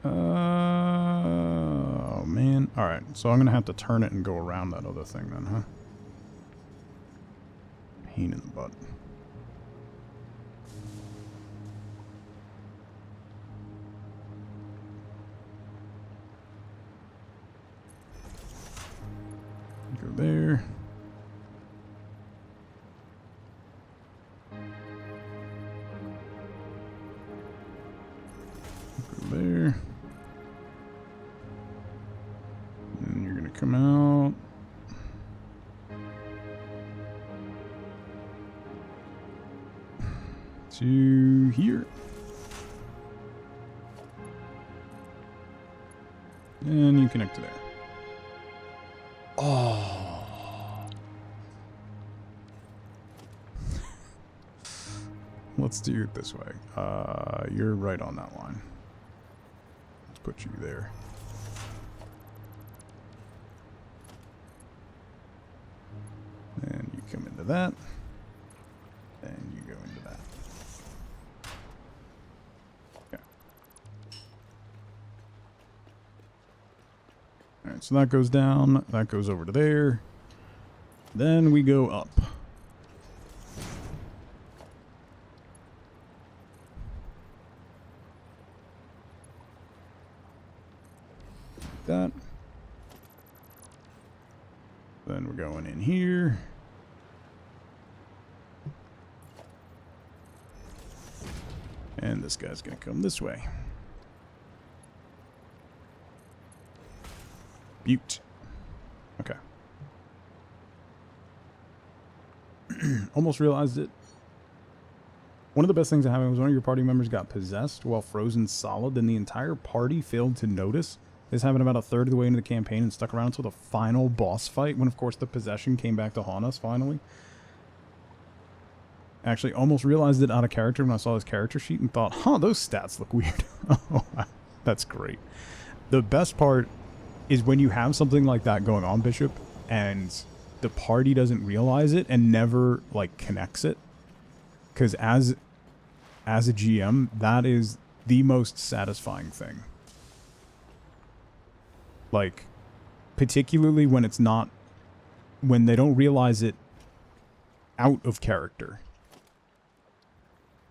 Oh, man. Alright, so I'm going to have to turn it and go around that other thing then, huh? Pain in the butt. Go there. Go there. And you're gonna come out. To here. And you connect to there. Oh. Let's do it this way. You're right on that line. Let's put you there. And you come into that. And you go into that. Okay. Alright, so that goes down. That goes over to there. Then we go up. That. Then we're going in here. And this guy's going to come this way. Butte. Okay. Almost realized it. One of the best things that happened was one of your party members got possessed while frozen solid, and the entire party failed to notice. This happened about a third of the way into the campaign and stuck around until the final boss fight, when of course the possession came back to haunt us finally. Actually almost realized it out of character when I saw his character sheet and thought, huh, those stats look weird. Oh, that's great. The best part is when you have something like that going on, Bishop, and the party doesn't realize it and never like connects it. Because as a GM, that is the most satisfying thing. Like, particularly when it's not, when they don't realize it out of character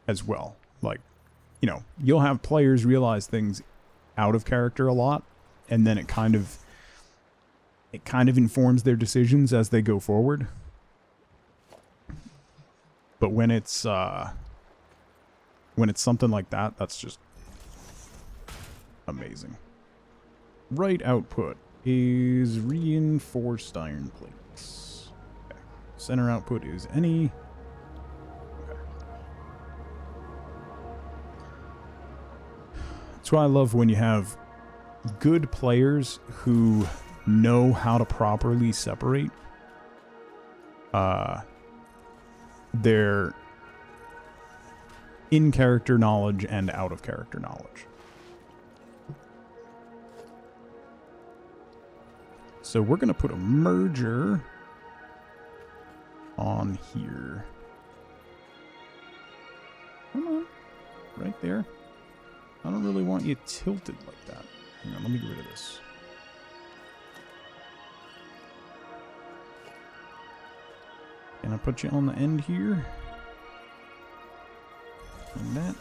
as well. Like, you know, you'll have players realize things out of character a lot, and then it kind of informs their decisions as they go forward. But when it's something like that, that's just Amazing. Right output is reinforced iron plates. Okay. Center output is any. Okay. That's why I love when you have good players who know how to properly separate their in-character knowledge and out-of-character knowledge. So we're going to put a merger on here. Come on. Right there. I don't really want you tilted like that. Hang on, let me get rid of this. Can I put you on the end here? And that.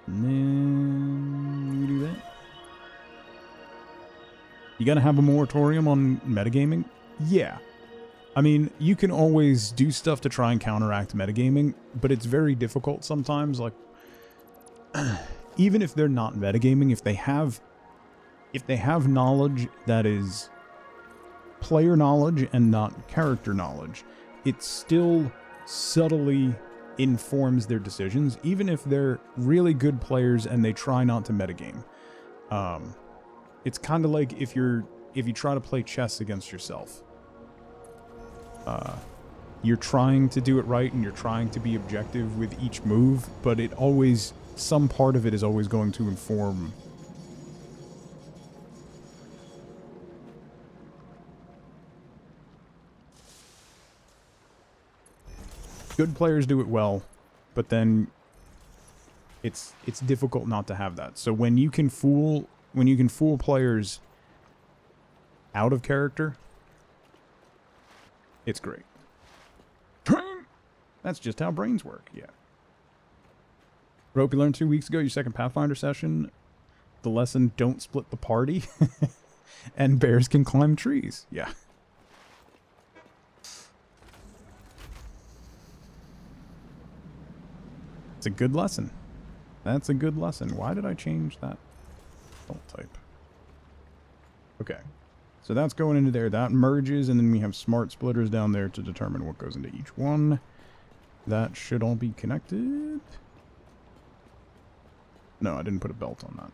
And then we do that. You gotta have a moratorium on metagaming? Yeah. I mean, you can always do stuff to try and counteract metagaming, but it's very difficult sometimes. Like, even if they're not metagaming, if they have knowledge that is player knowledge and not character knowledge, it still subtly informs their decisions, even if they're really good players and they try not to metagame. It's kind of like if you try to play chess against yourself. You're trying to do it right and you're trying to be objective with each move, but some part of it is always going to inform. Good players do it well, but then it's difficult not to have that. So when you can fool players out of character, it's great. That's just how brains work, yeah. Rope, you learned 2 weeks ago, your second Pathfinder session, the lesson, don't split the party, and bears can climb trees, yeah. It's a good lesson. That's a good lesson. Why did I change that font type? Okay. So that's going into there. That merges, and then we have smart splitters down there to determine what goes into each one. That should all be connected. No, I didn't put a belt on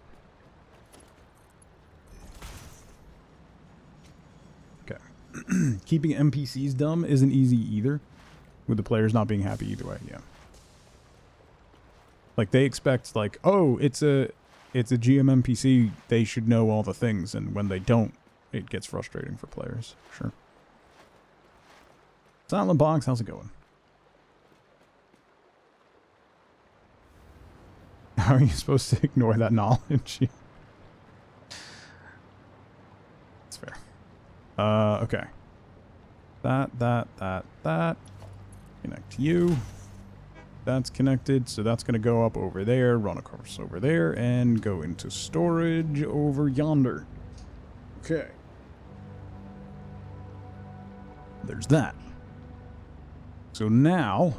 that. Okay. Keeping NPCs dumb isn't easy either, with the players not being happy either way, yeah. Like, they expect, like, oh, it's a GM NPC, they should know all the things, and when they don't, it gets frustrating for players. Sure. Silent Box, how's it going? How are you supposed to ignore that knowledge? That's fair. Okay. That. Connect you. That's connected, so that's going to go up over there, run across over there, and go into storage over yonder. Okay. There's that. So now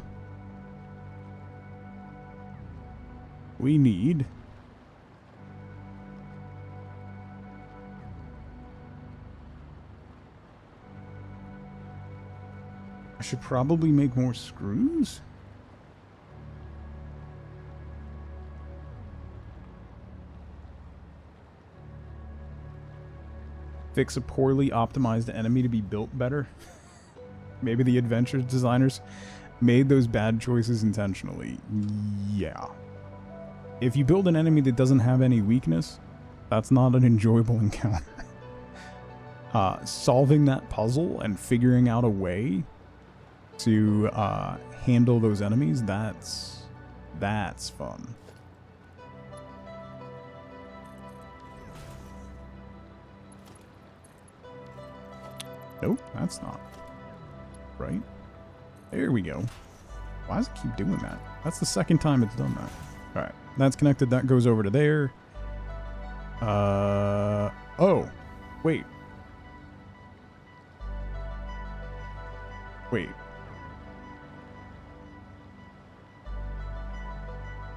we need I should probably make more screws. Fix a poorly optimized enemy to be built better. Maybe the adventure designers made those bad choices intentionally. Yeah. If you build an enemy that doesn't have any weakness, that's not an enjoyable encounter. Solving that puzzle and figuring out a way to handle those enemies, that's fun. Nope, that's not right. There we go. Why does it keep doing that? That's the second time it's done that. Alright, that's connected. That goes over to there. Oh. Wait.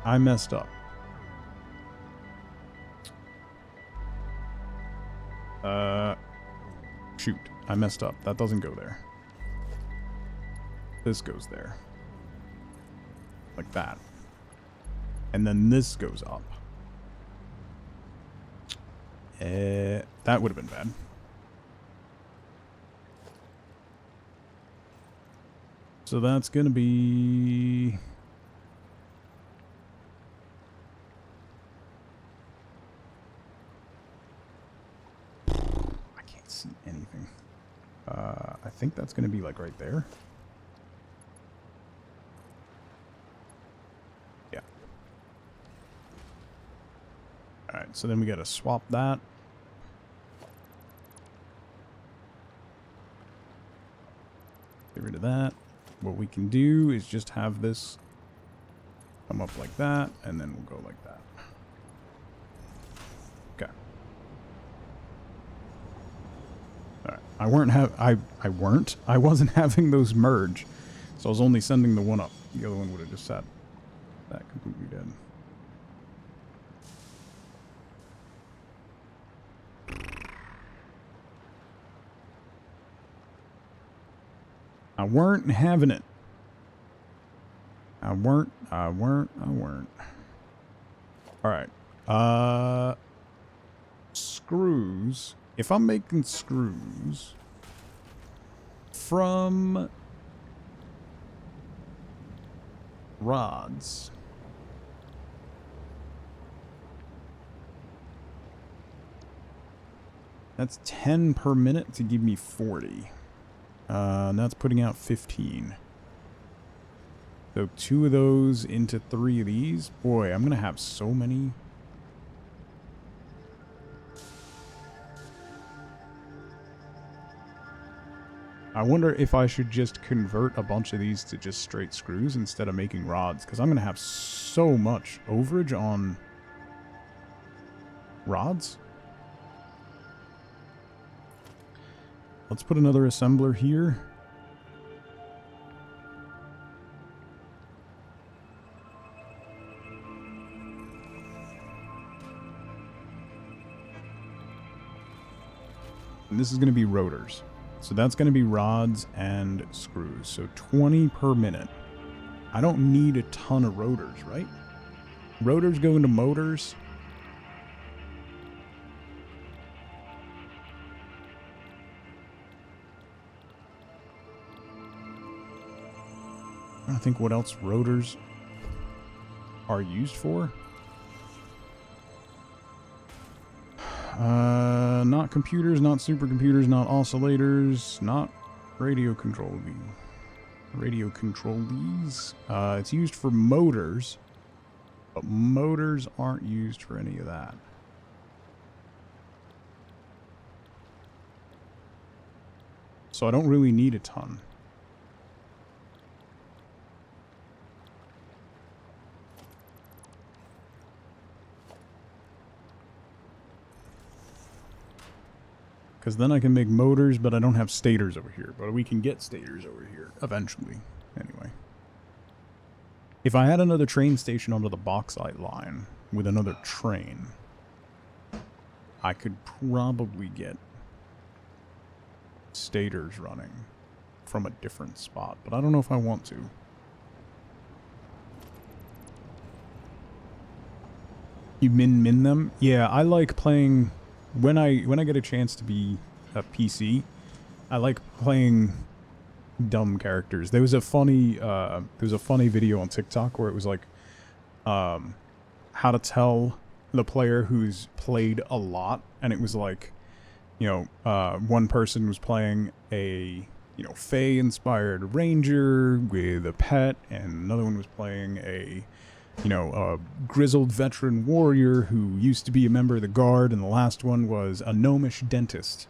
I messed up. Shoot. I messed up. That doesn't go there. This goes there. Like that. And then this goes up. That would have been bad. So that's going to be... I can't see anything. I think that's going to be like right there. Yeah. Alright, so then we got to swap that. Get rid of that. What we can do is just have this come up like that, and then we'll go like that. Okay. Alright. I wasn't having those merge. So I was only sending the one up. The other one would have just sat that completely dead. I weren't having it. I weren't. Alright. Screws. If I'm making screws from rods, that's 10 per minute to give me 40. That's putting out 15. So 2 of those into 3 of these. Boy, I'm gonna have so many. I wonder if I should just convert a bunch of these to just straight screws instead of making rods, because I'm gonna have so much overage on rods. Let's put another assembler here. And this is going to be rotors. So that's going to be rods and screws. So 20 per minute. I don't need a ton of rotors, right? Rotors go into motors. I think what else rotors are used for. Not computers, not supercomputers, not oscillators, not radio controlees. It's used for motors, but motors aren't used for any of that. So I don't really need a ton. Because then I can make motors, but I don't have stators over here. But we can get stators over here eventually. Anyway. If I had another train station onto the bauxite line with another train, I could probably get stators running from a different spot. But I don't know if I want to. You min them? Yeah, I like playing... When I get a chance to be a PC, I like playing dumb characters. There was a funny video on TikTok where it was like how to tell the player who's played a lot, and it was like, you know, one person was playing a, you know, Fae inspired ranger with a pet, and another one was playing a, you know, a grizzled veteran warrior who used to be a member of the guard, and the last one was a gnomish dentist.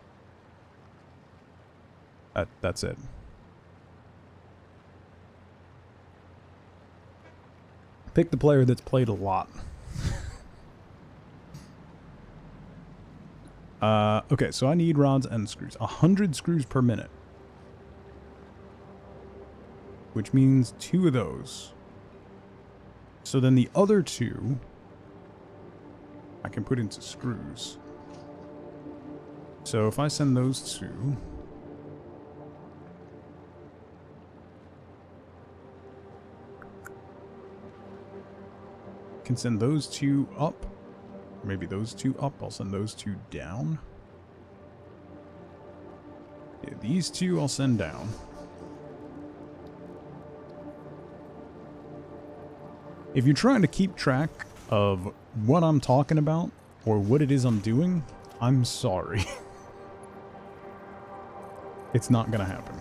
That's it. Pick the player that's played a lot. Okay, so I need rods and screws. 100 screws per minute. Which means 2 of those. So then the other two I can put into screws. So if I send those two, can send those two up. Maybe those two up. I'll send those two down. Yeah, these two I'll send down. If you're trying to keep track of what I'm talking about or what it is I'm doing, I'm sorry. It's not gonna happen.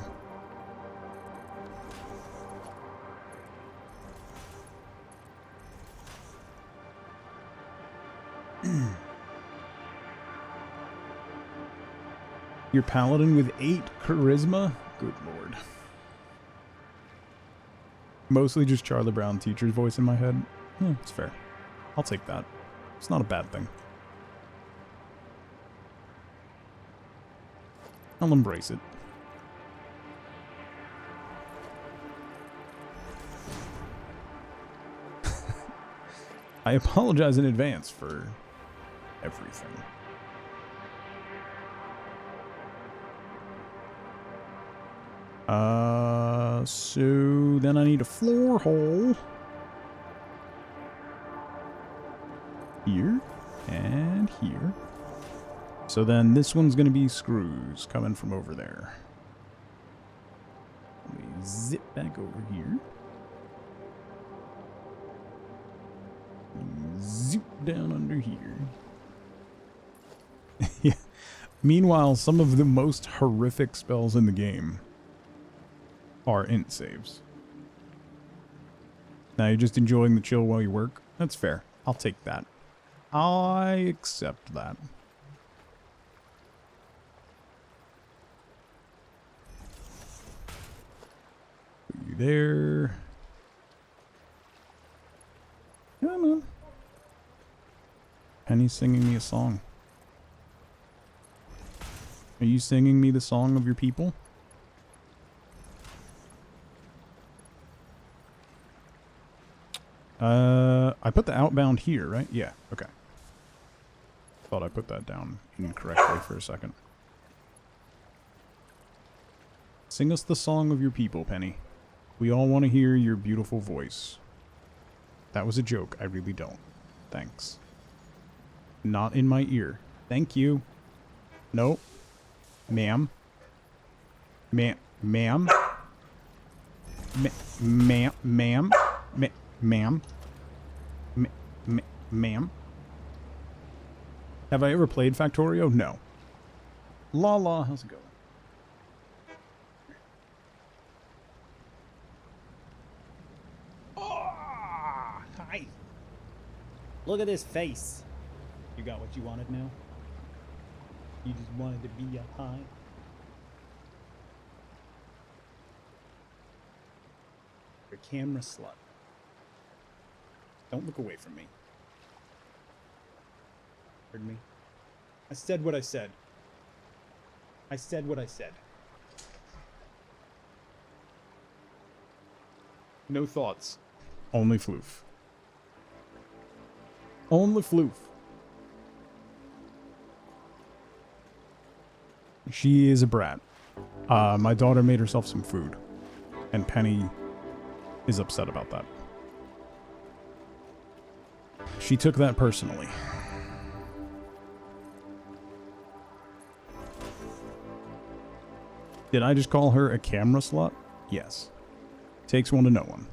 Your paladin with 8 charisma? Good lord. Mostly just Charlie Brown teacher's voice in my head. It's fair. I'll take that. It's not a bad thing. I'll embrace it. I apologize in advance for everything. So then I need a floor hole. Here and here. So then this one's gonna be screws coming from over there. Let me zip back over here. Zoop down under here. Yeah. Meanwhile, some of the most horrific spells in the game are int saves. Now you're just enjoying the chill while you work? That's fair. I'll take that. I accept that. Put you there. Come on. Penny's singing me a song. Are you singing me the song of your people? I put the outbound here, right? Yeah, okay. Thought I put that down incorrectly for a second. Sing us the song of your people, Penny. We all want to hear your beautiful voice. That was a joke. I really don't. Thanks. Not in my ear. Thank you. Nope. Ma'am. Ma'am. Ma'am. Ma'am. Ma'am. Ma'am. Ma'am. Have I ever played Factorio? No. La, how's it going? Oh, hi. Look at this face. You got what you wanted now? You just wanted to be up high? You're a camera slut. Don't look away from me. Heard me? I said what I said. I said what I said. No thoughts. Only floof. Only floof. She is a brat. My daughter made herself some food. And Penny is upset about that. She took that personally. Did I just call her a camera slut? Yes. Takes one to know one.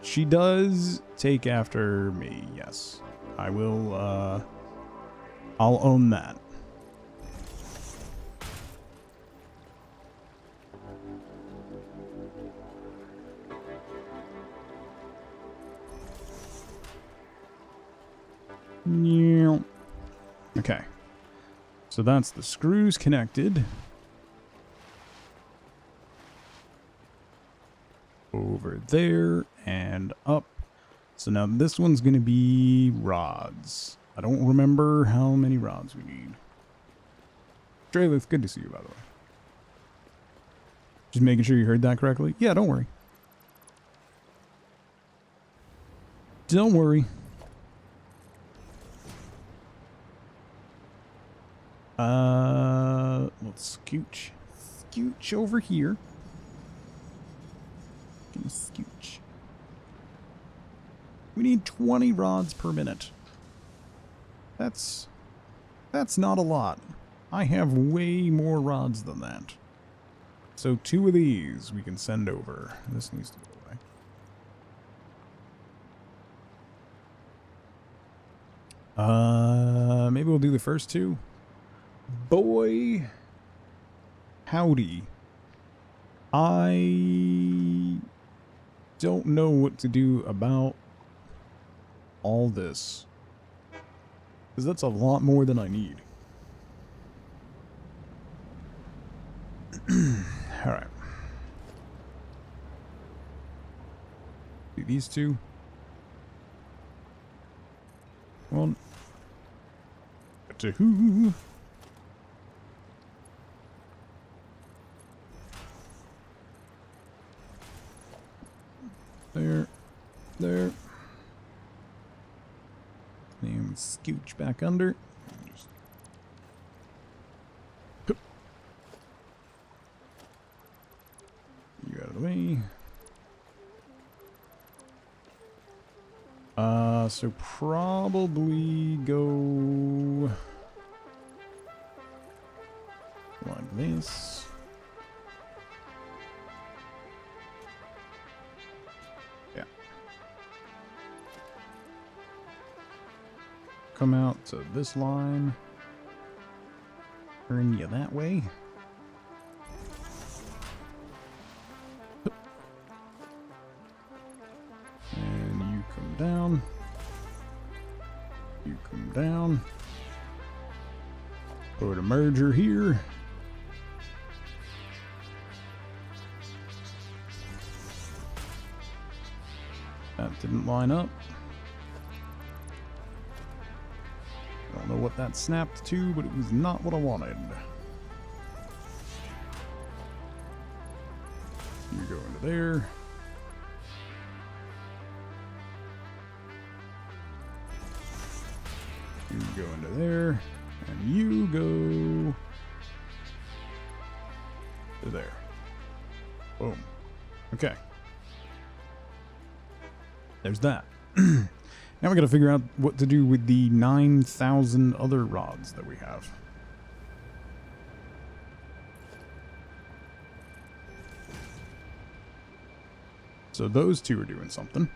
She does take after me, yes. I will, I'll own that. Okay. So that's the screws connected. Over there and up. So now this one's going to be rods. I don't remember how many rods we need. Trailer, it's good to see you, by the way. Just making sure you heard that correctly. Yeah, don't worry. Don't worry. Let's scooch over here. Gonna scooch. We need 20 rods per minute. That's not a lot. I have way more rods than that. So 2 of these we can send over. This needs to go away. Maybe we'll do the first 2. Boy, howdy. I don't know what to do about all this. Because that's a lot more than I need. Alright. Do these 2. 1. 2. There. And scooch back under. Just you out of the way. So probably go like this. Yeah. Come out to this line. Turn you that way. And you come down. You come down. Put a merger here. That didn't line up. I don't know what that snapped to, but it was not what I wanted. You go into there. You go into there. And you go to there. Boom. Okay. There's that. Now we gotta figure out what to do with the 9,000 other rods that we have. So those 2 are doing something.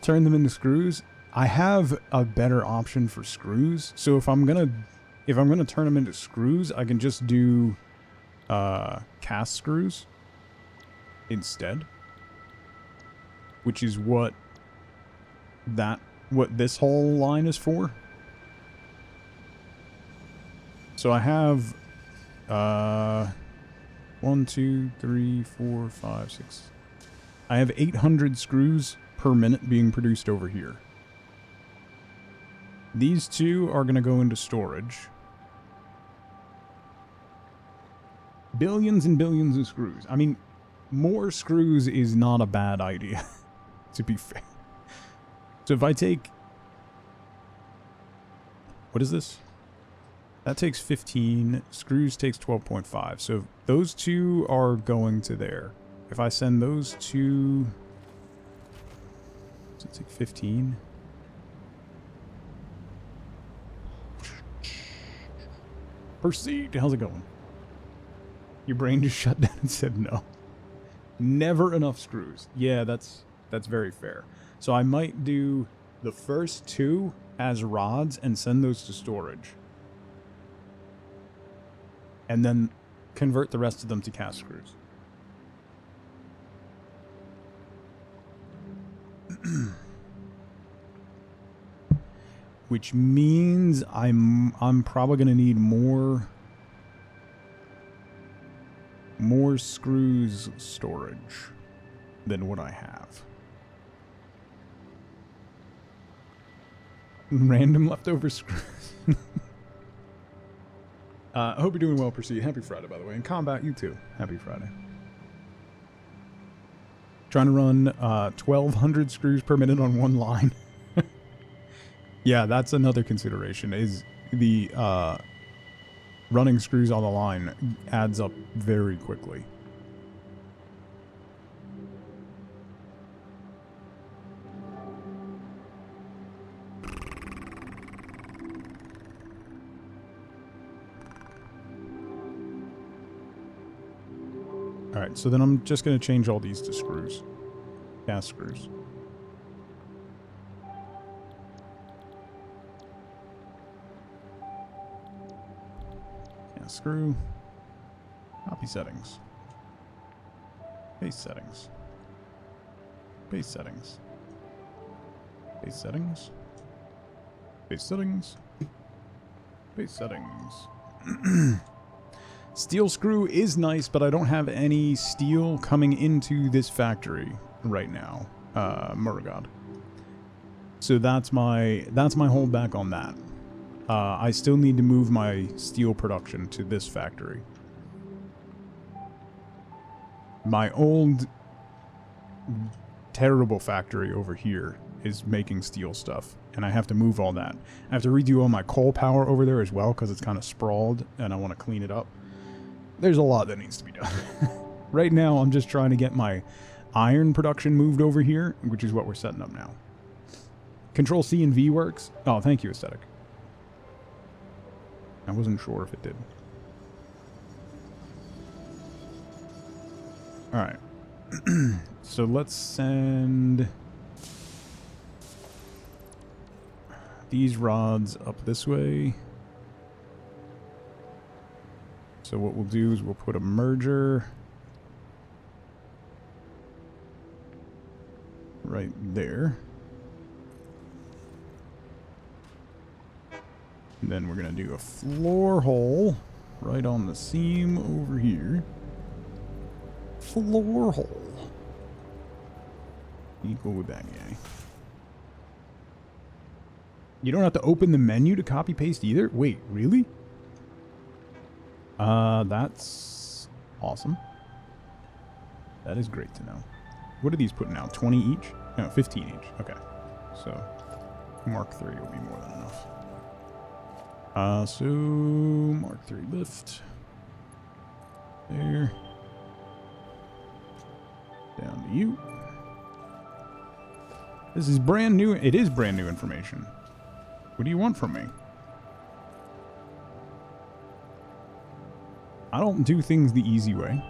Turn them into screws. I have a better option for screws. So if I'm gonna turn them into screws, I can just do cast screws instead, which is what this whole line is for. So I have 1, 2, 3, 4, 5, 6. I have 800 screws per minute being produced over here. These 2 are going to go into storage. Billions and billions of screws. I mean, more screws is not a bad idea, to be fair. So if I take... What is this? That takes 15. Screws takes 12.5. So those 2 are going to there. If I send those 2... Does it take 15? Proceed. How's it going? Your brain just shut down and said no. Never enough screws. Yeah, that's very fair. So I might do the first 2 as rods and send those to storage. And then convert the rest of them to cast screws. Which means I'm probably going to need more more screws storage than what I have. Random leftover screws. I hope you're doing well, Proceed. Happy Friday, by the way. And Combat, you too. Happy Friday. Trying to run 1,200 screws per minute on one line. Yeah, that's another consideration, is the running screws on the line adds up very quickly. Alright, so then I'm just going to change all these to screws. Cast screws. Cast screw. Copy settings. Paste settings. Paste settings. Paste settings. Paste settings. Paste settings. Steel screw is nice, but I don't have any steel coming into this factory right now, Murgod. So that's my holdback on that. I still need to move my steel production to this factory. My old terrible factory over here is making steel stuff, and I have to move all that. I have to redo all my coal power over there as well because it's kind of sprawled, and I want to clean it up. There's a lot that needs to be done. Right now, I'm just trying to get my iron production moved over here, which is what we're setting up now. Control C and V works. Oh, thank you, Aesthetic. I wasn't sure if it did. Alright. So let's send these rods up this way. So what we'll do is we'll put a merger right there. And then we're going to do a floor hole right on the seam over here. Floor hole. Equal with that guy. You don't have to open the menu to copy paste either? Wait, really? That's awesome. That is great to know. What are these putting out? 20 each? No, 15 each. Okay. So, Mark 3 will be more than enough. So, Mark 3 lift. There. Down to you. This is brand new. It is brand new information. What do you want from me? I don't do things the easy way.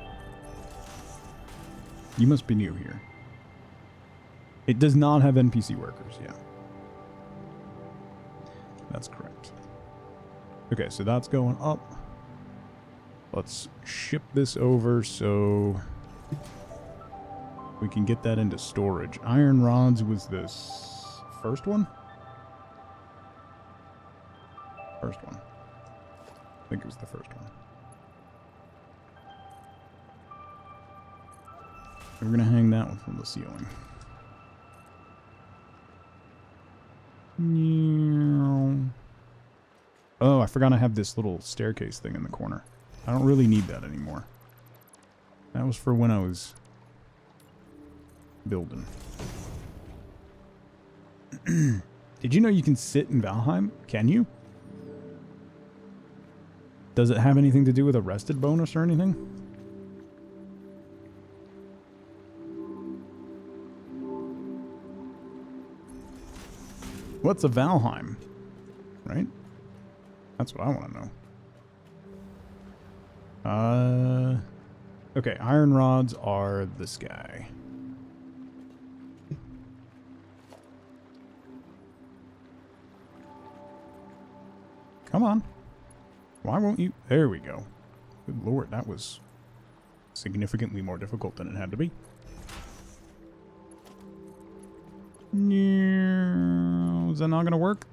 You must be new here. It does not have NPC workers, yeah. That's correct. Okay, so that's going up. Let's ship this over so we can get that into storage. Iron rods was this first one? First one. I think it was the first one. We're going to hang that one from the ceiling. Oh, I forgot I have this little staircase thing in the corner. I don't really need that anymore. That was for when I was building. Did you know you can sit in Valheim? Can you? Does it have anything to do with a rested bonus or anything? What's a Valheim? Right? That's what I want to know. Okay, iron rods are this guy. Come on. Why won't you? There we go. Good lord, that was significantly more difficult than it had to be. Is that not going to work?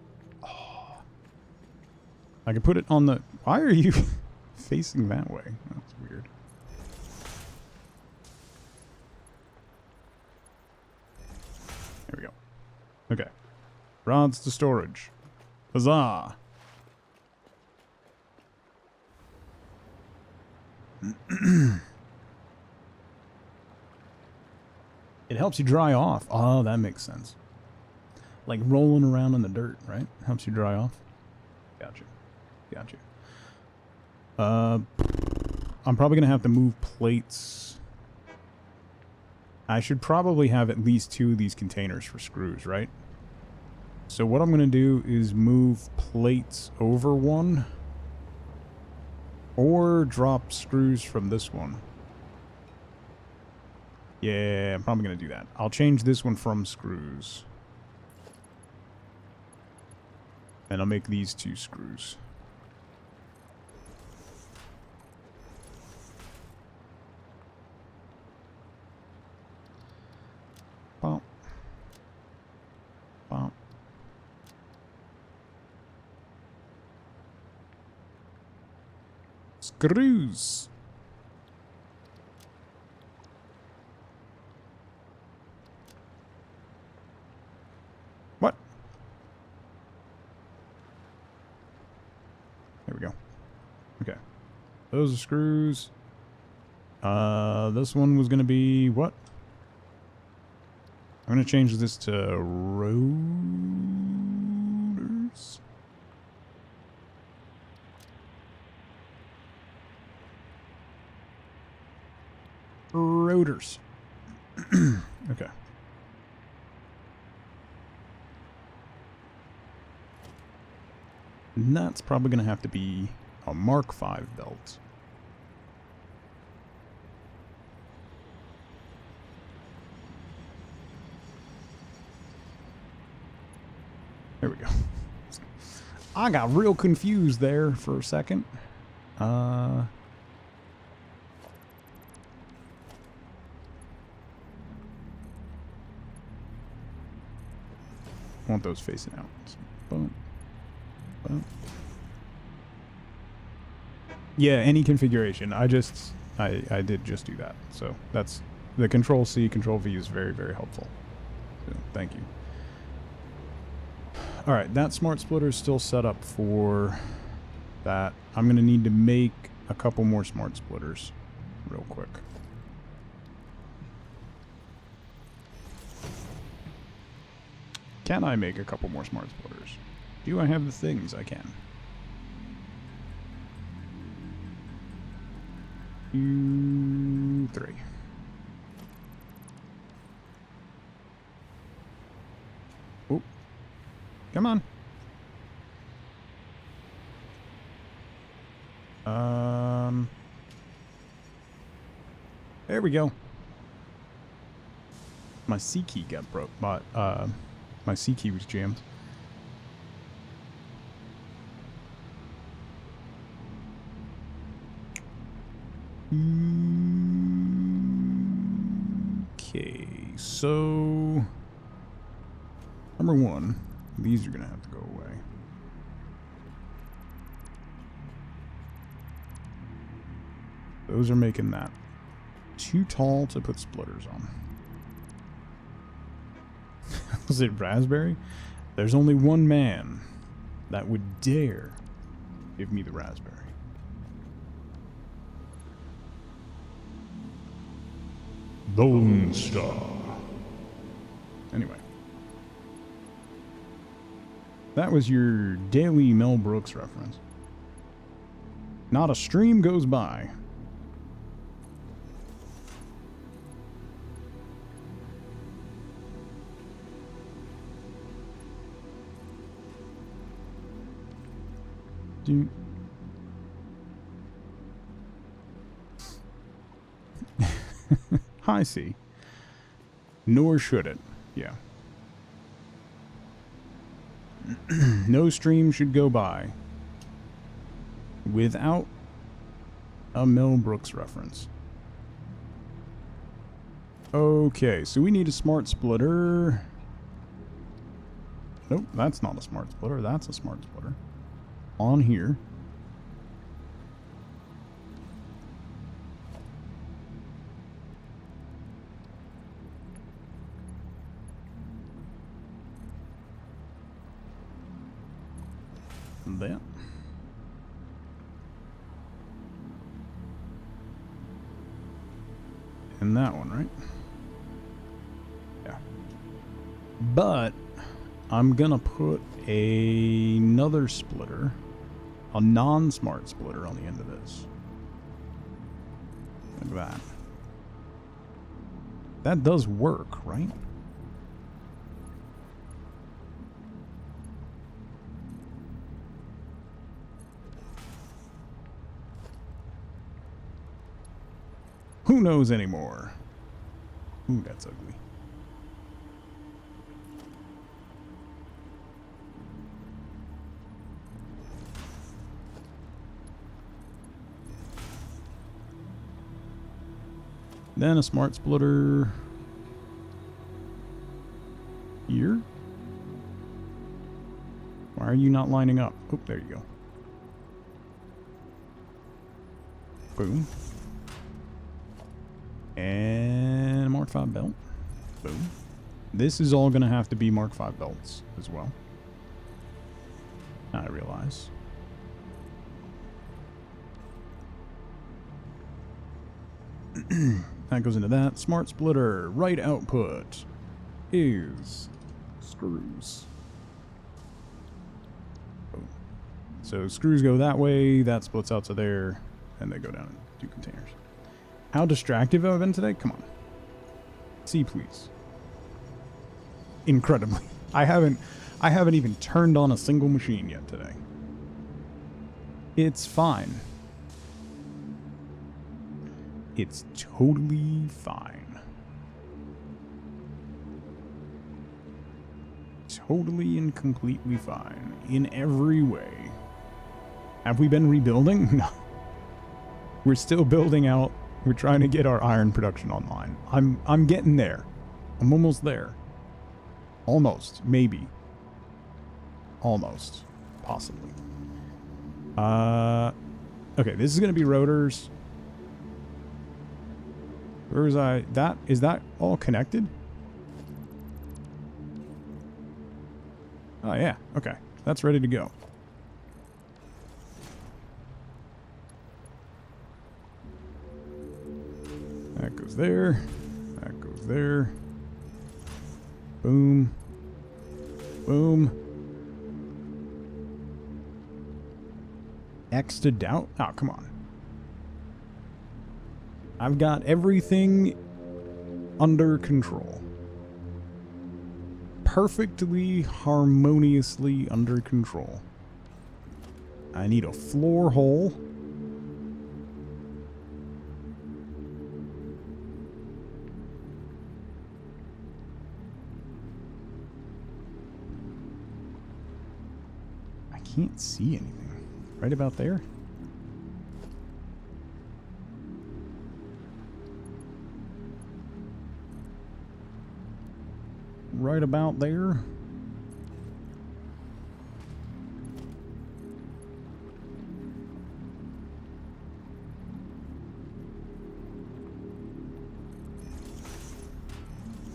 Oh. I can put it on the... Why are you facing that way? That's weird. There we go. Okay. Rods to storage. Huzzah! It helps you dry off. Oh, that makes sense. Like rolling around in the dirt, right? Helps you dry off. Gotcha. Gotcha. I'm probably going to have to move plates. I should probably have at least 2 of these containers for screws, right? So what I'm going to do is move plates over one. Or drop screws from this one. Yeah, I'm probably going to do that. I'll change this one from screws. And I'll make these 2 screws. Bump. Bump. Screws. What? There we go. Okay. Those are screws. This one was going to be what? I'm going to change this to rotors. Rotors. Okay. And that's probably going to have to be a Mark V belt. There we go. I got real confused there for a second. Want those facing out. So, boom. Boom. Yeah, any configuration. I did just do that. So that's the Control C, Control V is very, very helpful. So thank you. All right, that smart splitter is still set up for that. I'm going to need to make a couple more smart splitters real quick. Can I make a couple more smart splitters? Do I have the things I can? 2, 3. Oh. Come on. There we go. My C key got broke, but my C key was jammed. Okay, so number 1, these are gonna have to go away. Those are making that too tall to put splitters on. Was it raspberry? There's only one man that would dare give me the raspberry. Lone Star. Anyway. That was your daily Mel Brooks reference. Not a stream goes by. I see. Nor should it. Yeah. No stream should go by without a Mel Brooks reference. Okay, so we need a smart splitter. Nope, that's not a smart splitter. That's a smart splitter. On here. That. And that one, right? Yeah. But I'm gonna put another splitter, a non-smart splitter on the end of this. Like that. That does work, right? Who knows anymore? Ooh, that's ugly. Then a smart splitter here. Why are you not lining up? Oh, there you go. Boom. And a Mark 5 belt. Boom. This is all going to have to be Mark 5 belts as well. I realize. That goes into that. Smart splitter. Right output is screws. Boom. So screws go that way. That splits out to there. And they go down in 2 containers. How distractive have I been today? Come on. See, please. Incredibly. I haven't even turned on a single machine yet today. It's fine. It's totally fine. Totally and completely fine. In every way. Have we been rebuilding? No. We're still building out. We're trying to get our iron production online. I'm getting there. I'm almost there. Almost. Maybe. Almost. Possibly. Okay, this is gonna be rotors. Where is is that all connected? Oh yeah, okay. That's ready to go. That goes there. That goes there. Boom. Boom. X to doubt? Oh, come on. I've got everything under control. Perfectly, harmoniously under control. I need a floor hole. I can't see anything. Right about there? Right about there.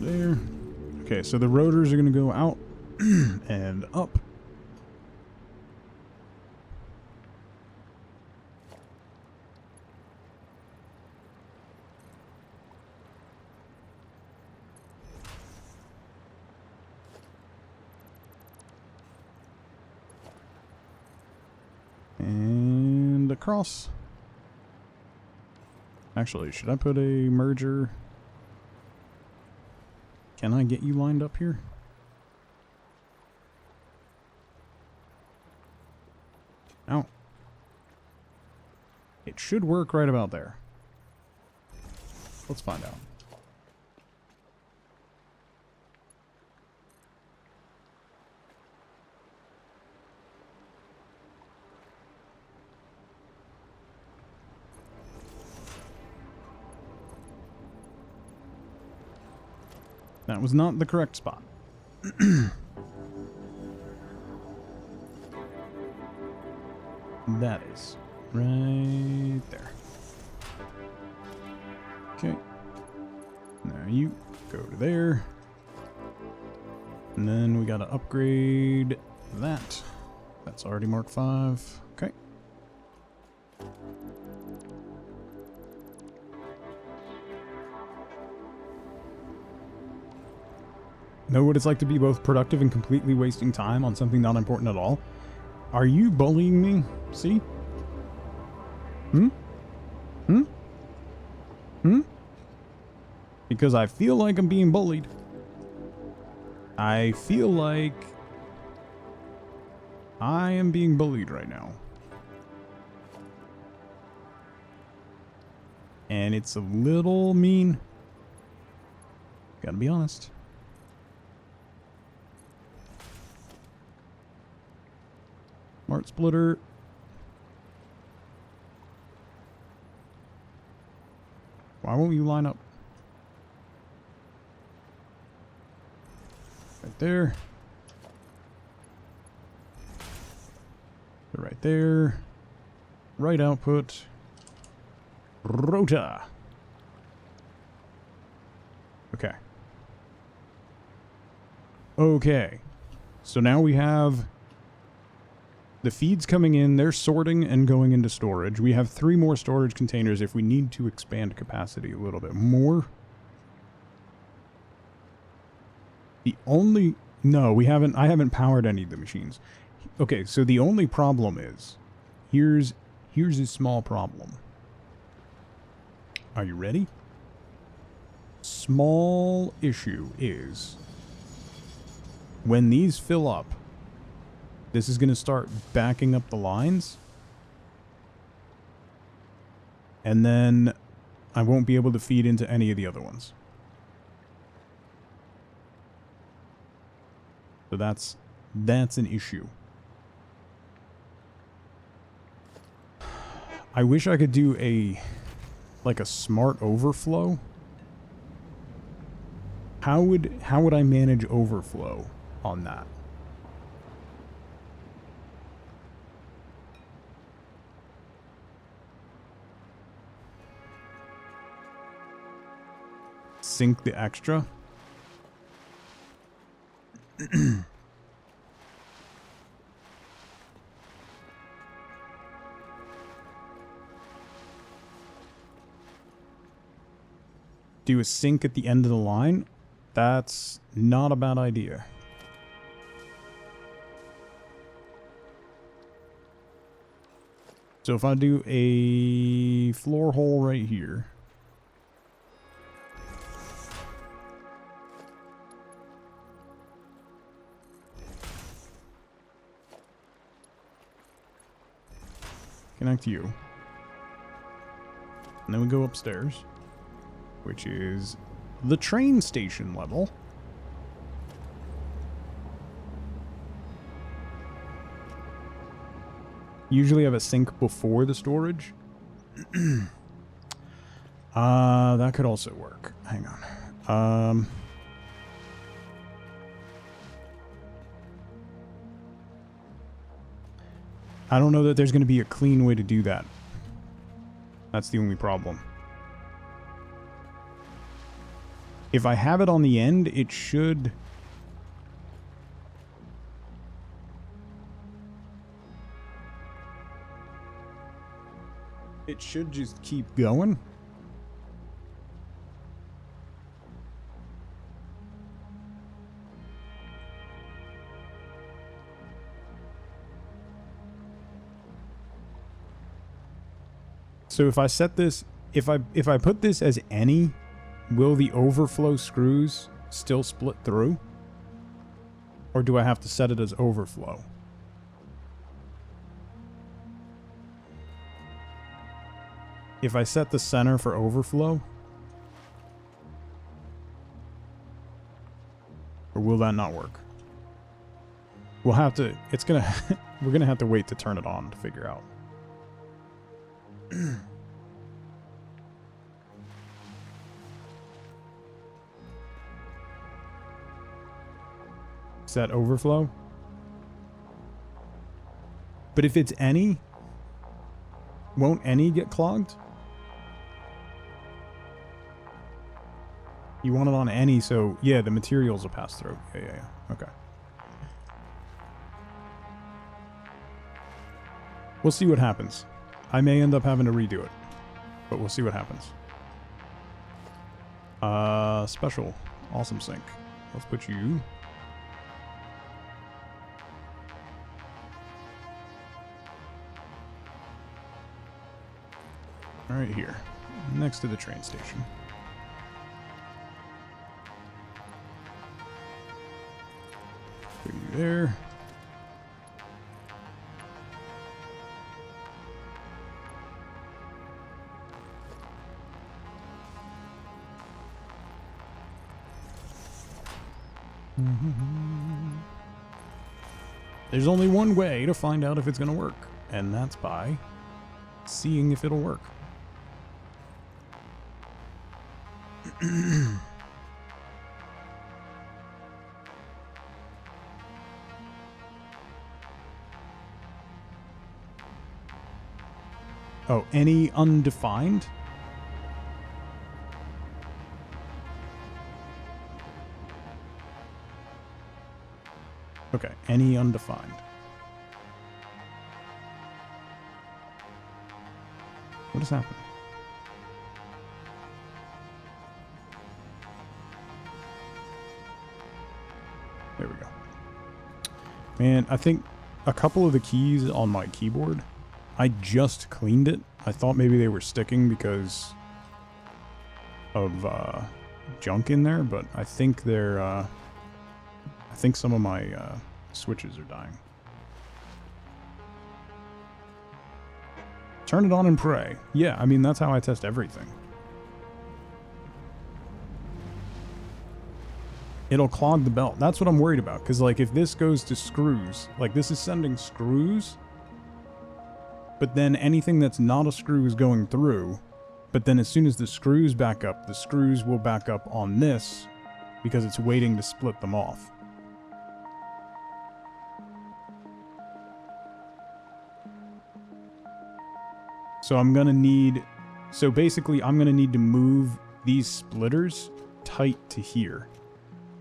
There. Okay, so the rotors are going to go out and up. And across. Actually, should I put a merger? Can I get you lined up here? No. It should work right about there. Let's find out. That was not the correct spot. That is right there. Okay. Now you go to there. And then we gotta upgrade that. That's already Mark 5. Okay. Know what it's like to be both productive and completely wasting time on something not important at all? Are you bullying me? See? Because I feel like I'm being bullied. I feel like I am being bullied right now. And it's a little mean. Gotta be honest. Smart splitter. Why won't you line up? Right there. Right there. Right output. Rota. Okay. Okay. So now we have the feeds coming in. They're sorting and going into storage. We have 3 more storage containers if we need to expand capacity a little bit more. The only... No, we haven't... I haven't powered any of the machines. Okay, so the only problem is... Here's a small problem. Are you ready? Small issue is... When these fill up, this is going to start backing up the lines. And then I won't be able to feed into any of the other ones. So that's an issue. I wish I could do a smart overflow. How would I manage overflow on that? Sync the extra. Do a sync at the end of the line? That's not a bad idea. So if I do a floor hole right here. Connect you. And then we go upstairs, which is the train station level. Usually have a sink before the storage. That could also work. Hang on. I don't know that there's going to be a clean way to do that. That's the only problem. If I have it on the end, it should... It should just keep going. So if I set this, if I put this as any, will the overflow screws still split through? Or do I have to set it as overflow? If I set the center for overflow, or will that not work? We'll have to, it's gonna, we're gonna have to wait to turn it on to figure out. Set overflow. But if it's any, won't any get clogged? You want it on any, so yeah, the materials will pass through. Yeah. Okay. We'll see what happens. I may end up having to redo it, but we'll see what happens. Special. Awesome sink. Let's put you... right here, next to the train station. Put you there. There's only one way to find out if it's going to work, and that's by seeing if it'll work. Oh, any undefined? Okay, any undefined. What has happened? There we go. And I think a couple of the keys on my keyboard, I just cleaned it. I thought maybe they were sticking because of junk in there, but I think they're I think some of my switches are dying. Turn it on and pray. Yeah, I mean, that's how I test everything. It'll clog the belt. That's what I'm worried about. Because, like, if this goes to screws, like, this is sending screws, but then anything that's not a screw is going through. But then as soon as the screws back up, the screws will back up on this because it's waiting to split them off. So I'm going to need... So basically, I'm going to need to move these splitters tight to here.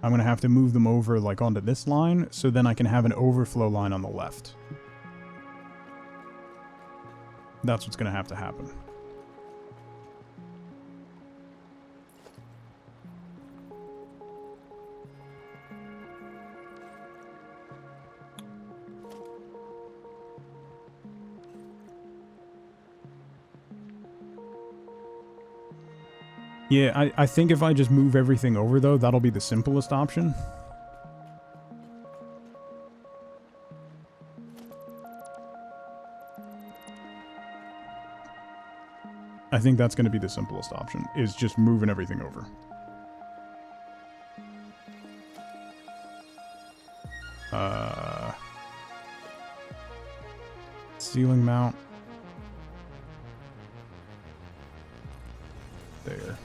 I'm going to have to move them over, like, onto this line, so then I can have an overflow line on the left. That's what's going to have to happen. Yeah, I think if I just move everything over, though, that'll be the simplest option. I think that's going to be the simplest option, is just moving everything over. Ceiling mount. There.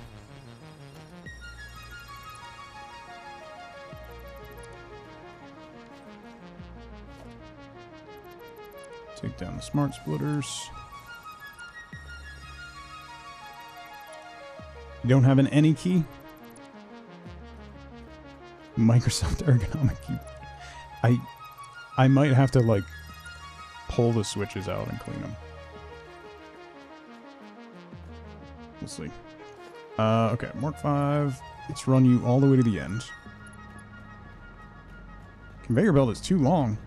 Take down the smart splitters. You don't have an any key? Microsoft ergonomic key. I might have to, like, pull the switches out and clean them. We'll see. Okay, Mark 5. Let's run you all the way to the end. Conveyor belt is too long.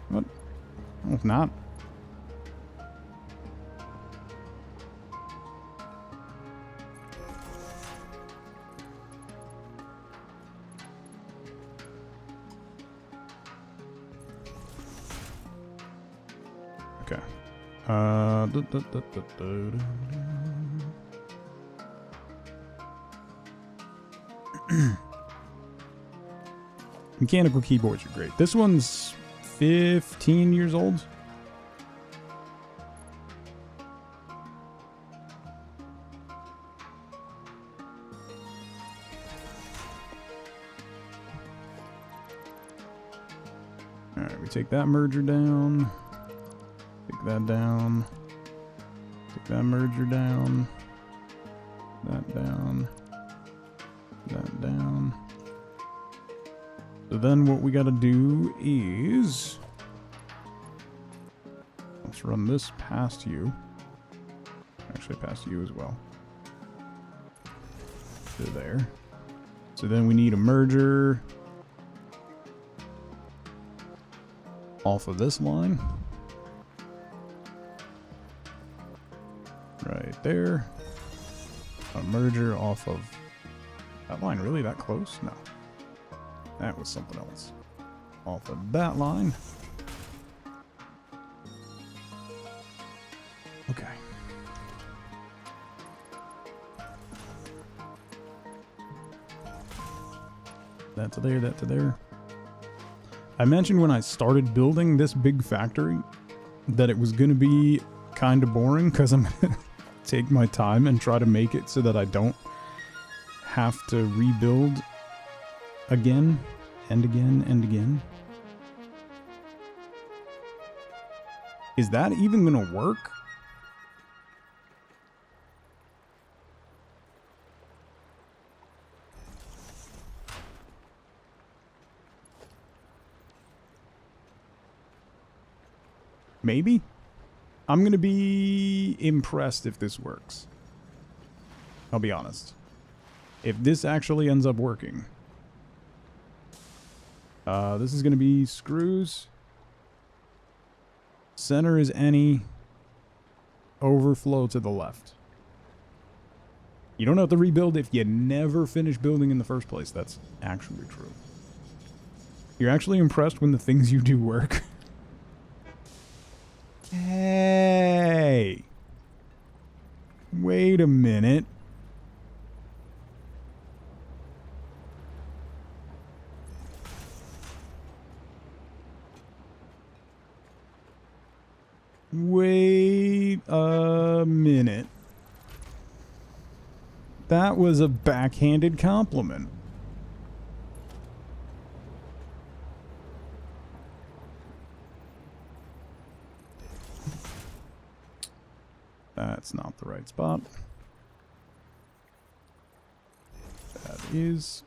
What? Well, if not. Okay. Mechanical keyboards are great. This one's 15 years old. Alright, we take that merger down. Take that down. Take that merger down. That down. That down. So then what we gotta do is... let's run this past you. Actually, past you as well. To there. So then we need a merger off of this line. Right there. A merger off of that line. Really that close? No. That was something else. Off of that line. Okay. That to there, that to there. I mentioned when I started building this big factory that it was going to be kind of boring because I'm going to take my time and try to make it so that I don't have to rebuild again and again and again. Is that even going to work? Maybe? I'm going to be impressed if this works. I'll be honest. If this actually ends up working. This is going to be screws. Center is any. Overflow to the left. You don't have to rebuild if you never finish building in the first place. That's actually true. You're actually impressed when the things you do work. Hey! Wait a minute. Wait a minute. That was a backhanded compliment. That's not the right spot. That is.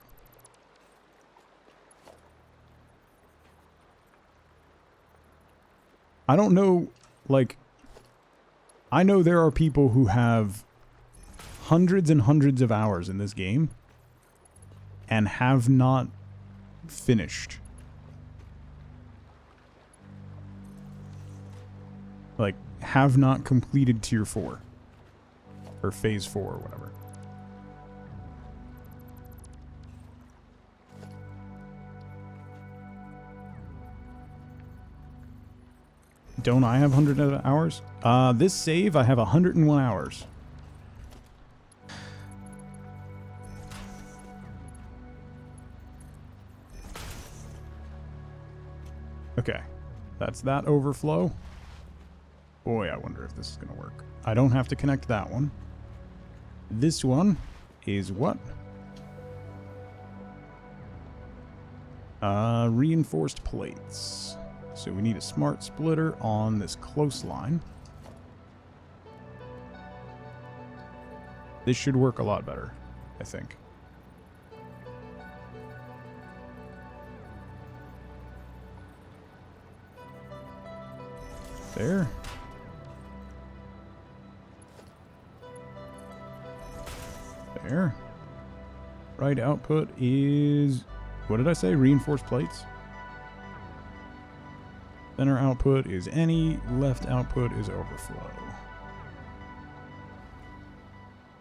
I don't know, like, I know there are people who have hundreds and hundreds of hours in this game and have not finished. Like, have not completed tier 4 or phase 4 or whatever. Don't I have 100 hours? This save I have 101 hours. Okay, that's that overflow. Boy, I wonder if this is going to work. I don't have to connect that one. This one is what? Reinforced plates. So we need a smart splitter on this close line. This should work a lot better, I think. There. There. Right output is... What did I say? Reinforced plates? Center output is any. Left output is overflow.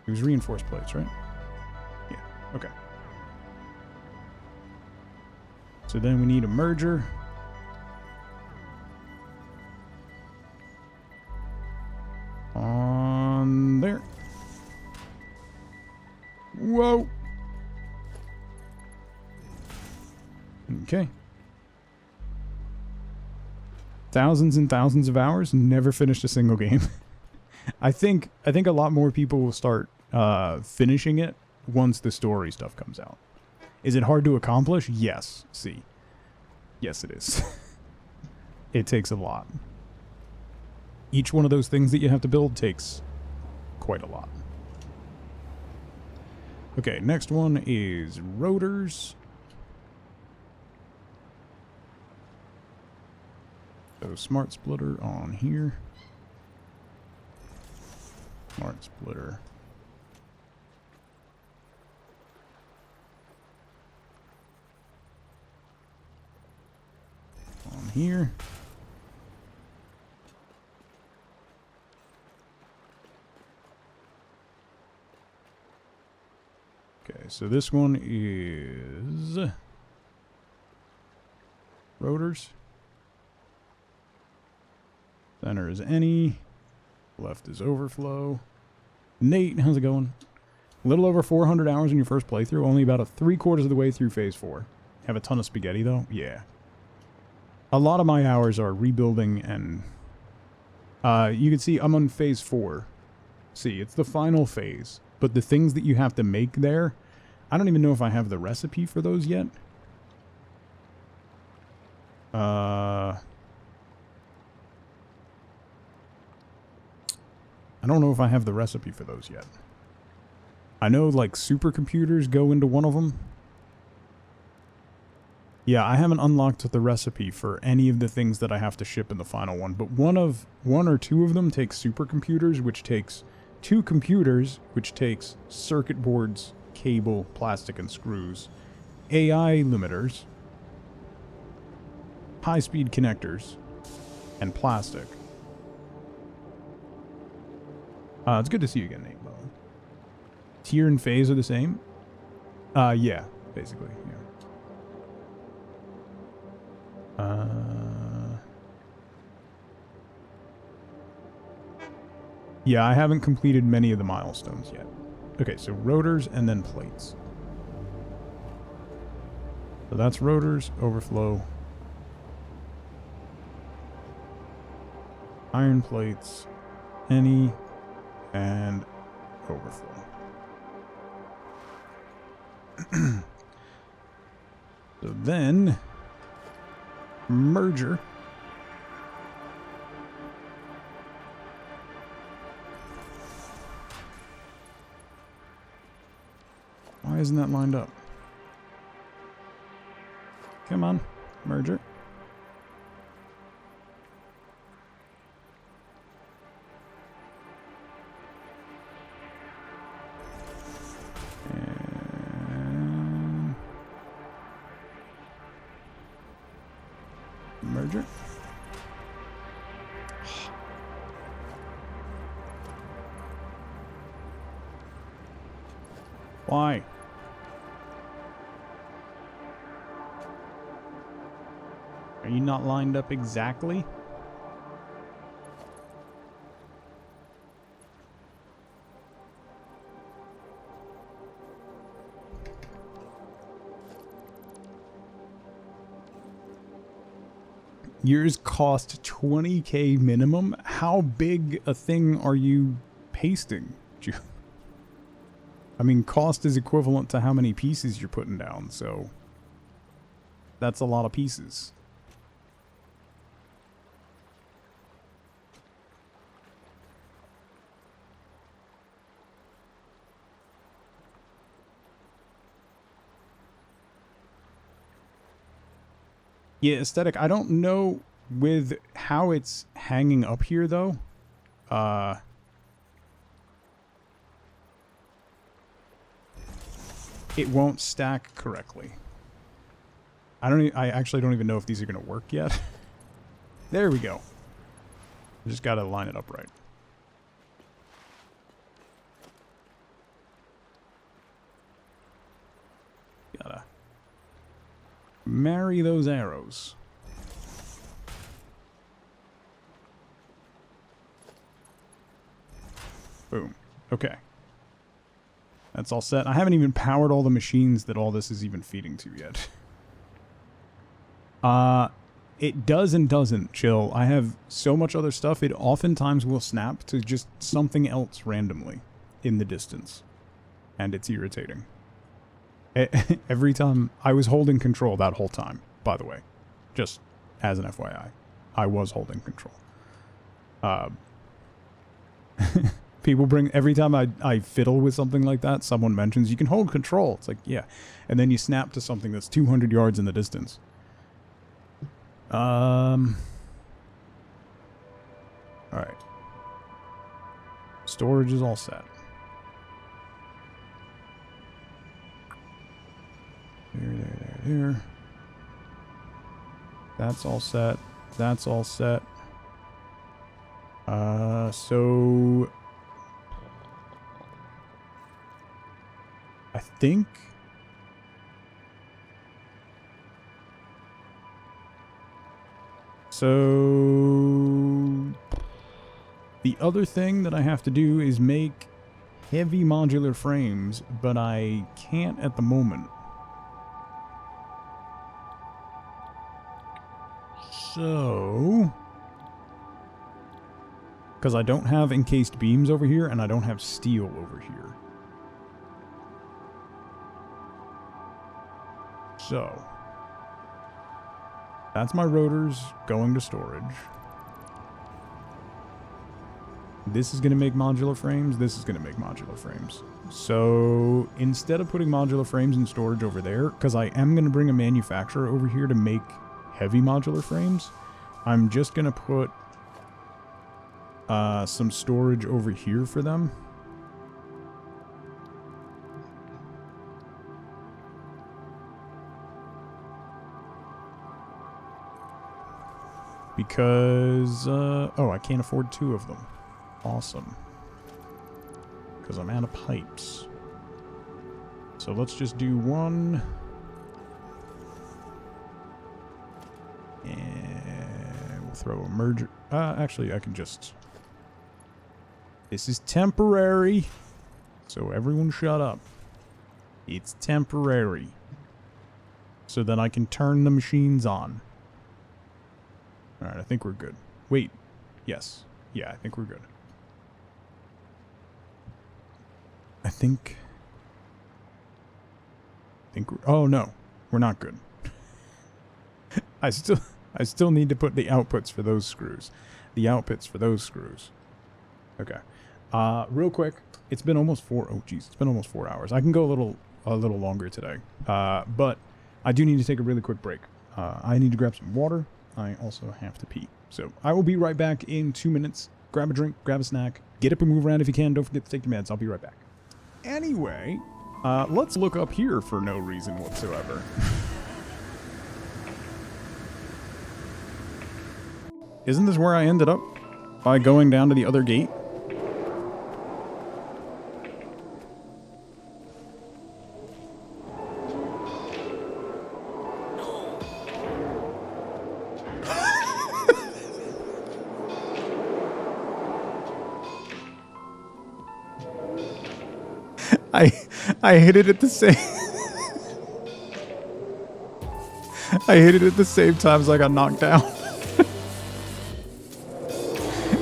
It was reinforced plates, right? Yeah. Okay. So then we need a merger. On there. Whoa. Okay. Thousands and thousands of hours, never finished a single game. I think a lot more people will start finishing it once the story stuff comes out. Is it hard to accomplish? Yes. See. Yes, it is. It takes a lot. Each one of those things that you have to build takes quite a lot. Okay, next one is rotors. So smart splitter on here. Smart splitter. On here. Okay, so this one is rotors. Center is any. Left is overflow. Nate, how's it going? A little over 400 hours in your first playthrough. Only about 3/4 of the way through phase 4. Have a ton of spaghetti though? Yeah. A lot of my hours are rebuilding and... you can see I'm on phase 4. See, it's the final phase. But the things that you have to make there, I don't even know if I have the recipe for those yet. I don't know if I have the recipe for those yet. I know, like, supercomputers go into one of them. Yeah, I haven't unlocked the recipe for any of the things that I have to ship in the final one, but one or two of them takes supercomputers, which takes 2 computers, which takes circuit boards, cable, plastic, and screws, AI limiters, high-speed connectors, and plastic. It's good to see you again, Nate. Tier and phase are the same? Yeah, basically, yeah. Yeah, I haven't completed many of the milestones yet. Okay, so rotors and then plates. So that's rotors, overflow, iron plates, any, and overflow. So then, merger. Why isn't that lined up? Come on, merger. And merger. Why? Are you not lined up exactly? Yours cost 20k minimum? How big a thing are you pasting? I mean, cost is equivalent to how many pieces you're putting down, so that's a lot of pieces. Yeah, aesthetic. I don't know with how it's hanging up here, though. It won't stack correctly. I actually don't even know if these are going to work yet. There we go. I just got to line it up right. Gotta marry those arrows. Boom. Okay. That's all set. I haven't even powered all the machines that all this is even feeding to yet. It does and doesn't, chill. I have so much other stuff, it oftentimes will snap to just something else randomly in the distance. And it's irritating. Every time I was holding control that whole time, by the way. Just as an FYI. I was holding control. People bring, every time I fiddle with something like that, someone mentions, you can hold control. It's like, yeah. And then you snap to something that's 200 yards in the distance. Alright. Storage is all set. There. That's all set. That's all set. So I think so. The other thing that I have to do is make heavy modular frames, but I can't at the moment. So, because I don't have encased beams over here, and I don't have steel over here. So, that's my rotors going to storage. This is going to make modular frames. This is going to make modular frames. So instead of putting modular frames in storage over there, because I am going to bring a manufacturer over here to make heavy modular frames, I'm just going to put some storage over here for them. Because, oh, I can't afford 2 of them. Awesome. Because I'm out of pipes. So let's just do 1. And we'll throw a merger. Actually, I can just... This is temporary. So everyone shut up. It's temporary. So then I can turn the machines on. Alright, I think we're good. Wait. Yes. Yeah, I think we're good. I think we're, oh no, we're not good. I still need to put the outputs for those screws. The outputs for those screws. Okay. Real quick, it's been almost 4 hours. I can go a little longer today. But I do need to take a really quick break. I need to grab some water. I also have to pee. So I will be right back in 2 minutes. Grab a drink, grab a snack, get up and move around if you can. Don't forget to take your meds. I'll be right back. Anyway, let's look up here for no reason whatsoever. Isn't this where I ended up? By going down to the other gate? I hit it at the same... I hit it at the same time as I got knocked down.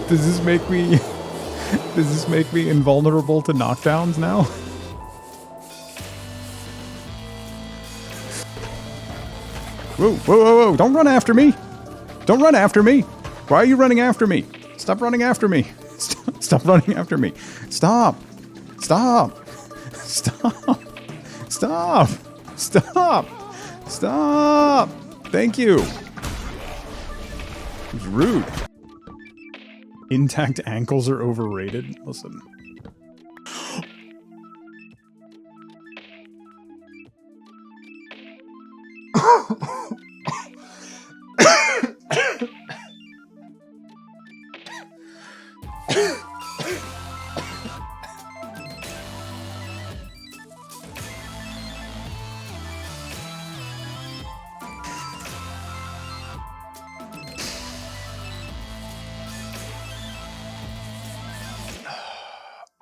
Does this make me invulnerable to knockdowns now? Whoa. Don't run after me. Don't run after me. Why are you running after me? Stop running after me. Stop running after me. Stop. Stop. Stop. Stop. Stop. Stop. Thank you. It was rude. Intact ankles are overrated. Listen.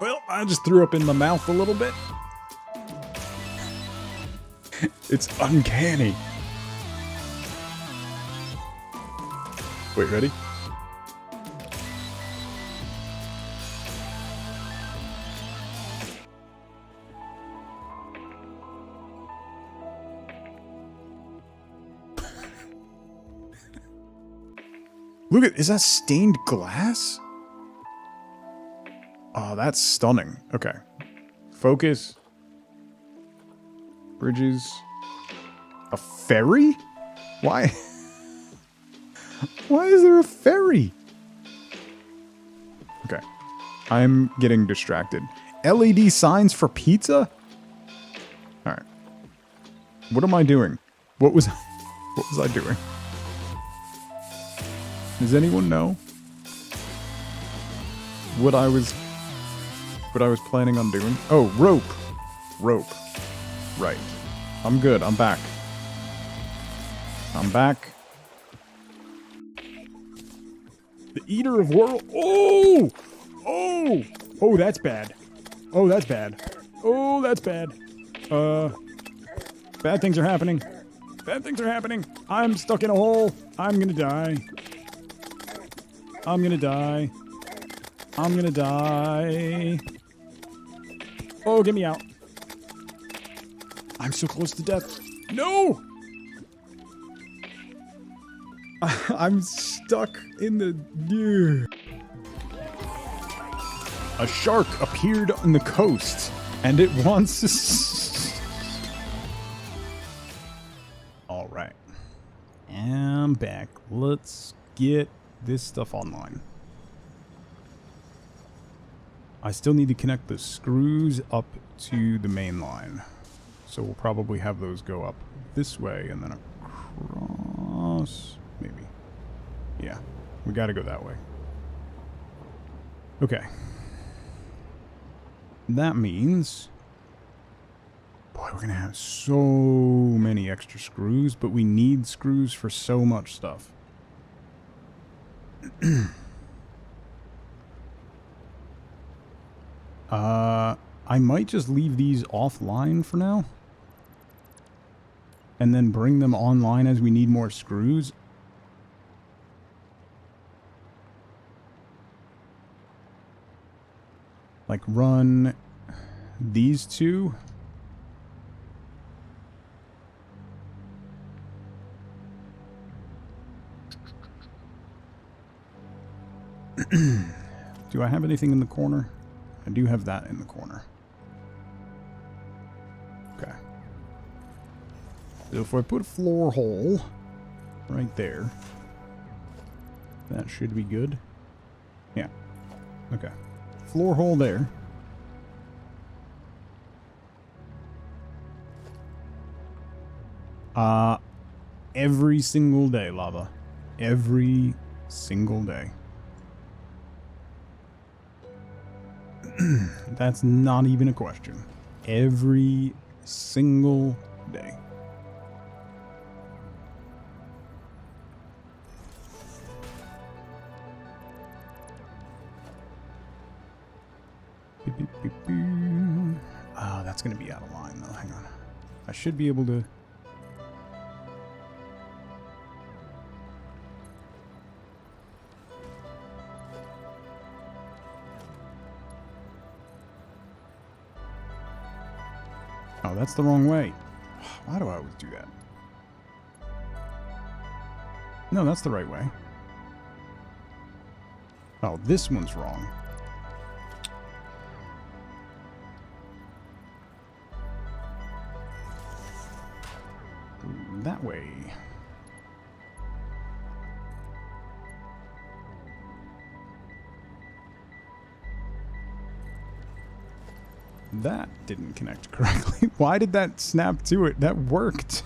Well, I just threw up in my mouth a little bit. It's uncanny. Wait, ready? Look at, is that stained glass? Oh, that's stunning. Okay. Focus. Bridges. A ferry? Why? Why is there a ferry? Okay. I'm getting distracted. LED signs for pizza? Alright. What am I doing? What was I doing? Does anyone know what I was planning on doing? Oh, rope. Rope. Right. I'm good. I'm back. I'm back. The Eater of World. Oh! Oh! Oh, that's bad. Oh, that's bad. Oh, that's bad. Bad things are happening. Bad things are happening. I'm stuck in a hole. I'm gonna die. I'm gonna die. I'm gonna die. Oh, get me out. I'm so close to death. No! I'm stuck in the... A shark appeared on the coast, and it wants to... Alright. I'm back. Let's get this stuff online. I still need to connect the screws up to the main line. So we'll probably have those go up this way and then across... Maybe. Yeah, we gotta go that way. Okay. That means... Boy, we're gonna have so many extra screws, but we need screws for so much stuff. I might just leave these offline for now. And then bring them online as we need more screws. Like run these two. Do I have anything in the corner? I do have that in the corner. Okay. So if I put a floor hole right there, that should be good. Yeah. Okay. Floor hole there. Every single day, lava. Every single day. That's not even a question. Every single day. Ah, that's going to be out of line, though. Hang on. I should be able to... Oh, that's the wrong way. Why do I always do that? No, that's the right way. Oh, this one's wrong. That way. That didn't connect correctly. Why did that snap to it? That worked.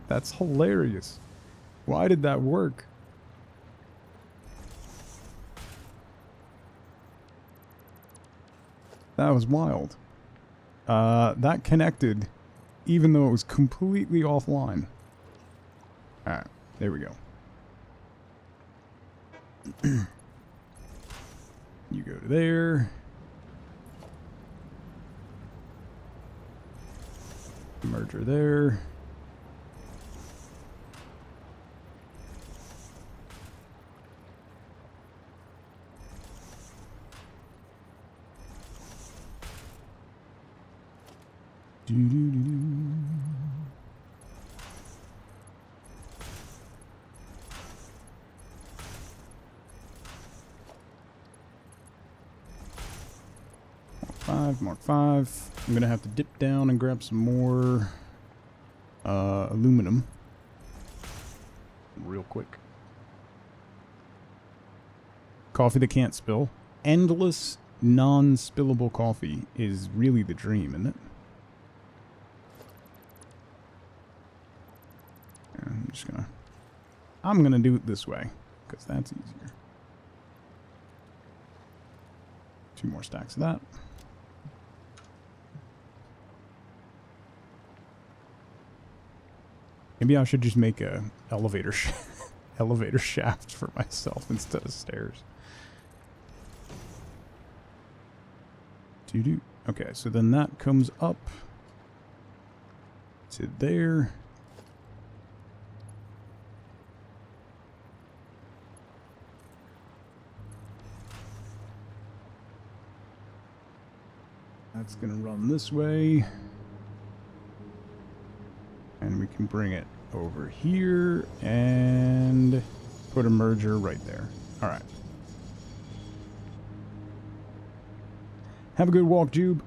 That's hilarious. Why did that work? That was wild. That connected even though it was completely offline. Alright, there we go. You go to there. Merger there. Mark 5. I'm gonna have to dip down and grab some more aluminum real quick. Coffee that can't spill. Endless, non-spillable coffee is really the dream, isn't it? Yeah, I'm gonna do it this way, because that's easier. 2 more stacks of that. Maybe I should just make a elevator elevator shaft for myself instead of stairs. Doo-doo. Okay, so then that comes up to there. That's gonna run this way. And we can bring it over here and put a merger right there. All right. Have a good walk, Jube.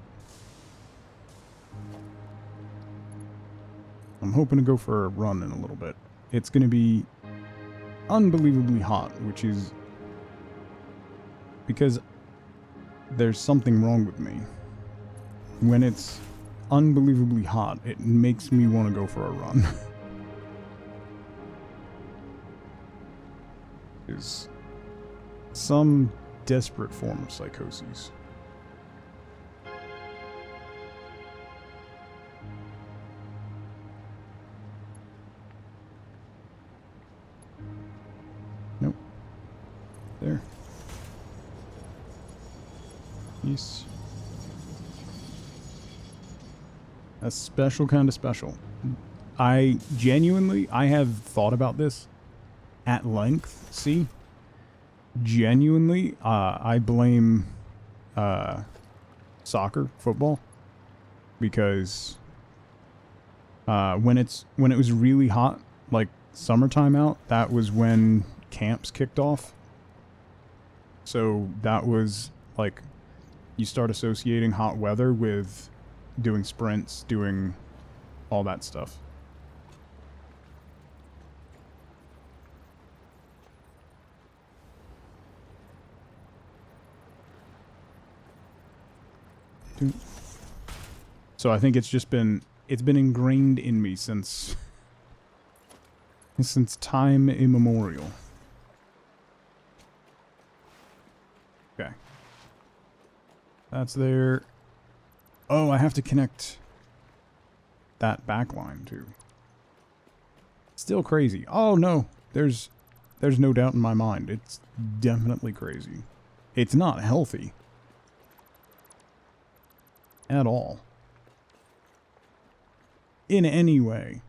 I'm hoping to go for a run in a little bit. It's going to be unbelievably hot, which is because there's something wrong with me. When it's unbelievably hot, it makes me want to go for a run. Is some desperate form of psychosis. Nope. There. Yes. A special kind of special. I have thought about this at length. See? Genuinely, I blame soccer, football, because when it was really hot, like summertime out, that was when camps kicked off. So that was like, you start associating hot weather with doing sprints, doing all that stuff. So I think it's been ingrained in me since time immemorial. Okay. That's there. Oh, I have to connect that back line too. Still crazy. Oh no, there's no doubt in my mind. It's definitely crazy. It's not healthy. At all. In any way.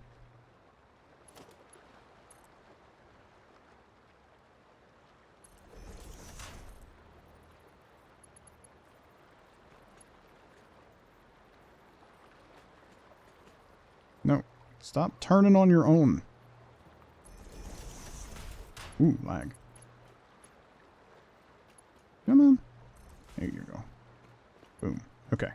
No. Stop turning on your own. Ooh, lag. Come on. There you go. Boom. Okay.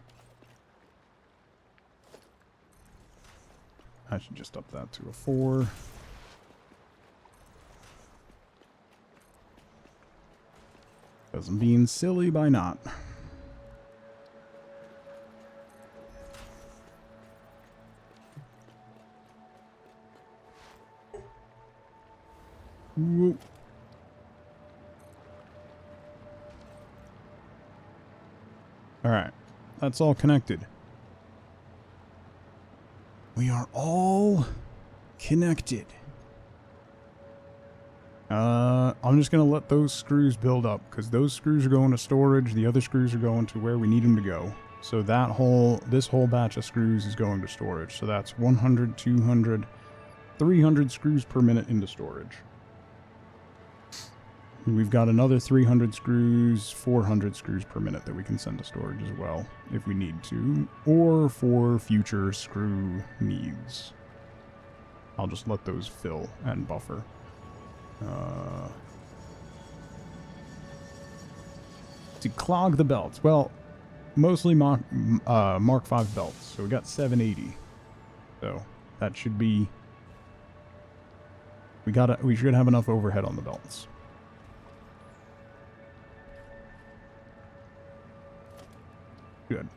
I should just up that to a 4. Because I'm being silly by not. Whoa. Alright. That's all connected. We are all connected. I'm just going to let those screws build up, because those screws are going to storage, the other screws are going to where we need them to go. So this whole batch of screws is going to storage. So that's 100, 200, 300 screws per minute into storage. We've got another 300 screws, 400 screws per minute that we can send to storage as well, if we need to, or for future screw needs. I'll just let those fill and buffer. To clog the belts, well, mostly Mark 5 belts, so we got 780. So that should be. We should have enough overhead on the belts. Good.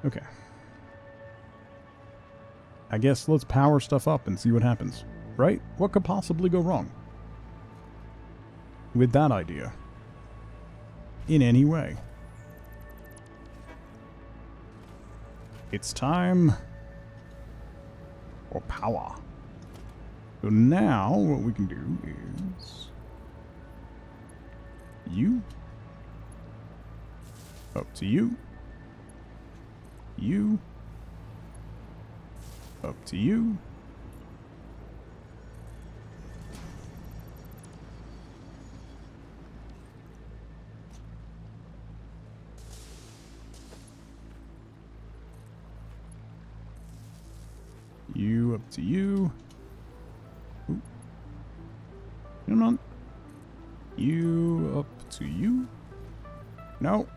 Okay. I guess let's power stuff up and see what happens. Right? What could possibly go wrong with that idea? In any way. It's time for power. So now what we can do is you up to you. You up to you. You up to you. Ooh. Come on. You up to you. No.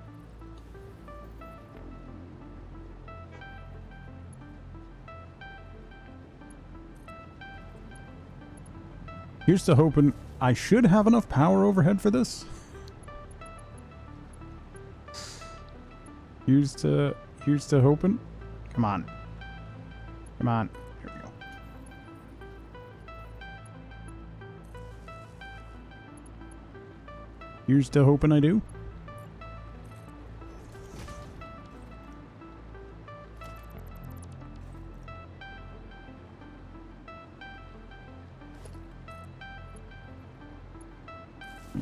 Here's to hoping I should have enough power overhead for this. Here's to hoping. Come on. Come on. Here we go. Here's to hoping I do.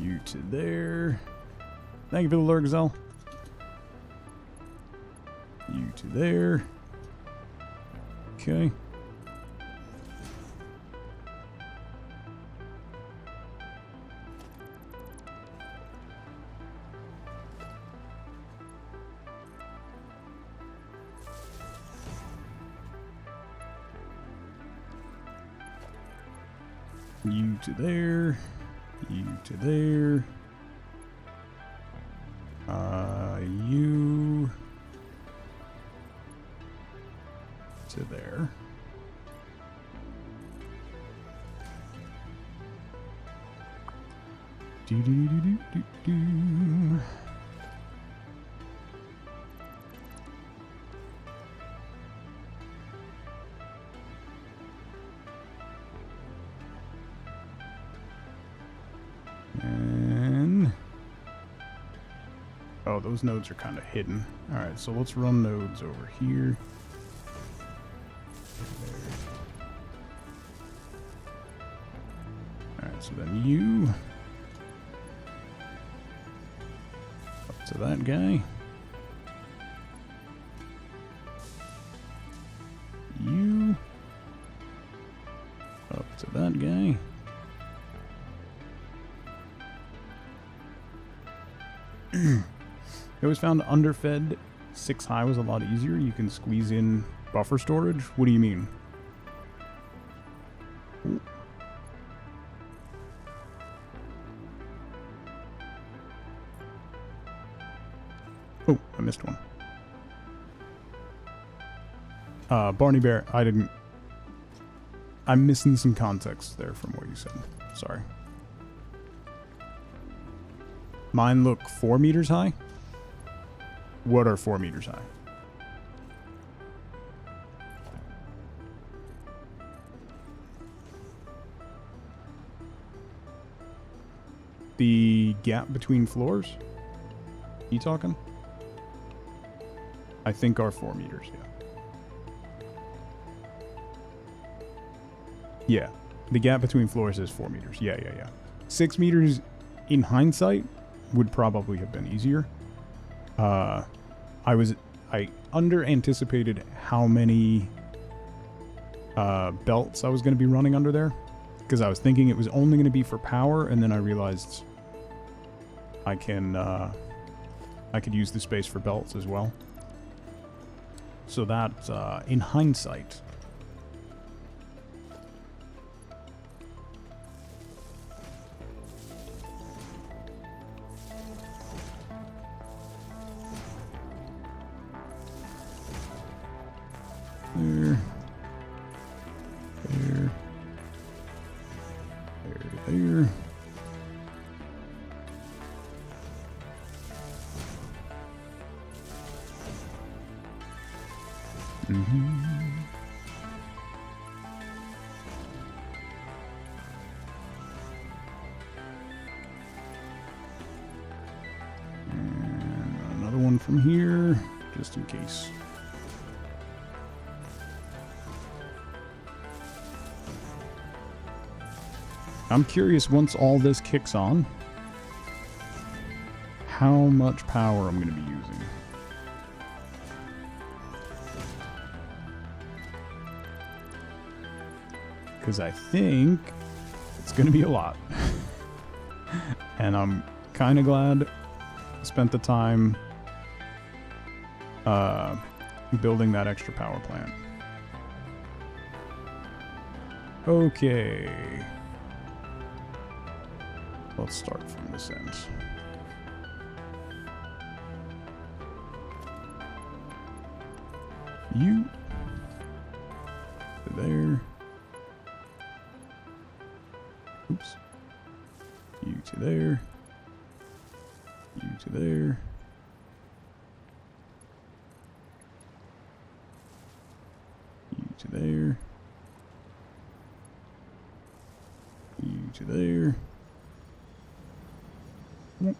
You to there. Thank you for the lure, Gazelle. You to there. Okay. You to there. You to there. You to there. Do do do do do do. And oh, those nodes are kind of hidden. All right, so let's run nodes over here. All right, so then you up to that guy. You up to that guy. I always found underfed 6 high was a lot easier. You can squeeze in buffer storage. What do you mean? Ooh. Oh, I missed one. Barney Bear, I'm missing some context there from what you said. Sorry. Mine look 4 meters high? What are 4 meters high? The gap between floors? You talking? I think are 4 meters, yeah. Yeah, the gap between floors is 4 meters. Yeah. 6 meters in hindsight would probably have been easier. I under anticipated how many belts I was going to be running under there, because I was thinking it was only going to be for power, and then I realized I could use the space for belts as well. So that in hindsight. There. from here, just in case. I'm curious, once all this kicks on, how much power I'm going to be using. Because I think it's going to be a lot. And I'm kind of glad I spent the time building that extra power plant. Okay. Let's start from this end. You to there. Oops. You to there. You to there. You to there. You to there. Yep.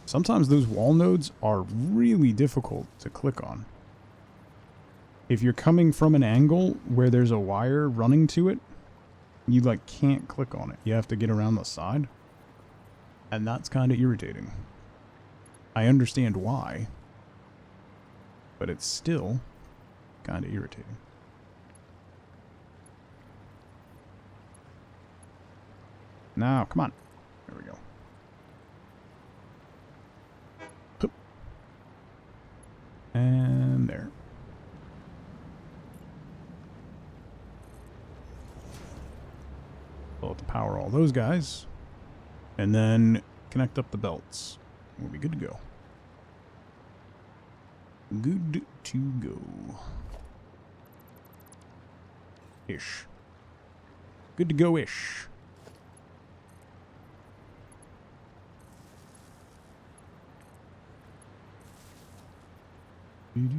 Sometimes those wall nodes are really difficult to click on. If you're coming from an angle where there's a wire running to it, you like can't click on it. You have to get around the side. And that's kind of irritating. I understand why, but it's still kind of irritating. Now, come on. There we go. Hup. And there. We'll have to power all those guys. And then connect up the belts. We'll be good to go. Good to go. Ish. Good to go-ish. Do-do.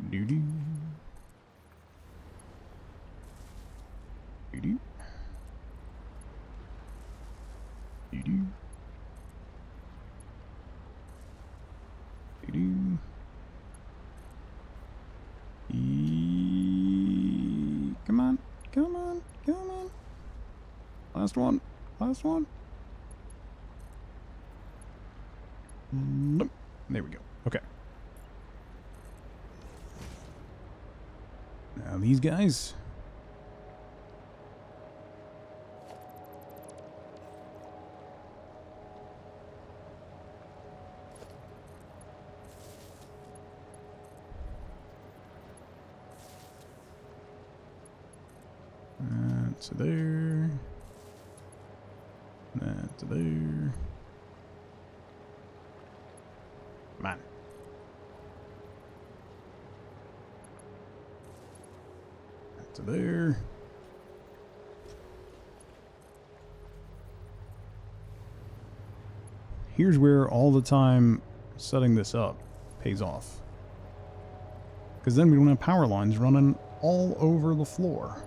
Do-do. Do-do. Do-do. Come on, come on, come on. Last one, last one. Nope. There we go. Okay. Now these guys. That's there. That's there. Come on. That's there. Here's where all the time setting this up pays off. Because then we don't have power lines running all over the floor.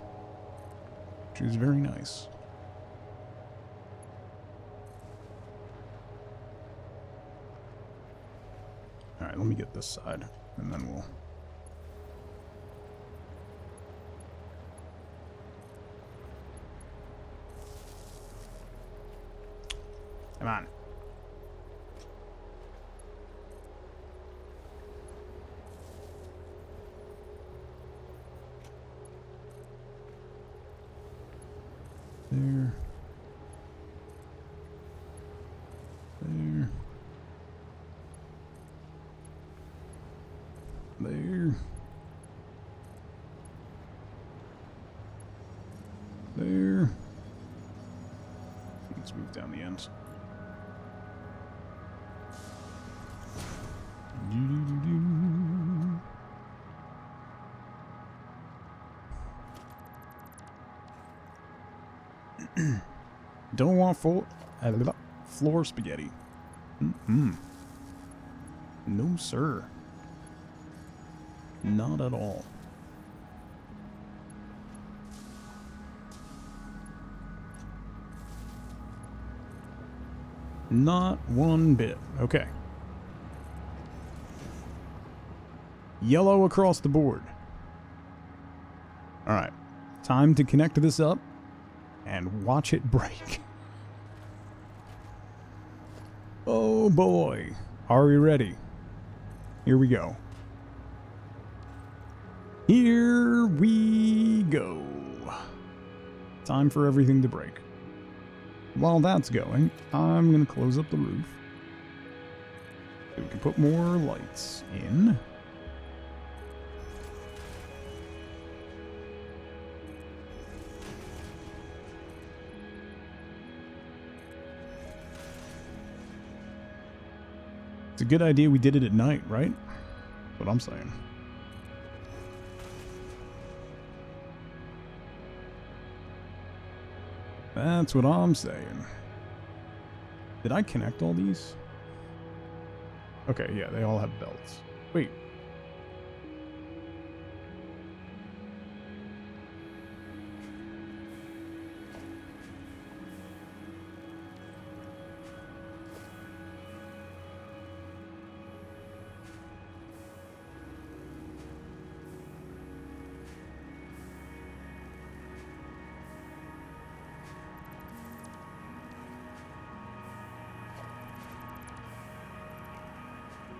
Which is very nice. Alright, let me get this side, and then we'll... Come on. There. There. There. There. Let's move down the ends. Don't want floor spaghetti. No, sir. Not at all. Not one bit. Okay. Yellow across the board. Alright. Time to connect this up and watch it break. Oh boy. Are we ready? Here we go. Here we go. Time for everything to break. While that's going, I'm going to close up the roof. So we can put more lights in. It's a good idea we did it at night, right? That's what I'm saying. That's what I'm saying. Did I connect all these? Okay, yeah, they all have belts. Wait.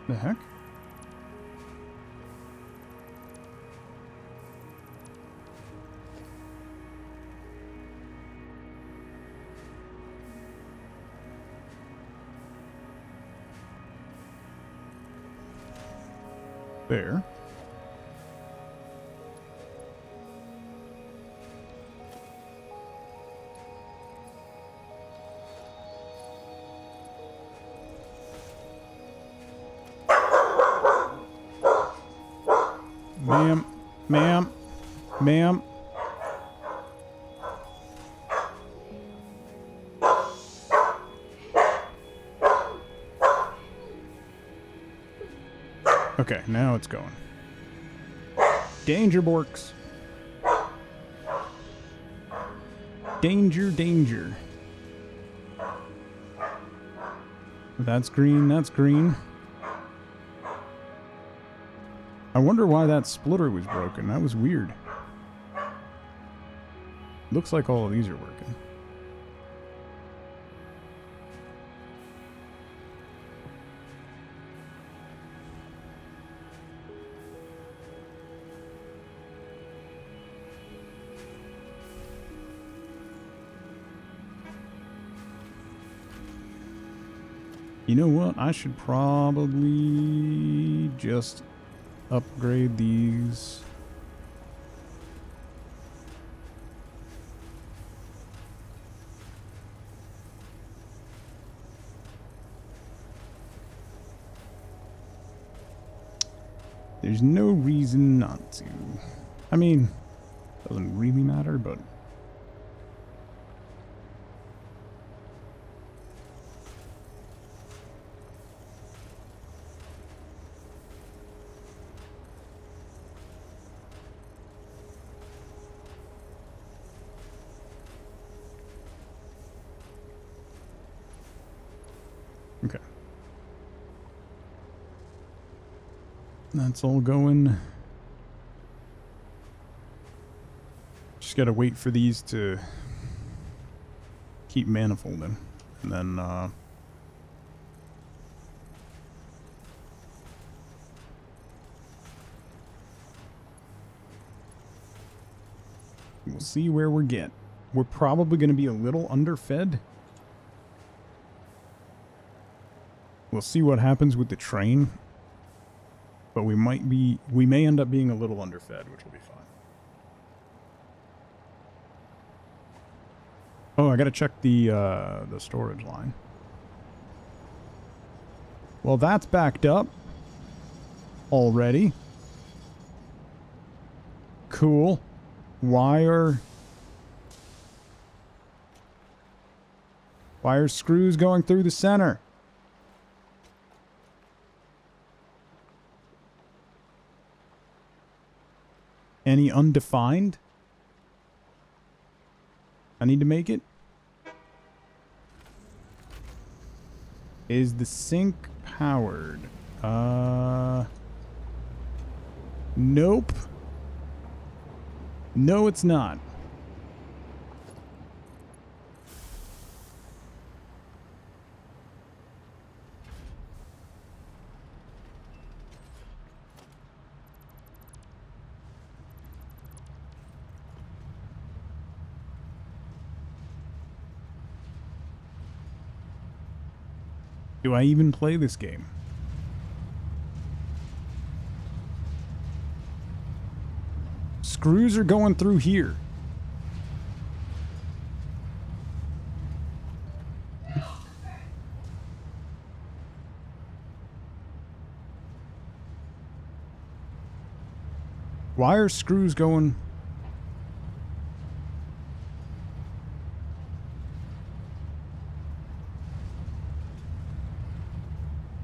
The heck? There. Ma'am, ma'am, ma'am. Okay, now it's going. Danger, Borks. Danger, danger. That's green, that's green. I wonder why that splitter was broken. That was weird. Looks like all of these are working. You know what? I should probably just upgrade these. There's no reason not to. I mean, doesn't really matter, but okay. That's all going. Just gotta wait for these to keep manifolding. And then, we'll see where we get. We're probably gonna be a little underfed. We'll see what happens with the train. But we may end up being a little underfed, which will be fine. Oh, I gotta check the storage line. Well, that's backed up already. Cool. Why are screws going through the center? Any undefined? I need to make it? Is the sink powered? Nope. No, it's not. Do I even play this game? Screws are going through here. Why are screws going?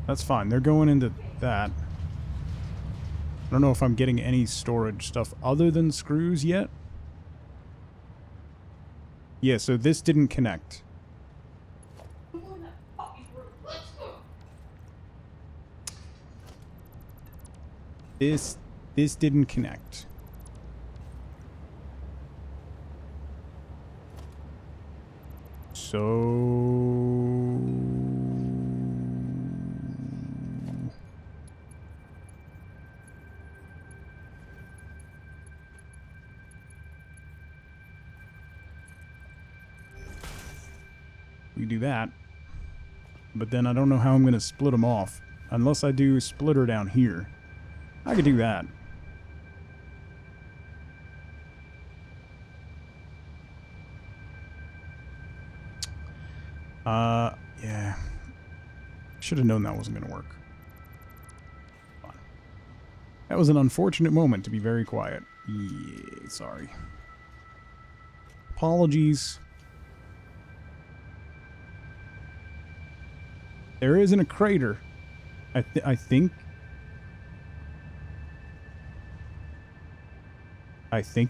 That's fine. They're going into that. I don't know if I'm getting any storage stuff other than screws yet. Yeah, so this didn't connect. This didn't connect. So we do that. But then I don't know how I'm going to split them off. Unless I do splitter down here. I could do that. Yeah. Should have known that wasn't going to work. Fine. That was an unfortunate moment to be very quiet. Yeah, sorry. Apologies. There isn't a crater. I think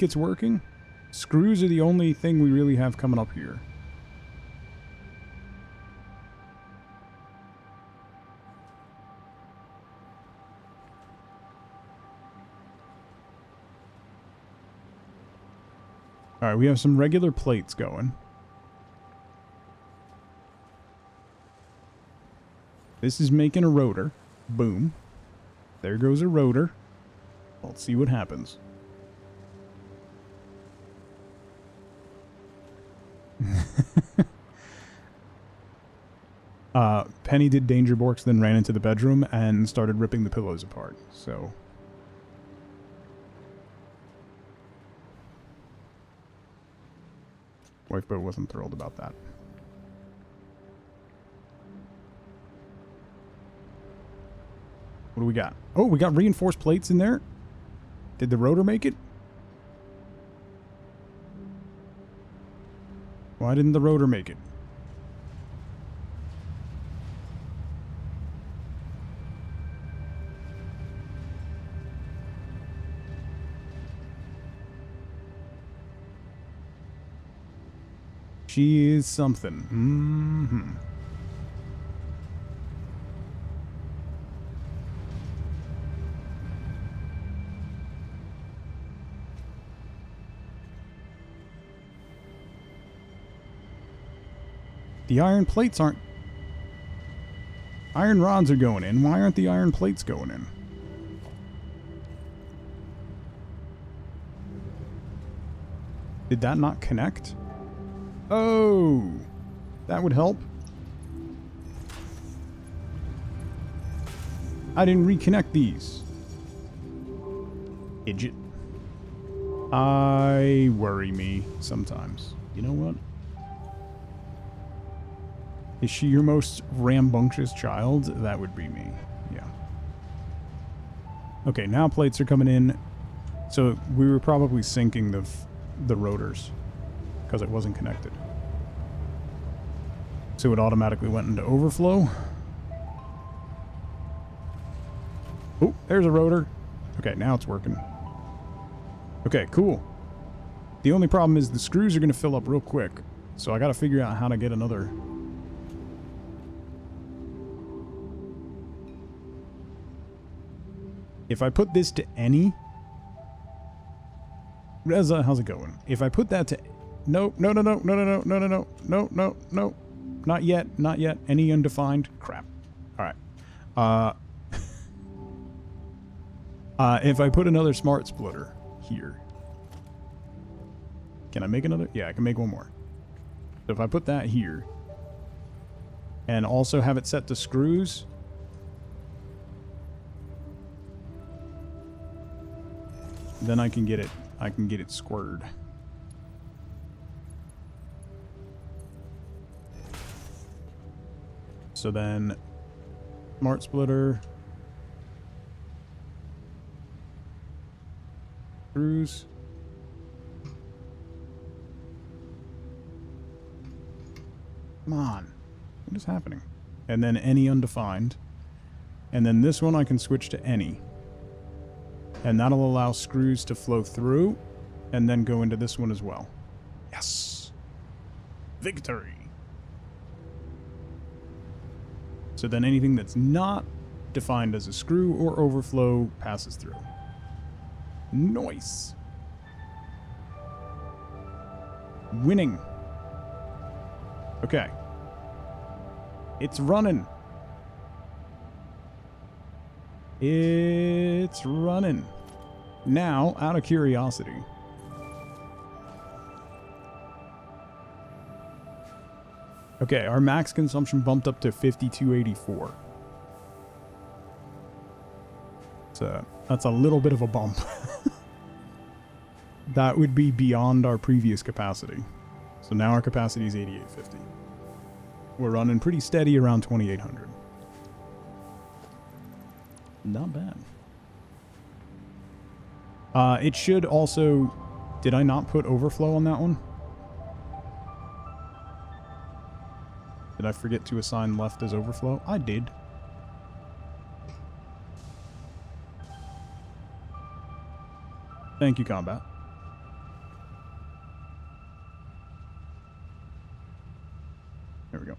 it's working. Screws are the only thing we really have coming up here. Alright, we have some regular plates going. This is making a rotor. Boom. There goes a rotor. Let's see what happens. Penny did Danger Borks, then ran into the bedroom and started ripping the pillows apart, so... Wifeboat wasn't thrilled about that. What do we got? Oh, we got reinforced plates in there? Did the rotor make it? Why didn't the rotor make it? She is something. Mm-hmm. The iron plates aren't... Iron rods are going in. Why aren't the iron plates going in? Did that not connect? Oh, that would help. I didn't reconnect these. Idiot. I worry me sometimes. You know what? Is she your most rambunctious child? That would be me. Yeah. Okay, now plates are coming in. So we were probably sinking the rotors because it wasn't connected. So it automatically went into overflow. Oh, there's a rotor. Okay, now it's working. Okay, cool. The only problem is the screws are going to fill up real quick. So I got to figure out how to get another... If I put this to any... Reza, how's it going? If I put that to... No. Not yet. Any undefined? Crap. Alright. If I put another smart splitter here... Can I make another? Yeah, I can make one more. So if I put that here... And also have it set to screws... Then I can get it squared. So then smart splitter, screws, come on, what is happening? And then any undefined, and then this one I can switch to any. And that'll allow screws to flow through and then go into this one as well. Yes! Victory! So then anything that's not defined as a screw or overflow passes through. Nice! Winning! Okay. It's running! It's running. Now, out of curiosity. Okay, our max consumption bumped up to 5284. So, that's a little bit of a bump. That would be beyond our previous capacity. So now our capacity is 8850. We're running pretty steady around 2800. Not bad. It should also... Did I not put overflow on that one? Did I forget to assign left as overflow? I did. Thank you, combat. There we go.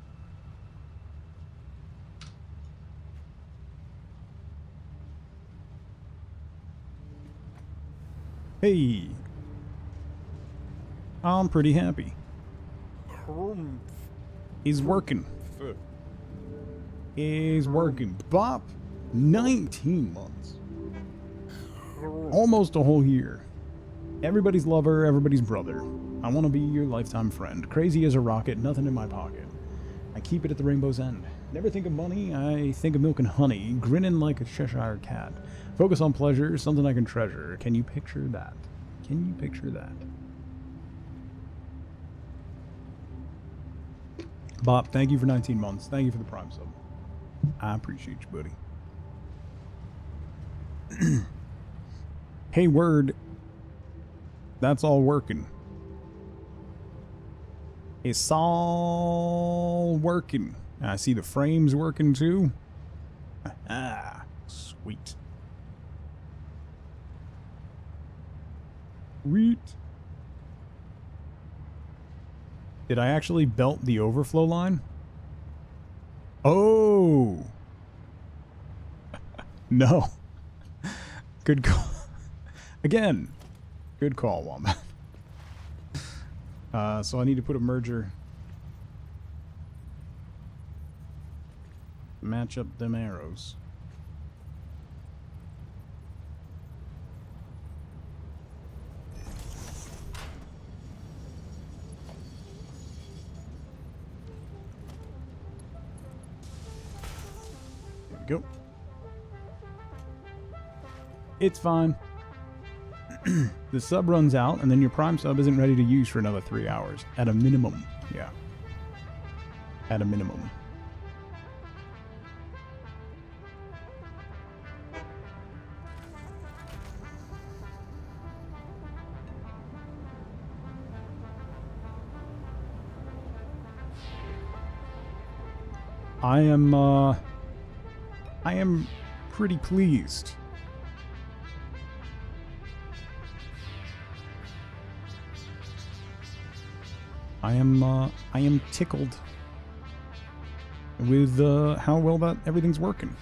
Hey, I'm pretty happy. He's working. He's working. Bop, 19 months. Almost a whole year. Everybody's lover, everybody's brother. I want to be your lifetime friend. Crazy as a rocket, nothing in my pocket. I keep it at the rainbow's end. Never think of money, I think of milk and honey. Grinning like a Cheshire cat. Focus on pleasure, something I can treasure. Can you picture that? Can you picture that? Bob, thank you for 19 months. Thank you for the Prime sub. I appreciate you, buddy. Hey, word. That's all working. It's all working. I see the frames working too. Ah, sweet. Sweet. Did I actually belt the overflow line? Oh. No. Good call. Again. Good call, Wombat. So I need to put a merger. Match up them arrows. There we go. It's fine. The sub runs out, and then your Prime sub isn't ready to use for another 3 hours. At a minimum. Yeah. At a minimum. I am pretty pleased. I am tickled with how well that everything's working,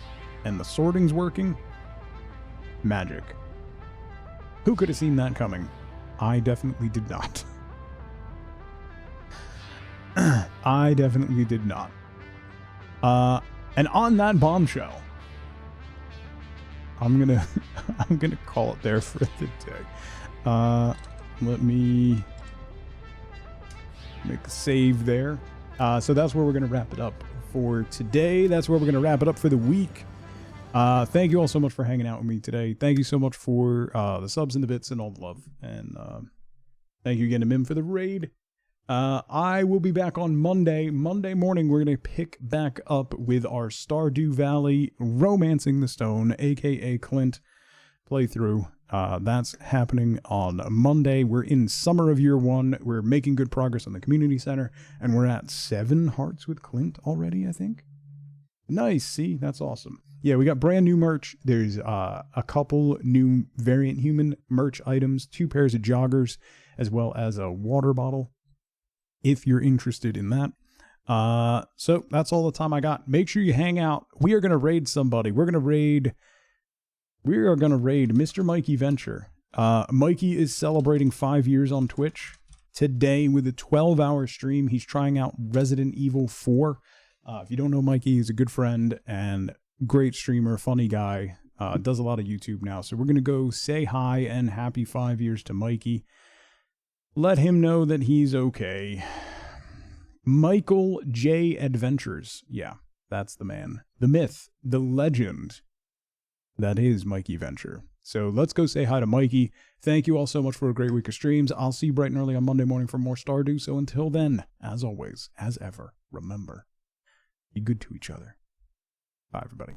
and the sorting's working. magic. Who could have seen that coming? I definitely did not. I definitely did not. And on that bombshell, I'm gonna call it there for the day. Let me make a save there. So that's where we're gonna wrap it up for today. That's where we're gonna wrap it up for the week. Thank you all so much for hanging out with me today. Thank you so much for the subs and the bits and all the love. And thank you again to Mim for the raid. I will be back on Monday. Monday morning, we're going to pick back up with our Stardew Valley Romancing the Stone, aka Clint, playthrough. That's happening on Monday. We're in summer of year 1. We're making good progress on the community center, and we're at 7 hearts with Clint already, I think. Nice, see? That's awesome. Yeah, we got brand new merch. There's a couple new Variant Human merch items, 2 pairs of joggers, as well as a water bottle, if you're interested in that. So that's all the time I got. Make sure you hang out. We are going to raid somebody. We are going to raid Mr. Mikey Venture. Mikey is celebrating 5 years on Twitch today with a 12-hour stream. He's trying out Resident Evil 4. If you don't know Mikey, he's a good friend and great streamer, funny guy. Does a lot of YouTube now. So we're going to go say hi and happy 5 years to Mikey. Let him know that he's okay. Michael J. Adventures. Yeah, that's the man. The myth, the legend. That is Mikey Venture. So let's go say hi to Mikey. Thank you all so much for a great week of streams. I'll see you bright and early on Monday morning for more Stardew. So until then, as always, as ever, remember, be good to each other. Bye, everybody.